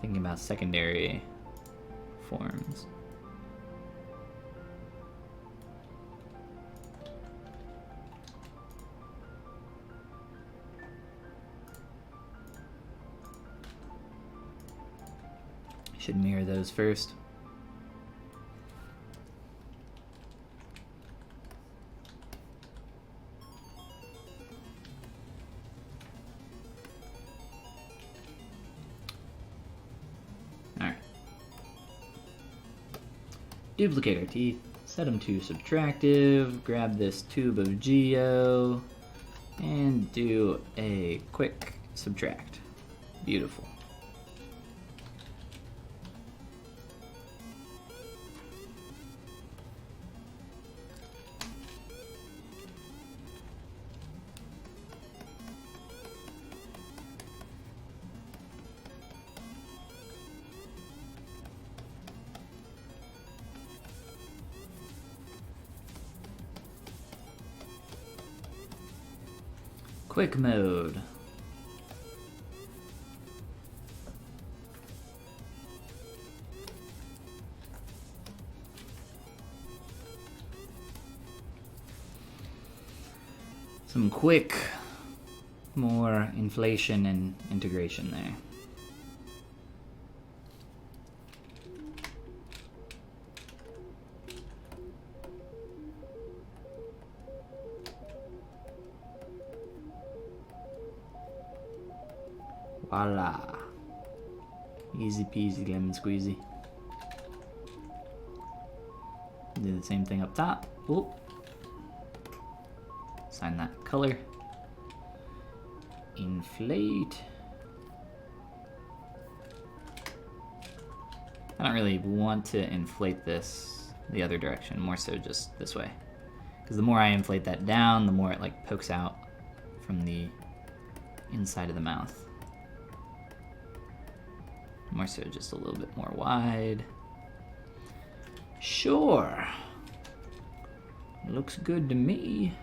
Thinking about secondary forms. Should mirror those first. Alright. Duplicate our teeth, set them to subtractive, grab this tube of geo, and do a quick subtract. Beautiful. Quick mode. Some quick, more inflation and integration there. Voila. Easy peasy lemon squeezy. Do the same thing up top. Oop. Assign that color. Inflate. I don't really want to inflate this the other direction, more so just this way. Because the more I inflate that down, the more it like pokes out from the inside of the mouth. More so just a little bit more wide. Sure. Looks good to me.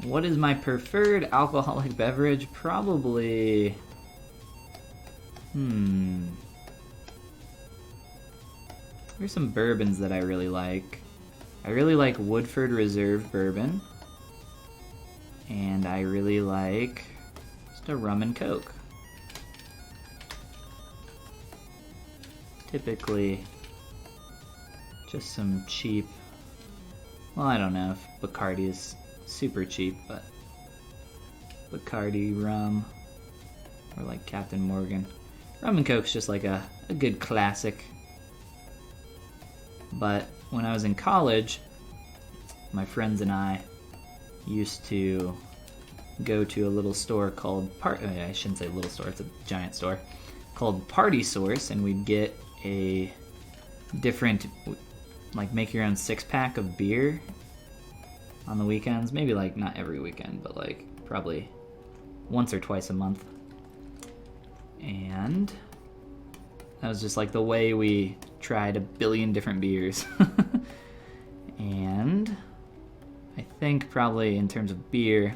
What is my preferred alcoholic beverage? Probably... There's some bourbons that I really like. I really like Woodford Reserve Bourbon. And I really like just a rum and coke. Typically, just some cheap... Well, I don't know if Bacardi is super cheap, but Bacardi rum, or like Captain Morgan. Rum and Coke's just like a good classic. But when I was in college, my friends and I used to go to a little store called I shouldn't say little store, it's a giant store, called Party Source, and we'd get a different, like, make your own 6-pack of beer on the weekends. Maybe like not every weekend, but like probably once or twice a month. And that was just like the way we tried a billion different beers. And I think probably in terms of beer,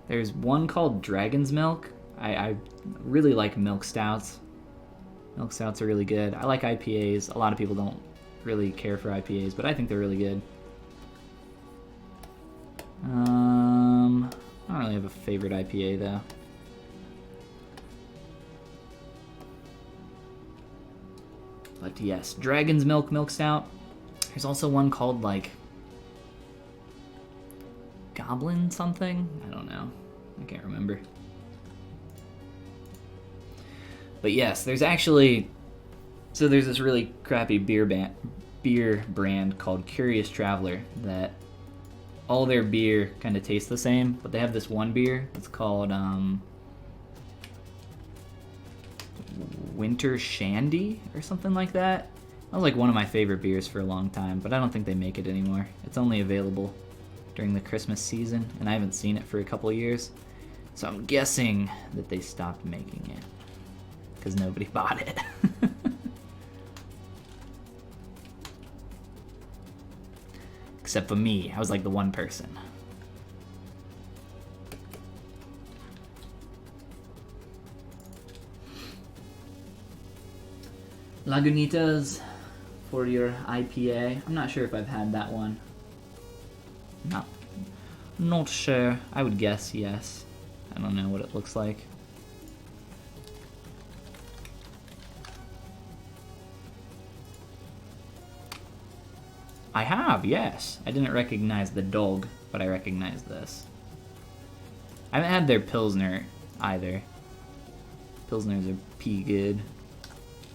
there's one called Dragon's Milk. I really like milk stouts. Milk stouts are really good. I like IPAs. A lot of people don't really care for IPAs, but I think they're really good. I don't really have a favorite IPA though. But yes, Dragon's Milk Milk Stout. There's also one called like Goblin something? I don't know. I can't remember. But yes, there's actually... So there's this really crappy beer brand called Curious Traveler that all their beer kind of tastes the same, but they have this one beer that's called Winter Shandy or something like that. That was like one of my favorite beers for a long time, but I don't think they make it anymore. It's only available during the Christmas season, and I haven't seen it for a couple of years. So I'm guessing that they stopped making it because nobody bought it. Except for me. I was like the one person. Lagunitas for your IPA. I'm not sure if I've had that one. Not sure. I would guess yes. I don't know what it looks like. I have, yes. I didn't recognize the dog, but I recognize this. I haven't had their Pilsner either. Pilsners are pee good,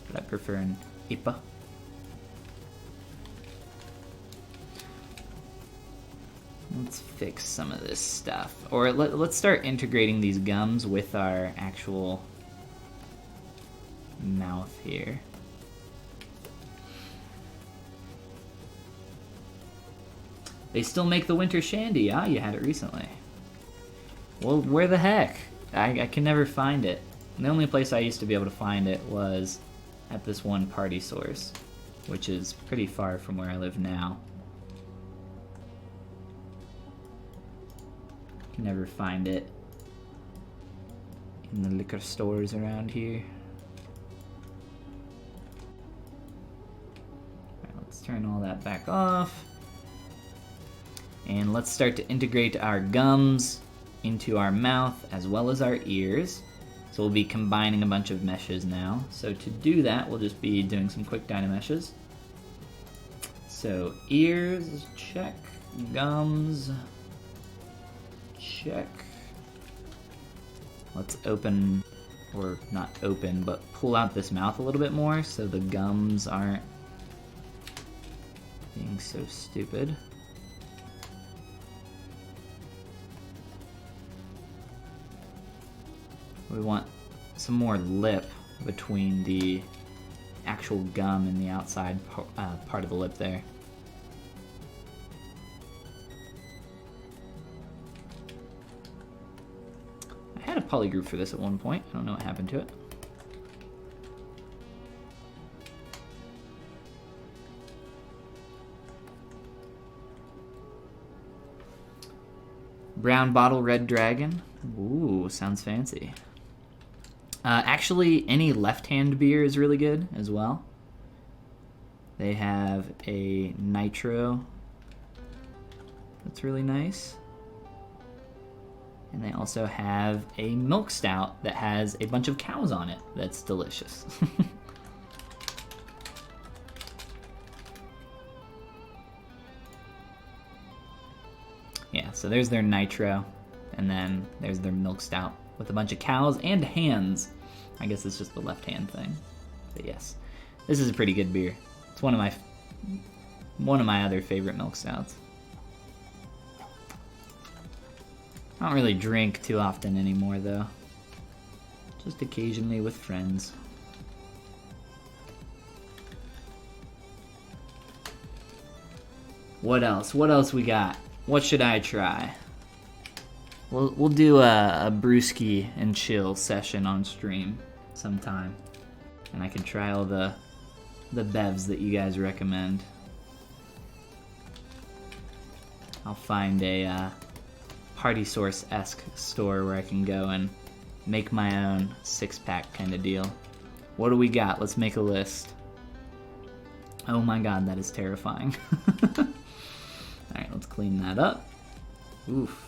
but I prefer an IPA. Let's fix some of this stuff. Or let's start integrating these gums with our actual mouth here. They still make the Winter Shandy. Ah, you had it recently. Well, where the heck? I can never find it. And the only place I used to be able to find it was at this one Party Source, which is pretty far from where I live now. Can never find it in the liquor stores around here. Alright, let's turn all that back off. And let's start to integrate our gums into our mouth as well as our ears. So we'll be combining a bunch of meshes now. So to do that, we'll just be doing some quick Dynameshes. So ears, check. Gums, check. Let's open, or not open, but pull out this mouth a little bit more so the gums aren't being so stupid. We want some more lip between the actual gum and the outside part of the lip there. I had a polygroup for this at one point. I don't know what happened to it. Brown bottle, red dragon. Ooh, sounds fancy. Actually, any left-hand beer is really good as well. They have a nitro that's really nice. And they also have a milk stout that has a bunch of cows on it that's delicious. Yeah, so there's their nitro, and then there's their milk stout with a bunch of cows and hands. I guess it's just the left hand thing. But yes, this is a pretty good beer. It's one of my other favorite milk stouts. I don't really drink too often anymore though. Just occasionally with friends. What else? What else we got? What should I try? We'll do a brewski and chill session on stream sometime, and I can try all the bevs that you guys recommend. I'll find a Party Source-esque store where I can go and make my own six-pack kind of deal. What do we got? Let's make a list. Oh my god, that is terrifying. Alright, let's clean that up. Oof.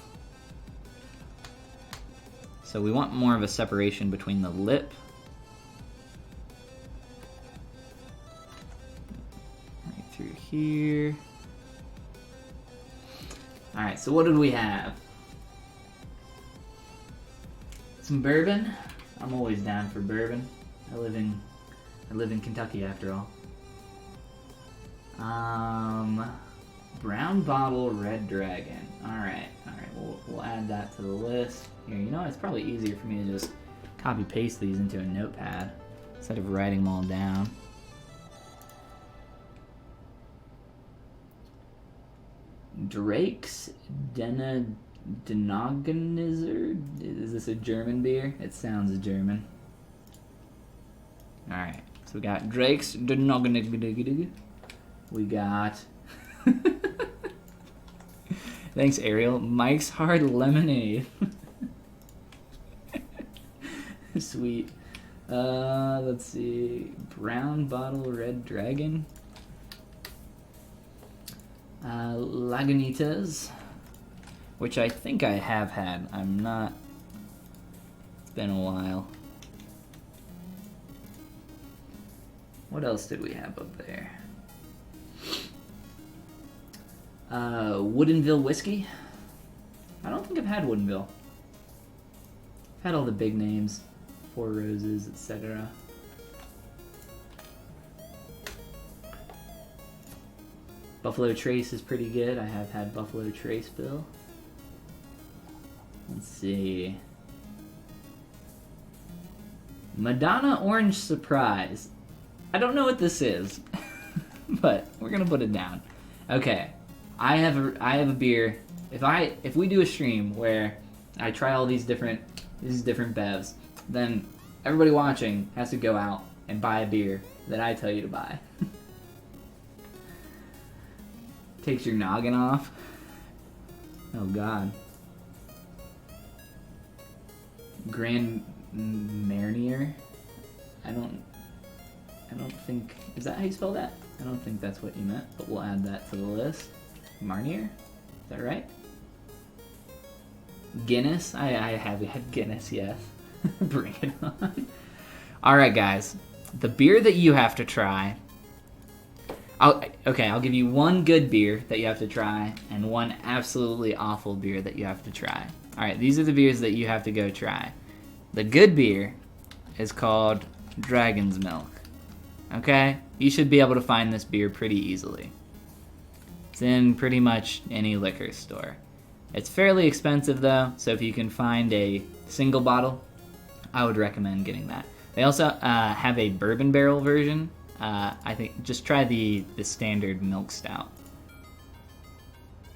So we want more of a separation between the lip. Right through here. Alright, so what did we have? Some bourbon. I'm always down for bourbon. I live in Kentucky after all. Brown bottle, red dragon. Alright, we'll add that to the list. Here, you know, it's probably easier for me to just copy paste these into a notepad instead of writing them all down. Drake's Denoganizer? Is this a German beer? It sounds German. Alright, so we got Drake's Denoganizer. We got... Thanks, Ariel. Mike's Hard Lemonade. Sweet. Let's see. Brown bottle, red dragon. Lagunitas, which I think I have had. I'm not. It's been a while. What else did we have up there? Woodinville whiskey. I don't think I've had Woodinville. I've had all the big names, Four Roses, etc. Buffalo Trace is pretty good. I have had Buffalo Trace, Bill. Let's see. Madonna Orange Surprise. I don't know what this is, but we're gonna put it down. Okay, I have a beer. If we do a stream where I try all these different bevs, then everybody watching has to go out and buy a beer that I tell you to buy. Takes your noggin off. Oh god. Grand Marnier. I don't think, is that how you spell that? I don't think that's what you meant, but we'll add that to the list. Marnier? Is that right? Guinness? I have had Guinness, yes. Bring it on. Alright, guys. The beer that you have to try... I'll give you one good beer that you have to try, and one absolutely awful beer that you have to try. Alright, these are the beers that you have to go try. The good beer is called Dragon's Milk. Okay? You should be able to find this beer pretty easily. It's in pretty much any liquor store. It's fairly expensive though, so if you can find a single bottle, I would recommend getting that. They also have a bourbon barrel version. I think just try the standard milk stout.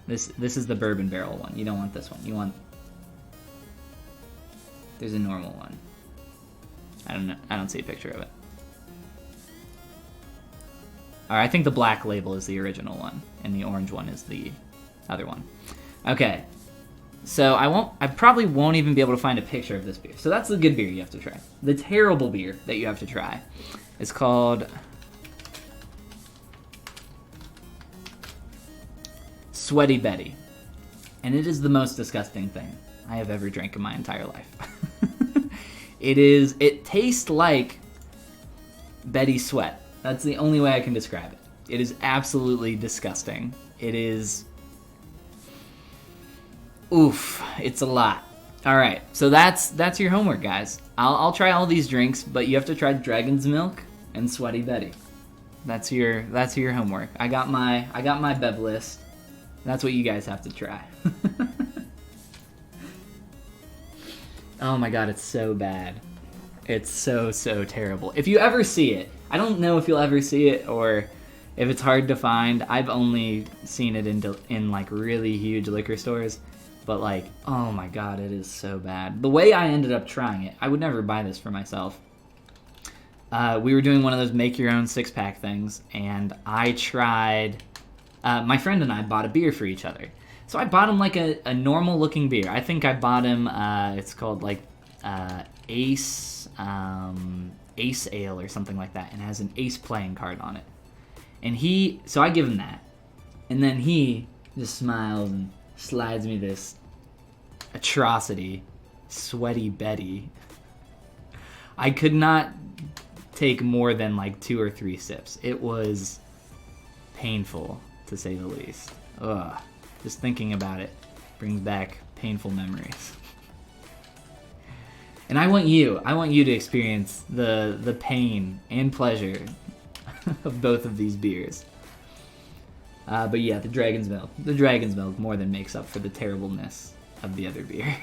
This is the bourbon barrel one. You don't want this one. You want... There's a normal one. I don't know. I don't see a picture of it. Alright, I think the black label is the original one, and the orange one is the other one. Okay, so I probably won't even be able to find a picture of this beer. So that's the good beer you have to try. The terrible beer that you have to try is called Sweaty Betty. And it is the most disgusting thing I have ever drank in my entire life. It tastes like Betty Sweat. That's the only way I can describe it. It is absolutely disgusting. It is... Oof, it's a lot. Alright, so that's your homework, guys. I'll try all these drinks, but you have to try Dragon's Milk and Sweaty Betty. That's your homework. I got my Bev list. That's what you guys have to try. Oh my god, it's so bad. It's so terrible. If you ever see it, I don't know if you'll ever see it or if it's hard to find. I've only seen it in like really huge liquor stores, but like, oh my god, it is so bad. The way I ended up trying it, I would never buy this for myself. We were doing one of those make your own 6-pack things, and I tried, my friend and I bought a beer for each other. So I bought him like a normal looking beer. I think I bought him, it's called like Ace Ale or something like that, and it has an ace playing card on it. And so I give him that, and then he just smiles and slides me this atrocity, Sweaty Betty. I could not take more than like 2 or 3 sips. It was painful, to say the least. Ugh. Just thinking about it brings back painful memories. And I want you to experience the pain and pleasure of both of these beers. But yeah, the Dragon's Milk more than makes up for the terribleness of the other beer.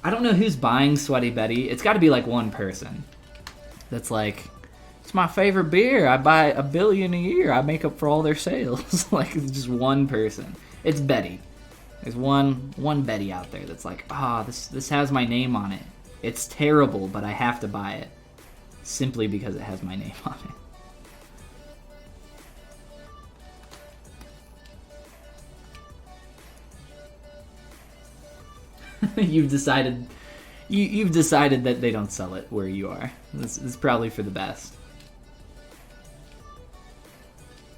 I don't know who's buying Sweaty Betty. It's got to be like one person that's like, it's my favorite beer. I buy 1 billion a year. I make up for all their sales. Like, it's just one person. It's Betty. There's one Betty out there that's like, this has my name on it. It's terrible, but I have to buy it simply because it has my name on it. You've decided that they don't sell it where you are. This is probably for the best.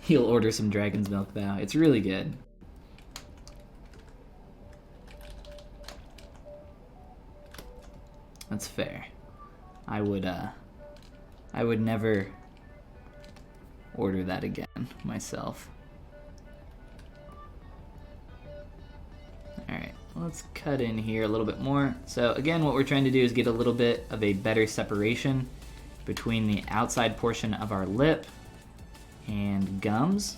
He'll order some Dragon's Milk though. It's really good. That's fair. I would never order that again myself. Alright, let's cut in here a little bit more. So again, what we're trying to do is get a little bit of a better separation between the outside portion of our lip and gums.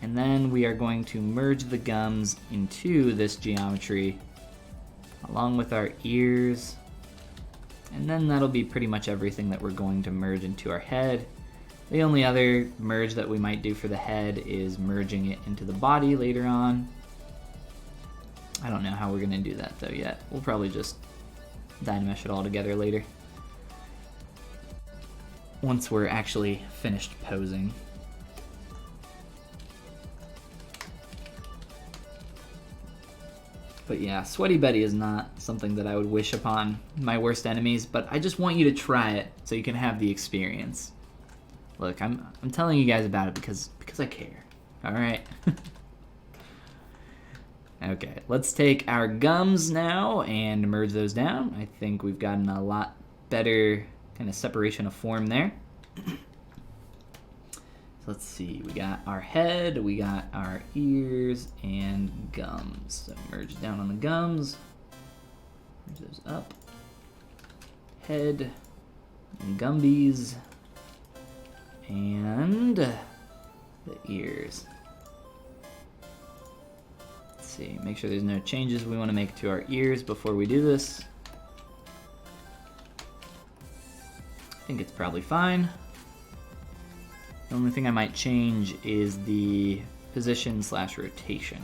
And then we are going to merge the gums into this geometry along with our ears. And then that'll be pretty much everything that we're going to merge into our head. The only other merge that we might do for the head is merging it into the body later on. I don't know how we're going to do that though yet. We'll probably just Dynamesh it all together later, once we're actually finished posing. But yeah, Sweaty Betty is not something that I would wish upon my worst enemies, but I just want you to try it so you can have the experience. Look, I'm telling you guys about it because I care. All right. Okay, let's take our gums now and merge those down. I think we've gotten a lot better kind of separation of form there. So let's see, we got our head, we got our ears, and gums. So merge down on the gums, merge those up, head, and gumbies, and the ears. See, make sure there's no changes we want to make to our ears before we do this. I think it's probably fine. The only thing I might change is the position / rotation.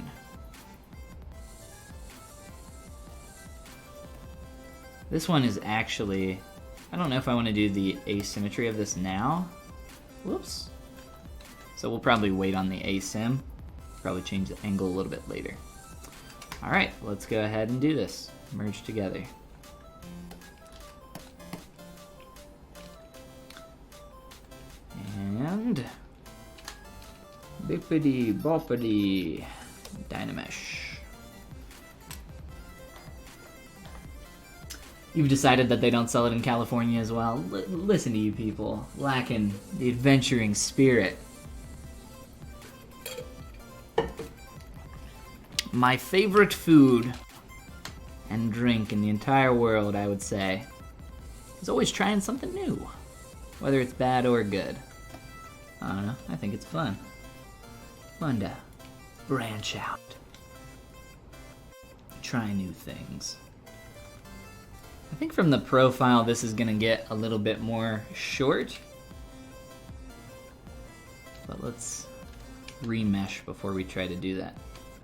This one is actually, I don't know if I want to do the asymmetry of this now. Whoops. So we'll probably wait on the asym. Probably change the angle a little bit later. All right, let's go ahead and do this. Merge together. And bippity boppity Dynamesh. You've decided that they don't sell it in California as well? Listen to you people, lacking the adventuring spirit. My favorite food and drink in the entire world, I would say, is always trying something new, whether it's bad or good. I don't know, I think it's fun. Fun to branch out, try new things. I think from the profile this is gonna get a little bit more short, but let's remesh before we try to do that.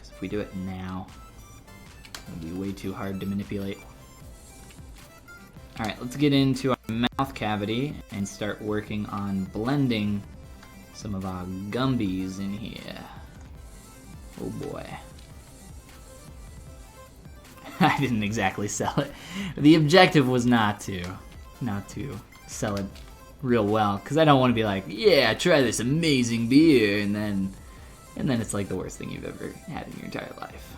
If we do it now, it'll be way too hard to manipulate. All right, let's get into our mouth cavity and start working on blending some of our gumbies in here. Oh boy. I didn't exactly sell it. The objective was not to sell it real well, because I don't want to be like, yeah, try this amazing beer, and then it's like the worst thing you've ever had in your entire life.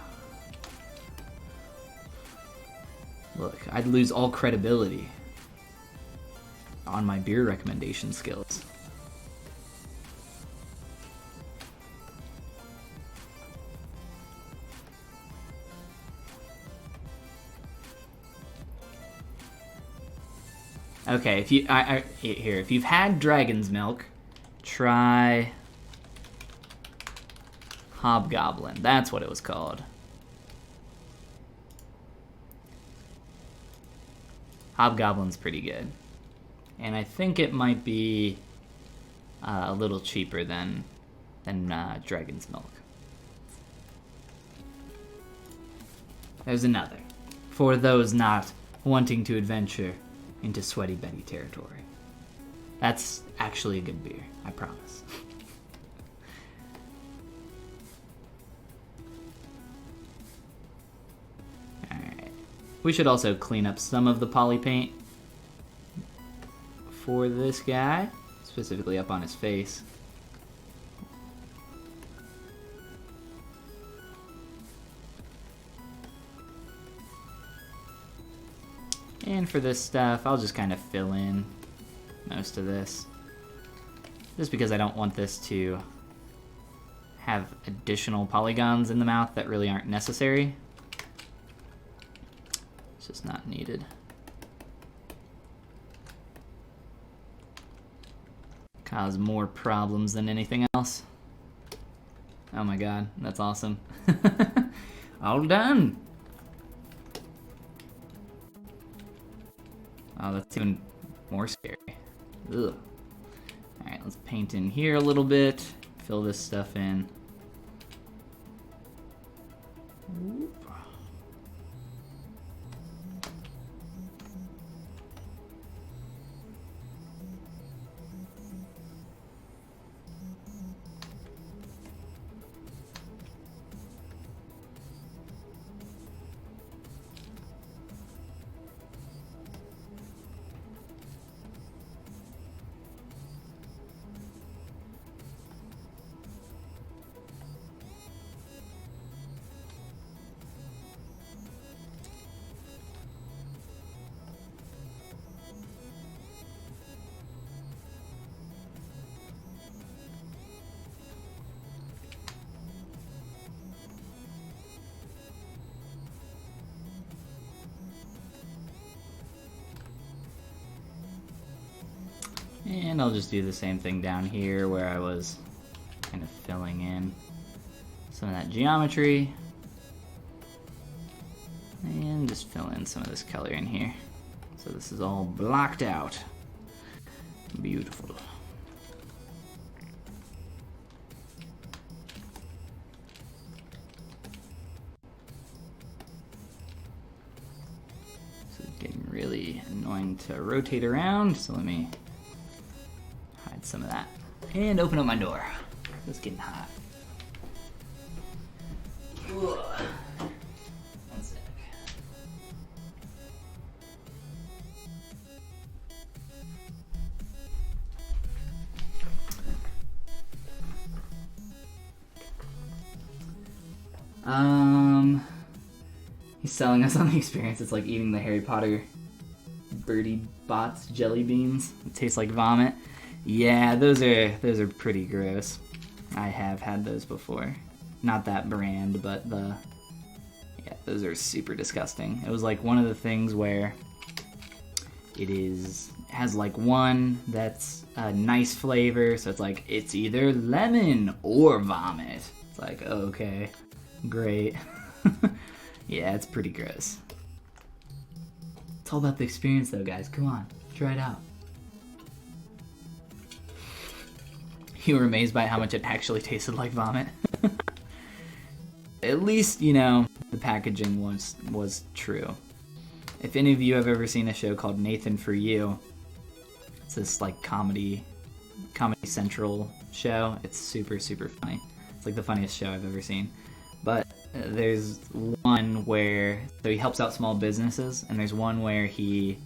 Look, I'd lose all credibility on my beer recommendation skills. Okay, if you here, if you've had dragon's milk, try Hobgoblin. That's what it was called. Hobgoblin's pretty good, and I think it might be a little cheaper than dragon's milk. There's another for those not wanting to adventure into Sweaty Betty territory. That's actually a good beer, I promise. Alright. We should also clean up some of the polypaint for this guy, specifically up on his face. And for this stuff, I'll just kind of fill in most of this. Just because I don't want this to have additional polygons in the mouth that really aren't necessary. It's just not needed. Cause more problems than anything else. Oh my god, that's awesome. All done! Oh, that's even more scary. Ugh. Alright, let's paint in here a little bit. Fill this stuff in. Whoop. And I'll just do the same thing down here where I was kind of filling in some of that geometry. And just fill in some of this color in here. So this is all blocked out. Beautiful. So it's getting really annoying to rotate around, so let me hide some of that. And open up my door. It's getting hot. Ugh. One sec. He's selling us on the experience. It's like eating the Harry Potter Birdie Bots jelly beans. It tastes like vomit. Yeah, those are pretty gross. I have had those before. Not that brand, but yeah, those are super disgusting. It was like one of the things where it has like one that's a nice flavor, so it's like it's either lemon or vomit. It's like, okay, great. Yeah, it's pretty gross. It's all about the experience though, guys. Come on, try it out. You were amazed by how much it actually tasted like vomit. At least, you know, the packaging was true. If any of you have ever seen a show called Nathan For You, it's this like Comedy Central show. It's super, super funny. It's like the funniest show I've ever seen. But there's one where, so he helps out small businesses, and there's one where he,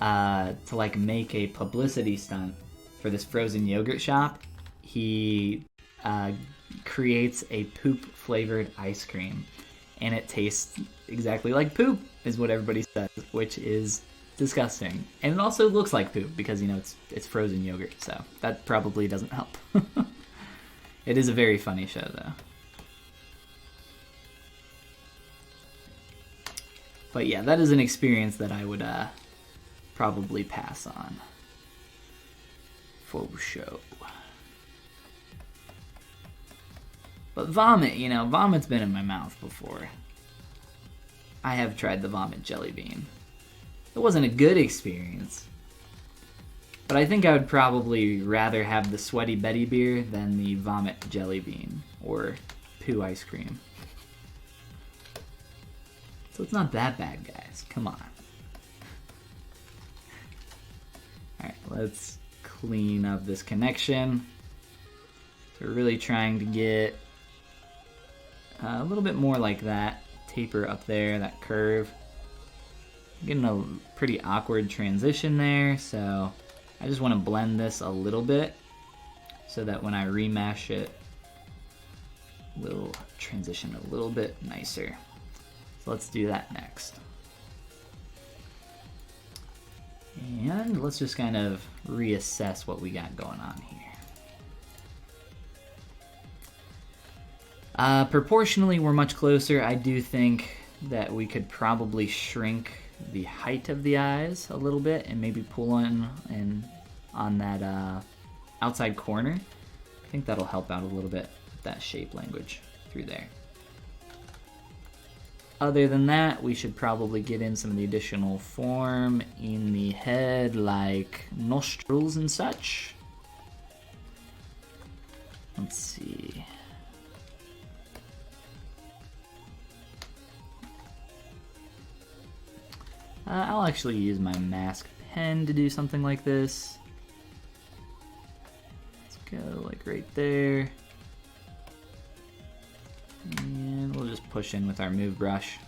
to like make a publicity stunt for this frozen yogurt shop, he creates a poop flavored ice cream, and it tastes exactly like poop is what everybody says, which is disgusting. And it also looks like poop because, you know, it's frozen yogurt, so that probably doesn't help. It is a very funny show though. But yeah, that is an experience that I would probably pass on. For sure. But vomit, you know, vomit's been in my mouth before. I have tried the vomit jelly bean. It wasn't a good experience. But I think I would probably rather have the Sweaty Betty beer than the vomit jelly bean or poo ice cream. So it's not that bad, guys. Come on. Alright, let's clean up this connection. So we're really trying to get a little bit more like that taper up there, that curve. Getting a pretty awkward transition there, so I just want to blend this a little bit so that when I remesh it, it will transition a little bit nicer. So let's do that next. And let's just kind of reassess what we got going on here. Proportionally, we're much closer. I do think that we could probably shrink the height of the eyes a little bit and maybe pull in on that outside corner. I think that'll help out a little bit with that shape language through there. Other than that, we should probably get in some of the additional form in the head, like nostrils and such. Let's see. I'll actually use my mask pen to do something like this. Let's go like right there. And we'll just push in with our move brush.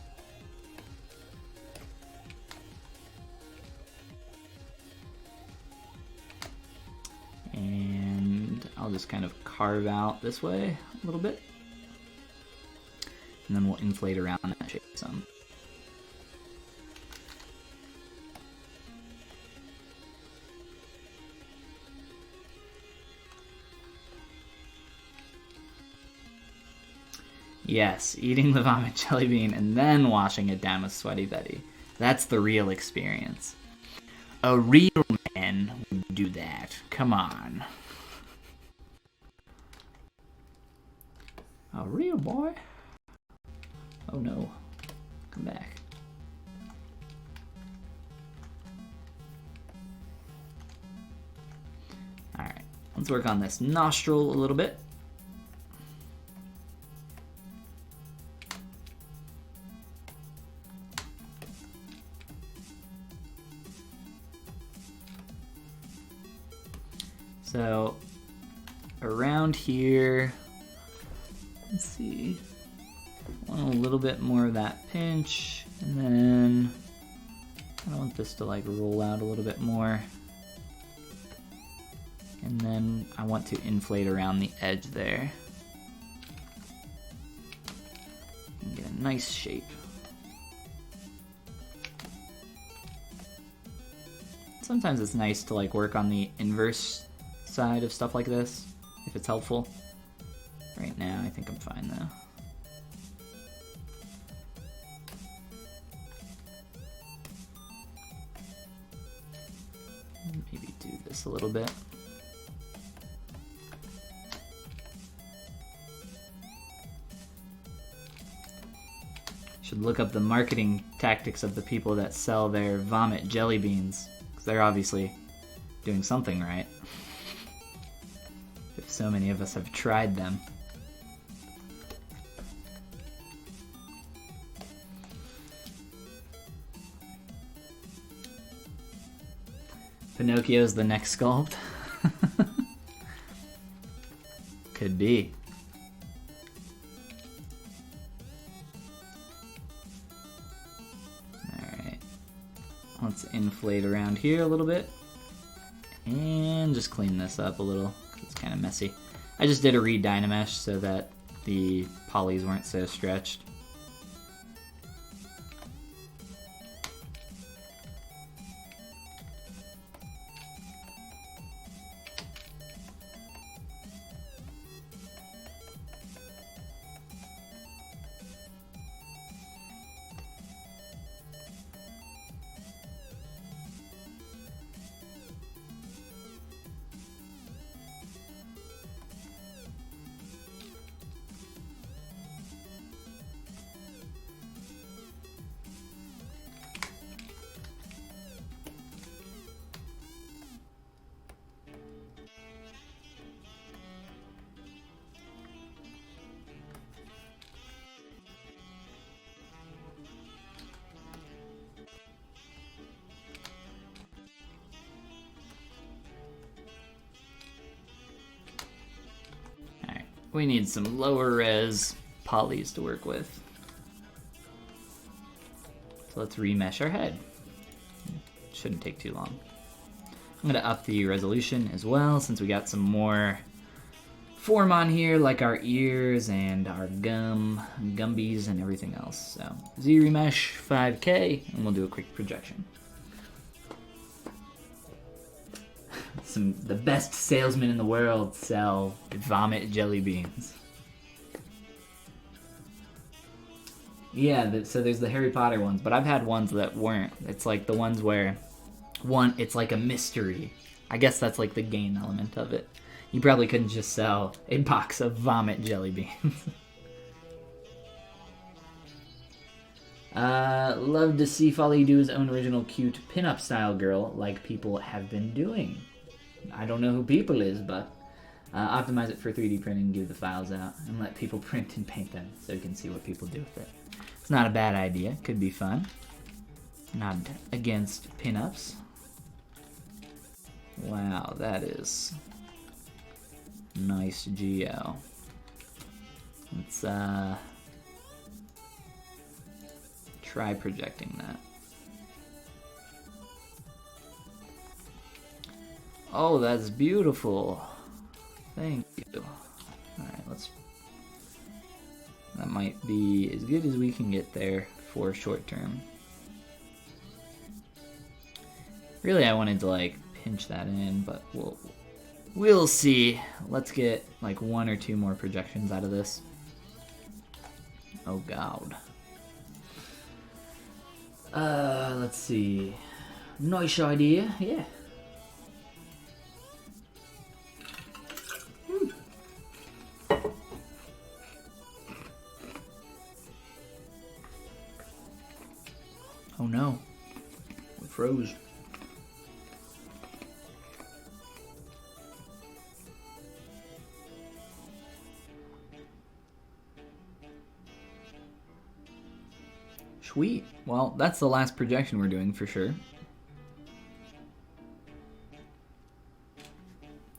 And I'll just kind of carve out this way a little bit. And then we'll inflate around that shape some. Yes, eating the vomit jelly bean and then washing it down with Sweaty Betty. That's the real experience. A real man would do that. Come on. A real boy? Oh no. Come back. Alright, let's work on this nostril a little bit. So around here, let's see, I want a little bit more of that pinch, and then I want this to like roll out a little bit more. And then I want to inflate around the edge there. And get a nice shape. Sometimes it's nice to like work on the inverse side of stuff like this, if it's helpful. Right now, I think I'm fine though. Maybe do this a little bit. Should look up the marketing tactics of the people that sell their vomit jelly beans, because they're obviously doing something right. If so many of us have tried them. Pinocchio's the next sculpt? Could be. Alright. Let's inflate around here a little bit. And just clean this up a little. It's kind of messy. I just did a re-Dynamesh so that the polys weren't so stretched. We need some lower res polys to work with. So let's remesh our head. Shouldn't take too long. I'm gonna up the resolution as well since we got some more form on here, like our ears and our gumbies and everything else. So ZRemesh 5K, and we'll do a quick projection. The best salesmen in the world sell vomit jelly beans. Yeah, so there's the Harry Potter ones, but I've had ones that weren't. It's like the ones where it's like a mystery. I guess that's like the game element of it. You probably couldn't just sell a box of vomit jelly beans. Love to see Folly do his own original cute pinup style girl like people have been doing. I don't know who people is, but optimize it for 3D printing, give the files out, and let people print and paint them so you can see what people do with it. It's not a bad idea. Could be fun. Not against pinups. Wow, that is nice geo. Let's try projecting that. Oh, that's beautiful. Thank you. Alright, that might be as good as we can get there for short term. Really, I wanted to like pinch that in, but we'll see. Let's get like 1 or 2 more projections out of this. Oh god. Let's see. Nice idea, yeah. no. We froze. Sweet. Well, that's the last projection we're doing for sure.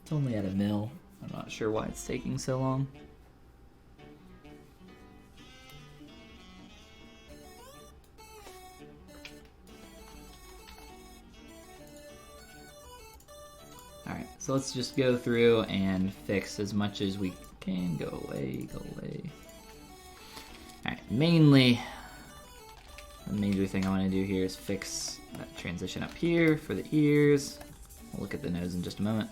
It's only at a mil. I'm not sure why it's taking so long. Alright, so let's just go through and fix as much as we can. Go away, go away. Alright, mainly, the major thing I want to do here is fix that transition up here for the ears. We'll look at the nose in just a moment.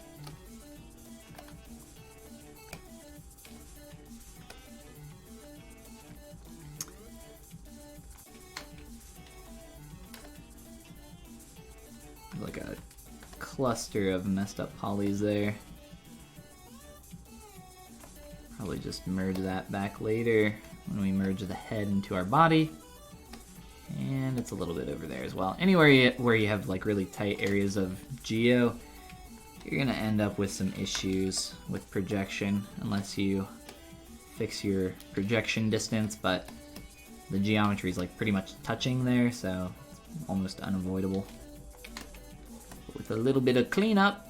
Like a cluster of messed up polys there. Probably just merge that back later when we merge the head into our body. And it's a little bit over there as well. Anywhere where you have like really tight areas of geo, you're gonna end up with some issues with projection unless you fix your projection distance, but the geometry is like pretty much touching there, so it's almost unavoidable. With a little bit of cleanup,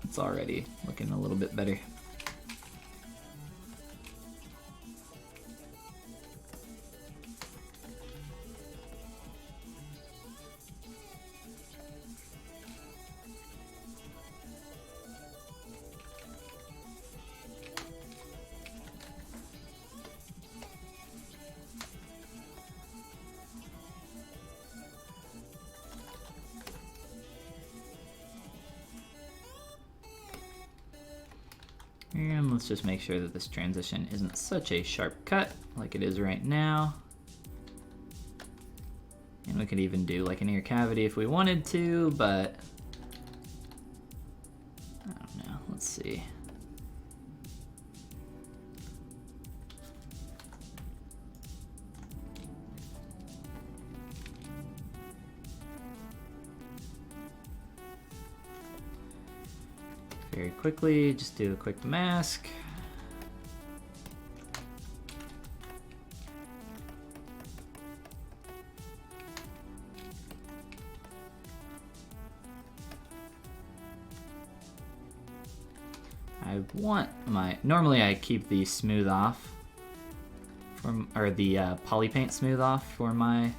it's already looking a little bit better. And let's just make sure that this transition isn't such a sharp cut like it is right now. And we could even do like an ear cavity if we wanted to, but I don't know, let's see. Very quickly, just do a quick mask. I want my, normally I keep the smooth off, or the polypaint smooth off for my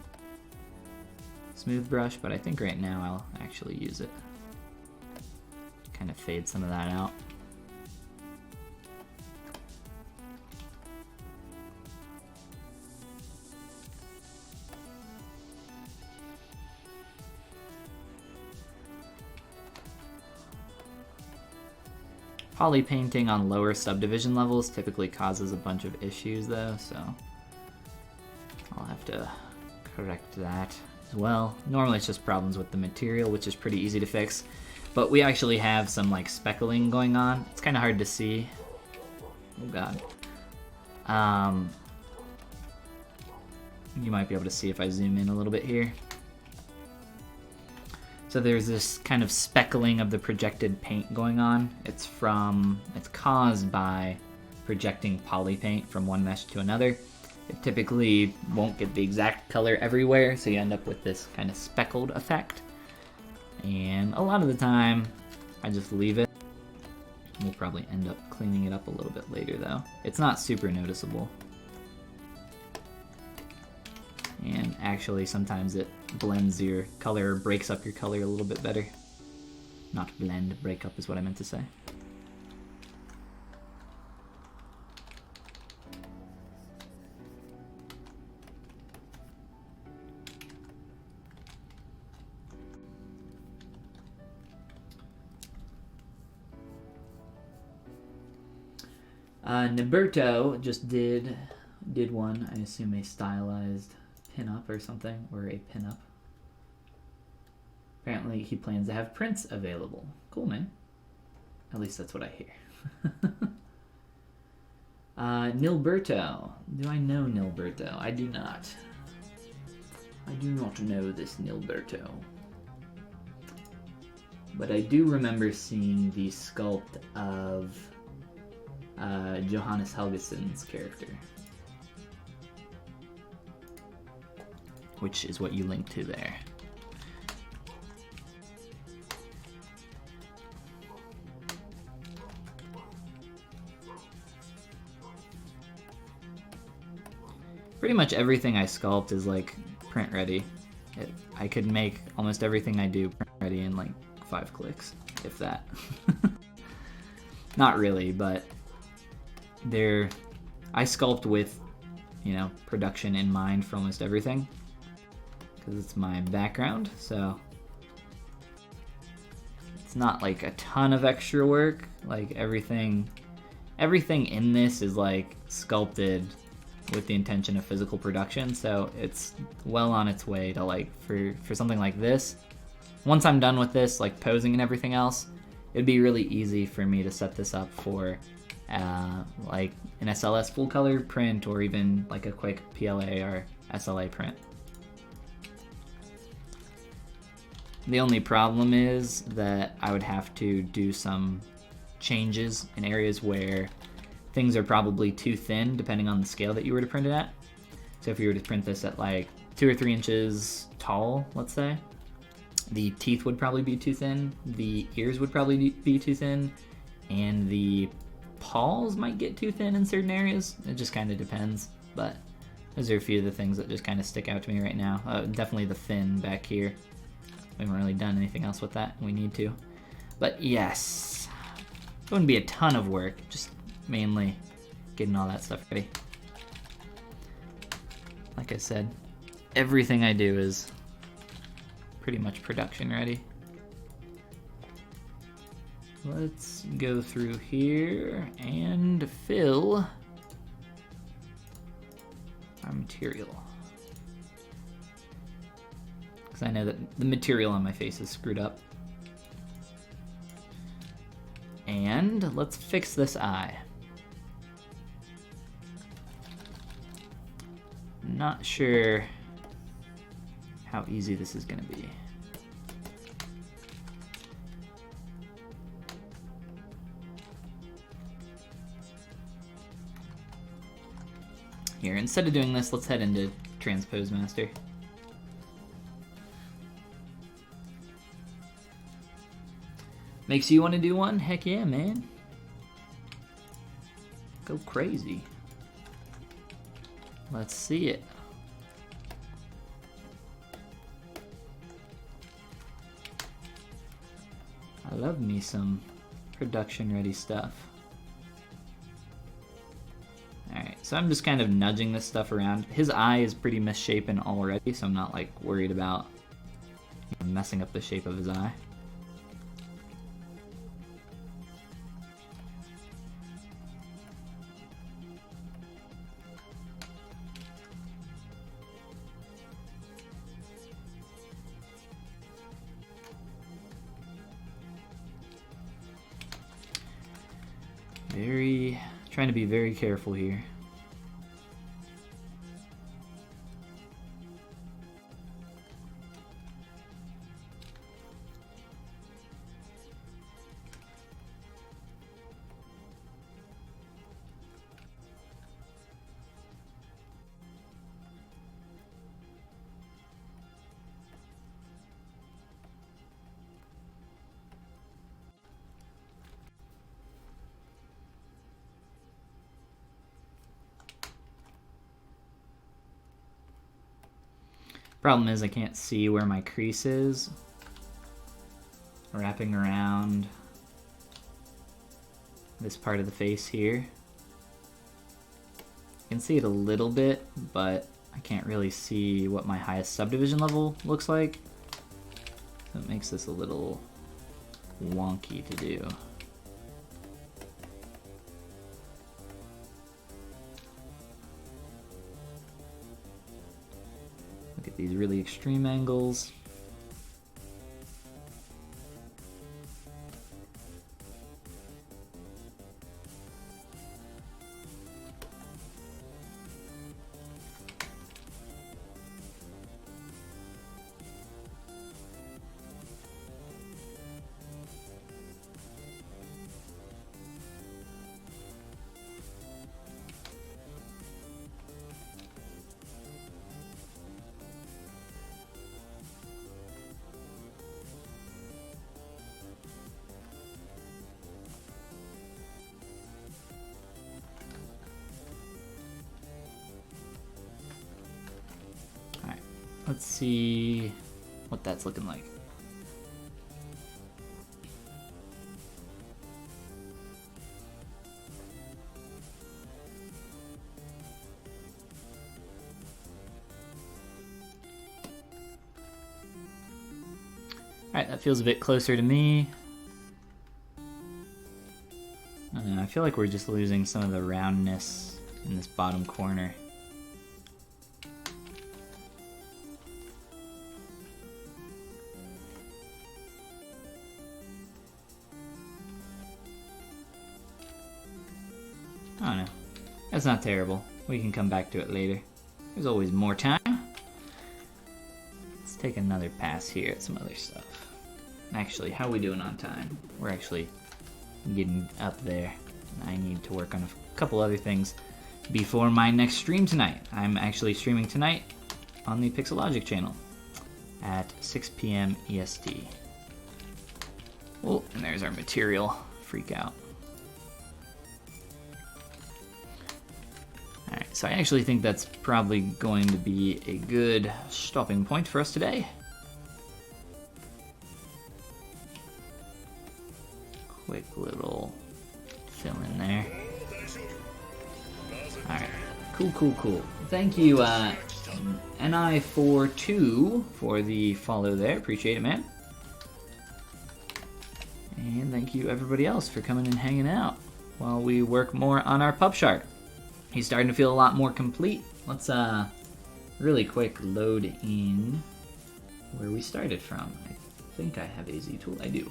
smooth brush, but I think right now I'll actually use it. Kind of fade some of that out. Poly painting on lower subdivision levels typically causes a bunch of issues though, so I'll have to correct that as well. Normally it's just problems with the material, which is pretty easy to fix. But we actually have some like speckling going on. It's kind of hard to see. Oh god. You might be able to see if I zoom in a little bit here. So there's this kind of speckling of the projected paint going on. It's caused by projecting poly paint from one mesh to another. It typically won't get the exact color everywhere, so you end up with this kind of speckled effect. And a lot of the time, I just leave it. We'll probably end up cleaning it up a little bit later though. It's not super noticeable. And actually sometimes it blends your color, breaks up your color a little bit better. Not blend, break up is what I meant to say. Niberto just did one, I assume a stylized pinup or something, or a pinup. Apparently he plans to have prints available. Cool, man. At least that's what I hear. Nilberto. Do I know Nilberto? I do not. I do not know this Nilberto. But I do remember seeing the sculpt of Johannes Helgeson's character, which is what you linked to there. Pretty much everything I sculpt is like print ready. I could make almost everything I do print ready in like 5 clicks, if that. Not really, but I sculpt with, you know, production in mind for almost everything, because it's my background, so it's not like a ton of extra work. Like everything in this is like sculpted with the intention of physical production, so it's well on its way to, like, for something like this. Once I'm done with this, like posing and everything else, it'd be really easy for me to set this up for like an SLS full color print, or even like a quick PLA or SLA print. The only problem is that I would have to do some changes in areas where things are probably too thin, depending on the scale that you were to print it at. So if you were to print this at like 2 or 3 inches tall, let's say, the teeth would probably be too thin, the ears would probably be too thin, and the paws might get too thin in certain areas. It just kind of depends, but those are a few of the things that just kind of stick out to me right now. Definitely the fin back here. We haven't really done anything else with that. We need to. But yes, it wouldn't be a ton of work, just mainly getting all that stuff ready. Like I said, everything I do is pretty much production ready. Let's go through here and fill our material, because I know that the material on my face is screwed up. And let's fix this eye. Not sure how easy this is going to be. Here, instead of doing this, let's head into Transpose Master. Makes you want to do one? Heck yeah, man. Go crazy. Let's see it. I love me some production ready stuff. Alright, so I'm just kind of nudging this stuff around. His eye is pretty misshapen already, so I'm not like worried about messing up the shape of his eye. Trying to be very careful here. Problem is I can't see where my crease is. Wrapping around this part of the face here. You can see it a little bit, but I can't really see what my highest subdivision level looks like. So it makes this a little wonky to do. Look at these really extreme angles. Let's see what that's looking like. Alright, that feels a bit closer to me. I don't know, I feel like we're just losing some of the roundness in this bottom corner. I don't know. That's not terrible. We can come back to it later. There's always more time. Let's take another pass here at some other stuff. Actually, how are we doing on time? We're actually getting up there. I need to work on a couple other things before my next stream tonight. I'm actually streaming tonight on the Pixelogic channel at 6 p.m. EST. Oh, and there's our material. Freak out. Alright, so I actually think that's probably going to be a good stopping point for us today. Quick little fill in there. Alright, cool. Thank you, NI42 for the follow there. Appreciate it, man. And thank you everybody else for coming and hanging out while we work more on our pup shark. He's starting to feel a lot more complete. Let's really quick load in where we started from. I think I have a Z tool. I do.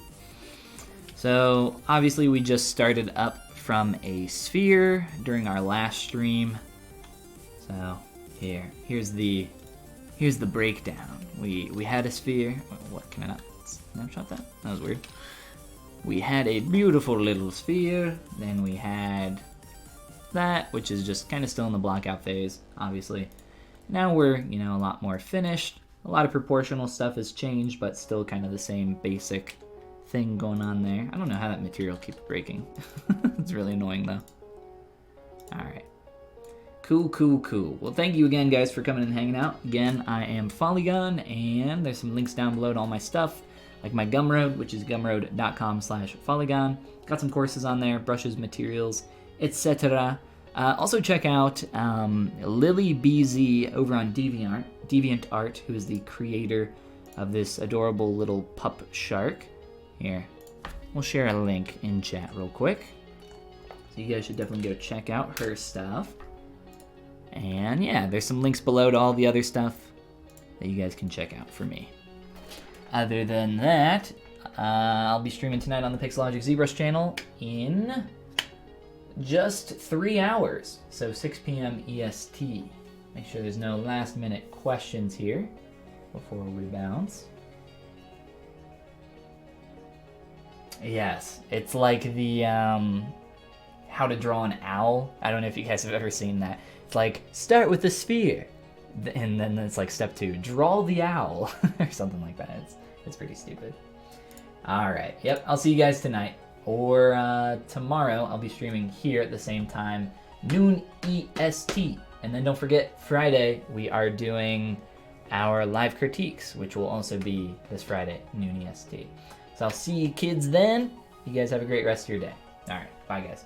So obviously we just started up from a sphere during our last stream. So here's the breakdown. We had a sphere. What, can I not snapshot that? That was weird. We had a beautiful little sphere. Then we had that, which is just kind of still in the blockout phase, obviously. Now we're, a lot more finished. A lot of proportional stuff has changed, but still kind of the same basic thing going on there. I don't know how that material keeps breaking. It's really annoying though. Alright. Cool. Well, thank you again, guys, for coming and hanging out. Again, I am Follygon, and there's some links down below to all my stuff, like my Gumroad, which is gumroad.com/Follygon. Got some courses on there, brushes, materials, etc. Also check out Lily BZ over on DeviantArt, who is the creator of this adorable little pup shark. Here, we'll share a link in chat real quick. So you guys should definitely go check out her stuff. And yeah, there's some links below to all the other stuff that you guys can check out for me. Other than that, I'll be streaming tonight on the Pixelogic ZBrush channel in just 3 hours, so 6 p.m. EST. Make sure there's no last minute questions here before we bounce. Yes, it's like the how to draw an owl. I don't know if you guys have ever seen that. It's like, start with the sphere, and then it's like step 2, draw the owl, or something like that. It's pretty stupid. Alright, yep, I'll see you guys tonight. Or tomorrow, I'll be streaming here at the same time, noon EST. And then don't forget, Friday, we are doing our live critiques, which will also be this Friday, noon EST. So I'll see you kids then. You guys have a great rest of your day. All right, bye guys.